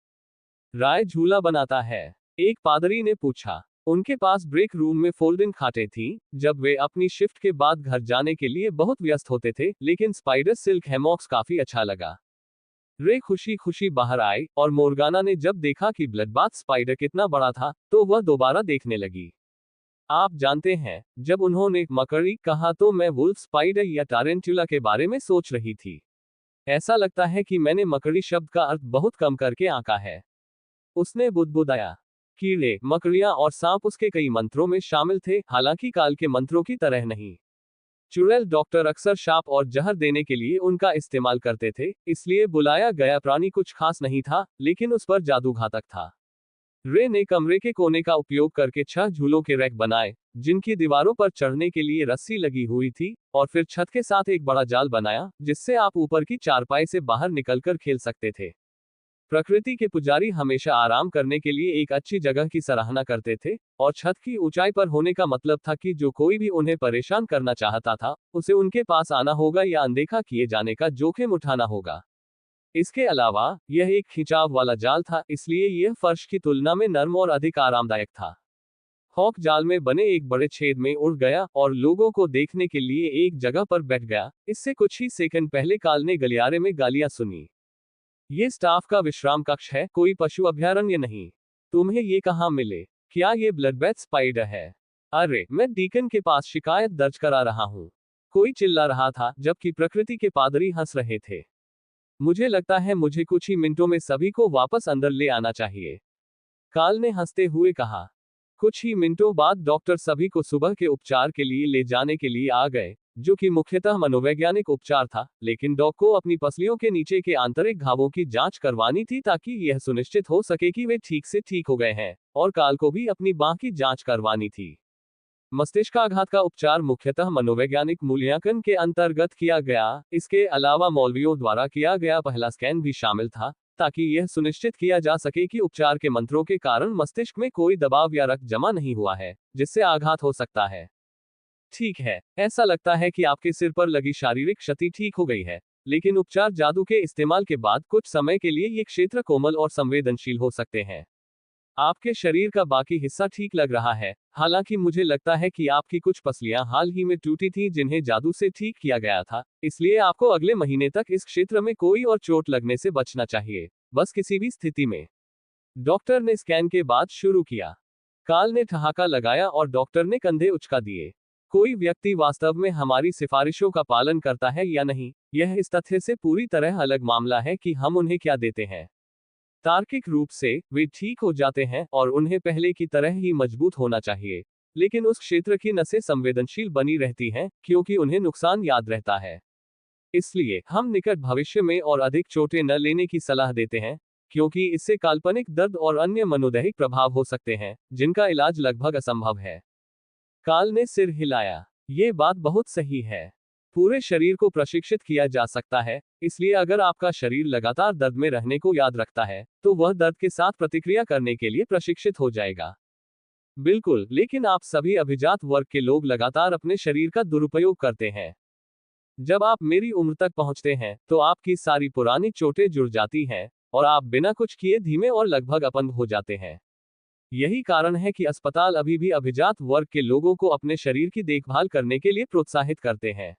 राय झूला बनाता है? एक पादरी ने पूछा। उनके पास ब्रेक रूम में फोल्डिंग खाटें थीं, जब वे अपनी शिफ्ट के बाद घर जाने के लिए बहुत व्यस्त होते थे, लेकिन स्पाइडर सिल्क हैमॉक्स काफी अच्छा लगा। रे खुशी खुशी बाहर आई, और मोर्गाना ने जब देखा कि ब्लडबाथ स्पाइडर कितना बड़ा था, तो वह दोबारा देखने लगी। आप जानते हैं, जब उन्होंने मकड़ी कहा तो मैं वुल्फ स्पाइडर या टारेंटुला के बारे में सोच रही थी। ऐसा लगता है कि मैंने मकड़ी शब्द का अर्थ बहुत कम करके आंका है। उसने बुदबुदाया। कीड़े, मकड़ियां और सांप उसके कई मंत्रों में शामिल थे, हालांकि काल के मंत्रों की तरह नहीं। चुड़ैल डॉक्टर अक्सर शाप और जहर देने के लिए उनका इस्तेमाल करते थे, इसलिए बुलाया गया प्राणी कुछ खास नहीं था, लेकिन उस पर जादू घातक था। रे ने कमरे के कोने का उपयोग करके 6 झूलों के रैक बनाए, जिनकी दीवारों पर चढ़ने के लिए रस्सी लगी हुई थी, और फिर छत के साथ एक बड़ा जाल बनाया, जिससे आप ऊपर की चारपाई से बाहर निकलकर खेल सकते थे। प्रकृति के पुजारी हमेशा आराम करने के लिए एक अच्छी जगह की सराहना करते थे, और छत की ऊंचाई पर होने का मतलब था कि जो कोई भी उन्हें परेशान करना चाहता था, उसे उनके पास आना होगा या अनदेखा किए जाने का जोखिम उठाना होगा। इसके अलावा यह एक खिंचाव वाला जाल था, इसलिए यह फर्श की तुलना में नर्म और अधिक आरामदायक था। हॉक जाल में बने एक बड़े छेद में उड़ गया और लोगों को देखने के लिए एक जगह पर बैठ गया। इससे कुछ ही सेकंड पहले काल ने गलियारे में गालियां सुनी। ये स्टाफ का विश्राम कक्ष है, कोई पशु अभयारण्य नहीं। तुम्हें ये कहाँ मिले? क्या ये ब्लडबैथ स्पाइडर है? अरे, मैं डीकन के पास शिकायत दर्ज करा रहा हूँ। कोई चिल्ला रहा था, जबकि प्रकृति के पादरी हंस रहे थे। मुझे लगता है मुझे कुछ ही मिनटों में सभी को वापस अंदर ले आना चाहिए, काल ने हंसते हुए कहा। कुछ ही मिनटों बाद डॉक्टर सभी को सुबह के उपचार के लिए ले जाने के लिए आ गए, जो कि मुख्यतः मनोवैज्ञानिक उपचार था, लेकिन डॉक को अपनी पसलियों के नीचे के आंतरिक घावों की जांच करवानी थी ताकि यह सुनिश्चित हो सके कि वे ठीक से ठीक हो गए हैं, और काल को भी अपनी बांह की जांच करवानी थी। मस्तिष्काघात का उपचार मुख्यतः मनोवैज्ञानिक मूल्यांकन के अंतर्गत किया गया। इसके अलावा मौलवियों द्वारा किया गया पहला स्कैन भी शामिल था, ताकि यह सुनिश्चित किया जा सके कि उपचार के मंत्रों के कारण मस्तिष्क में कोई दबाव या रक्त जमा नहीं हुआ है, जिससे आघात हो सकता है। ठीक है, ऐसा लगता है कि आपके सिर पर लगी शारीरिक क्षति ठीक हो गई है, लेकिन उपचार जादू के इस्तेमाल के बाद कुछ समय के लिए ये क्षेत्र कोमल और संवेदनशील हो सकते हैं। आपके शरीर का बाकी हिस्सा ठीक लग रहा है, हालांकि मुझे लगता है कि आपकी कुछ पसलियां हाल ही में टूटी थीं जिन्हें जादू से ठीक किया गया था, इसलिए आपको अगले महीने तक इस क्षेत्र में कोई और चोट लगने से बचना चाहिए, बस किसी भी स्थिति में। डॉक्टर ने स्कैन के बाद शुरू किया। काल ने ठहाका लगाया और डॉक्टर ने कंधे उचका दिए। कोई व्यक्ति वास्तव में हमारी सिफारिशों का पालन करता है या नहीं, यह इस तथ्य से पूरी तरह अलग मामला है कि हम उन्हें क्या देते हैं। तार्किक रूप से वे ठीक हो जाते हैं और उन्हें पहले की तरह ही मजबूत होना चाहिए, लेकिन उस क्षेत्र की नसें संवेदनशील बनी रहती हैं क्योंकि उन्हें नुकसान याद रहता है। इसलिए हम निकट भविष्य में और अधिक चोटें न लेने की सलाह देते हैं, क्योंकि इससे काल्पनिक दर्द और अन्य मनोदैहिक प्रभाव हो सकते हैं, जिनका इलाज लगभग असंभव है। काल ने सिर हिलाया। ये बात बहुत सही है। पूरे शरीर को प्रशिक्षित किया जा सकता है, इसलिए अगर आपका शरीर लगातार दर्द में रहने को याद रखता है, तो वह दर्द के साथ प्रतिक्रिया करने के लिए प्रशिक्षित हो जाएगा। बिल्कुल, लेकिन आप सभी अभिजात वर्ग के लोग लगातार अपने शरीर का दुरुपयोग करते हैं। जब आप मेरी उम्र तक पहुंचते हैं, तो आपकी सारी पुरानी चोटें जुड़ जाती हैं, और आप बिना कुछ किए धीमे और लगभग अपंग हो जाते हैं। यही कारण है कि अस्पताल अभी भी अभिजात वर्ग के लोगों को अपने शरीर की देखभाल करने के लिए प्रोत्साहित करते हैं।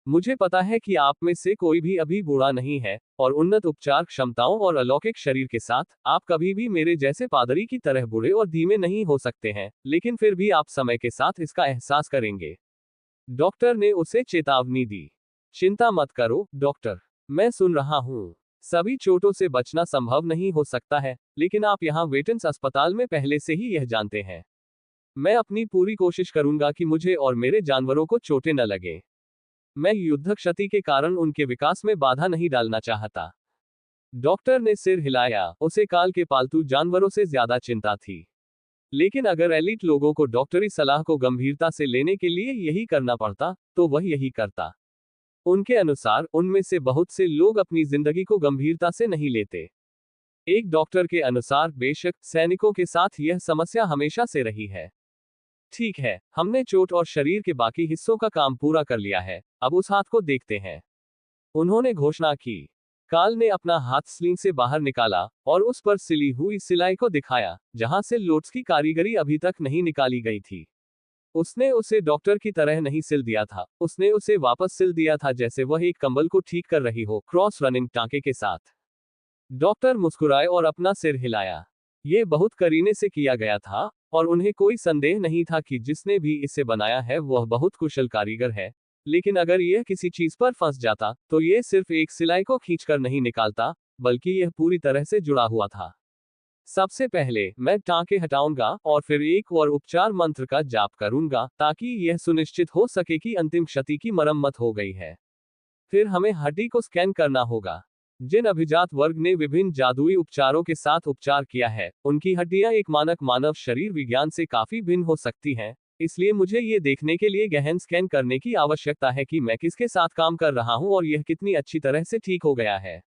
मुझे पता है कि आप में से कोई भी अभी बूढ़ा नहीं है, और उन्नत उपचार क्षमताओं और अलौकिक शरीर के साथ, आप कभी भी मेरे जैसे पादरी की तरह बूढ़े और धीमे नहीं हो सकते हैं, लेकिन फिर भी आप समय के साथ इसका एहसास करेंगे। डॉक्टर ने उसे चेतावनी दी। चिंता मत करो, डॉक्टर। मैं सुन रहा हूँ। सभी चोटों से बचना संभव नहीं हो सकता है, लेकिन आप यहाँ वेटन्स अस्पताल में पहले से ही यह जानते हैं। मैं अपनी पूरी कोशिश करूंगा कि मुझे और मेरे जानवरों को चोटें न लगें। मैं युद्ध क्षति के कारण उनके विकास में बाधा नहीं डालना चाहता। डॉक्टर ने सिर हिलाया। उसे काल के पालतू जानवरों से ज्यादा चिंता थी। लेकिन अगर एलिट लोगों को डॉक्टरी सलाह को गंभीरता से लेने के लिए यही करना पड़ता, तो वह यही करता। उनके अनुसार उनमें से बहुत से लोग अपनी जिंदगी को गंभीरता से नहीं लेते। एक डॉक्टर के अनुसार बेशक सैनिकों के साथ यह समस्या हमेशा से रही है। ठीक है, हमने चोट और शरीर के बाकी हिस्सों का काम पूरा कर लिया है, अब उस हाथ को देखते हैं। उन्होंने घोषणा की। काल ने अपना हाथ स्लिंग से बाहर निकाला और उस पर सिली हुई सिलाई को दिखाया, जहां से लोट्स की कारीगरी अभी तक नहीं निकाली गई थी। उसने उसे डॉक्टर की तरह नहीं सिल दिया था, उसने उसे वापस सिल दिया था जैसे वह एक कंबल को ठीक कर रही हो, क्रॉस रनिंग टांके के साथ। डॉक्टर मुस्कुराए और अपना सिर हिलाया। ये बहुत करीने से किया गया था, और उन्हें कोई संदेह नहीं था कि जिसने भी इसे बनाया है वह बहुत कुशल कारीगर है, लेकिन अगर यह किसी चीज पर फंस जाता, तो यह सिर्फ एक सिलाई को खींचकर नहीं निकालता, बल्कि यह पूरी तरह से जुड़ा हुआ था। सबसे पहले मैं टांके हटाऊंगा और फिर एक और उपचार मंत्र का जाप करूंगा ताकि यह सुनिश्चित हो सके कि अंतिम क्षति की मरम्मत हो गई है। फिर हमें हड्डी को स्कैन करना होगा। जिन अभिजात वर्ग ने विभिन्न जादुई उपचारों के साथ उपचार किया है, उनकी हड्डियां एक मानक मानव शरीर विज्ञान से काफी भिन्न हो सकती हैं। इसलिए मुझे ये देखने के लिए गहन स्कैन करने की आवश्यकता है कि मैं किसके साथ काम कर रहा हूं और यह कितनी अच्छी तरह से ठीक हो गया है।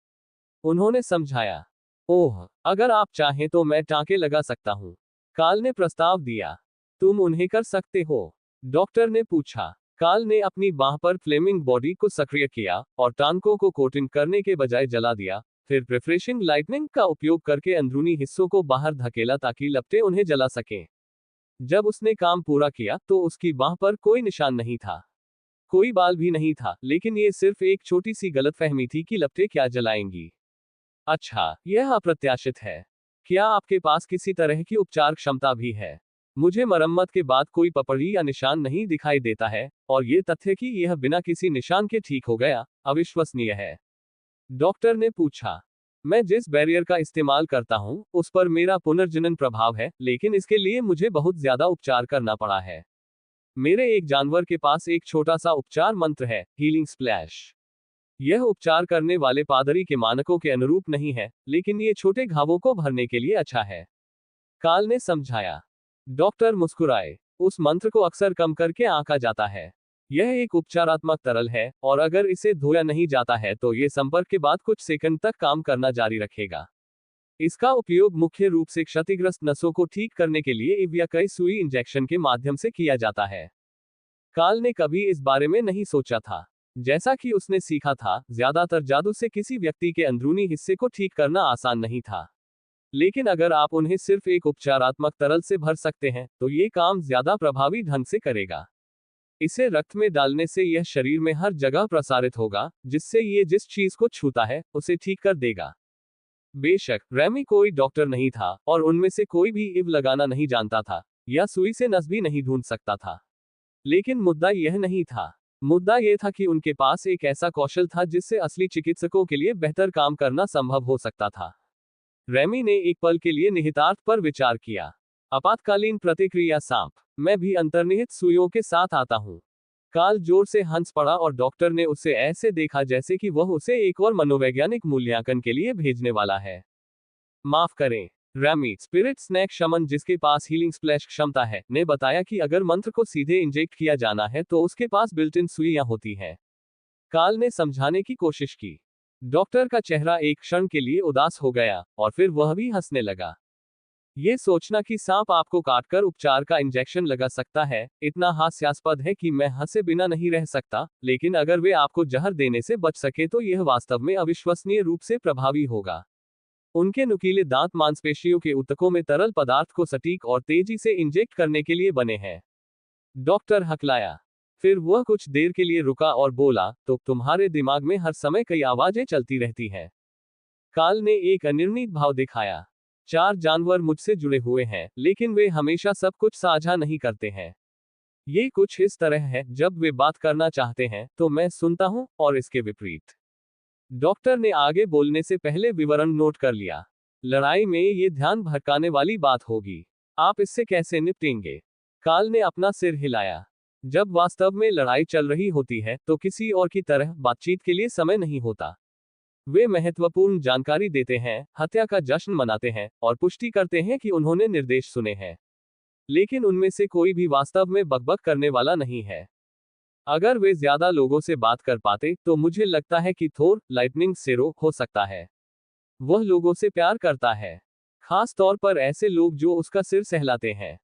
उन्होंने समझाया। ओह, अगर आप चाहें तो मैं टांके लगा सकता हूं, काल ने प्रस्ताव दिया। तुम उन्हें कर सकते हो? डॉक्टर ने पूछा। काल ने अपनी बांह पर फ्लेमिंग बॉडी को सक्रिय किया और टांकों को कोटिंग करने के बजाय जला दिया। फिर रिफ्रेशिंग लाइटनिंग का उपयोग करके अंदरूनी हिस्सों को बाहर धकेला ताकि लपटें उन्हें जला सकें। जब उसने काम पूरा किया तो उसकी बांह पर कोई निशान नहीं था, कोई बाल भी नहीं था, लेकिन ये सिर्फ एक छोटी सी गलतफहमी थी कि लपटें क्या जलाएंगी। अच्छा, यह अप्रत्याशित है। क्या आपके पास किसी तरह की उपचार क्षमता भी है? मुझे मरम्मत के बाद कोई पपड़ी या निशान नहीं दिखाई देता है, और ये तथ्य कि यह बिना किसी निशान के ठीक हो गया, अविश्वसनीय है। डॉक्टर ने पूछा। मैं जिस बैरियर का इस्तेमाल करता हूं, उस पर मेरा पुनर्जनन प्रभाव है, लेकिन इसके लिए मुझे बहुत ज्यादा उपचार करना पड़ा है। मेरे एक जानवर के पास एक छोटा सा उपचार मंत्र है, हीलिंग स्प्लैश। यह उपचार करने वाले पादरी के मानकों के अनुरूप नहीं है, लेकिन ये छोटे घावों को भरने के लिए अच्छा है, काल ने समझाया। डॉक्टर मुस्कुराए। उस मंत्र को अक्सर कम करके आंका जाता है। यह एक उपचारात्मक तरल है, और अगर इसे धोया नहीं जाता है तो ये संपर्क के बाद कुछ सेकंड तक काम करना जारी रखेगा। इसका उपयोग मुख्य रूप से क्षतिग्रस्त नसों को ठीक करने के लिए इव या कई सुई इंजेक्शन के माध्यम से किया जाता है। काल ने कभी इस बारे में नहीं सोचा था। जैसा कि उसने सीखा था, ज्यादातर जादू से किसी व्यक्ति के अंदरूनी हिस्से को ठीक करना आसान नहीं था। लेकिन अगर आप उन्हें सिर्फ एक उपचारात्मक तरल से भर सकते हैं, तो ये काम ज्यादा प्रभावी ढंग से करेगा। इसे रक्त में डालने से यह शरीर में हर जगह प्रसारित होगा, जिससे ये जिस चीज को छूता है, उसे ठीक कर देगा। बेशक, रैमी कोई डॉक्टर नहीं था, और उनमें से कोई भी इव लगाना नहीं जानता था, या सुई से नस भी नहीं ढूंढ सकता था। लेकिन मुद्दा यह नहीं था। मुद्दा यह था कि उनके पास एक ऐसा कौशल था जिससे असली चिकित्सकों के लिए बेहतर काम करना संभव हो सकता था। रैमी ने एक पल के लिए निहितार्थ पर विचार किया। आपातकालीन प्रतिक्रिया सांप। मैं भी अंतर्निहित सुइयों के साथ आता हूं। काल जोर से हंस पड़ा और डॉक्टर ने उसे ऐसे देखा जैसे कि वह उसे एक और मनोवैज्ञानिक मूल्यांकन के लिए भेजने वाला है। माफ करें, रैमी, स्पिरिट स्नैक शमन जिसके पास हीलिंग स्प्लैश क्षमता है, ने बताया कि अगर मंत्र को सीधे इंजेक्ट किया जाना है तो उसके पास बिल्ट इन सुइयां होती हैं। काल ने समझाने की कोशिश की। डॉक्टर का चेहरा एक क्षण के लिए उदास हो गया, और फिर वह भी हंसने लगा। ये सोचना कि सांप आपको काटकर उपचार का इंजेक्शन लगा सकता है, इतना हास्यास्पद है कि मैं हंसे बिना नहीं रह सकता, लेकिन अगर वे आपको जहर देने से बच सके तो यह वास्तव में अविश्वसनीय रूप से प्रभावी होगा। उनके नुकीले दांत मांसपेशियों के ऊतकों में तरल पदार्थ को सटीक और तेजी से इंजेक्ट करने के लिए बने हैं। डॉक्टर हकलाया। फिर वह कुछ देर के लिए रुका और बोला, तो तुम्हारे दिमाग में हर समय कई आवाजें चलती रहती हैं। काल ने एक अनिर्णित भाव दिखाया। 4 जानवर मुझसे जुड़े हुए हैं, लेकिन वे हमेशा सब कुछ साझा नहीं करते हैं। ये कुछ इस तरह है, जब वे बात करना चाहते हैं तो मैं सुनता हूं, और इसके विपरीत। डॉक्टर ने आगे बोलने से पहले विवरण नोट कर लिया। लड़ाई में ये ध्यान भटकाने वाली बात होगी। आप इससे कैसे निपटेंगे? काल ने अपना सिर हिलाया। जब वास्तव में लड़ाई चल रही होती है तो किसी और की तरह बातचीत के लिए समय नहीं होता। वे महत्वपूर्ण जानकारी देते हैं, हत्या का जश्न मनाते हैं, और पुष्टि करते हैं कि उन्होंने निर्देश सुने हैं। लेकिन उनमें से कोई भी वास्तव में बकबक करने वाला नहीं है। अगर वे ज्यादा लोगों से बात कर पाते तो मुझे लगता है कि थोर, लाइटनिंग सेरो, हो सकता है। वह लोगों से प्यार करता है, खास तौर पर ऐसे लोग जो उसका सिर सहलाते हैं।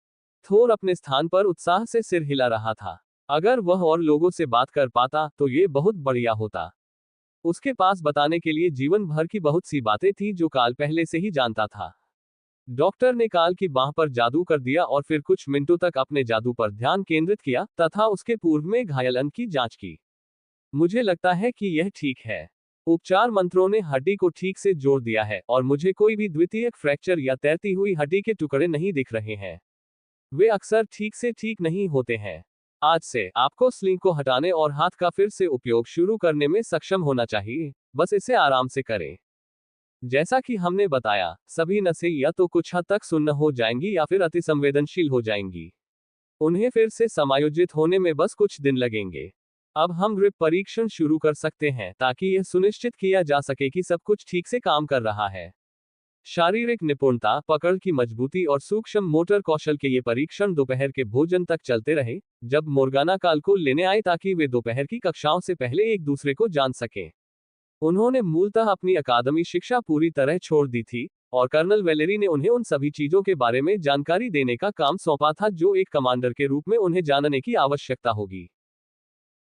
थोर अपने स्थान पर उत्साह से सिर हिला रहा था। अगर वह और लोगों से बात कर पाता तो ये बहुत बढ़िया होता। उसके पास बताने के लिए जीवन भर की बहुत सी बातें थी जो काल पहले से ही जानता था। डॉक्टर ने काल की बांह पर जादू कर दिया और फिर कुछ मिनटों तक अपने जादू पर ध्यान केंद्रित किया तथा उसके पूर्व में घायल अंग की जांच की। मुझे लगता है कि यह ठीक है। उपचार मंत्रों ने हड्डी को ठीक से जोड़ दिया है, और मुझे कोई भी द्वितीयक फ्रैक्चर या तैरती हुई हड्डी के टुकड़े नहीं दिख रहे हैं। वे अक्सर ठीक से ठीक नहीं होते हैं। आज से आपको स्लिंग को हटाने और हाथ का फिर से उपयोग शुरू करने में सक्षम होना चाहिए। बस इसे आराम से करें। जैसा कि हमने बताया, सभी नसें या तो कुछ हद तक सुन्न हो जाएंगी या फिर अतिसंवेदनशील हो जाएंगी। उन्हें फिर से समायोजित होने में बस कुछ दिन लगेंगे। अब हम ग्रिप परीक्षण शुरू कर सकते हैं ताकि यह सुनिश्चित किया जा सके कि सब कुछ ठीक से काम कर रहा है। शारीरिक निपुणता, पकड़ की मजबूती और सूक्ष्म मोटर कौशल के ये परीक्षण दोपहर के भोजन तक चलते रहे, जब मोर्गाना काल को लेने आए ताकि वे दोपहर की कक्षाओं से पहले एक दूसरे को जान सकें। उन्होंने मूलतः अपनी अकादमी शिक्षा पूरी तरह छोड़ दी थी, और कर्नल वेलेरी ने उन्हें उन सभी चीजों के बारे में जानकारी देने का काम सौंपा था जो एक कमांडर के रूप में उन्हें जानने की आवश्यकता होगी।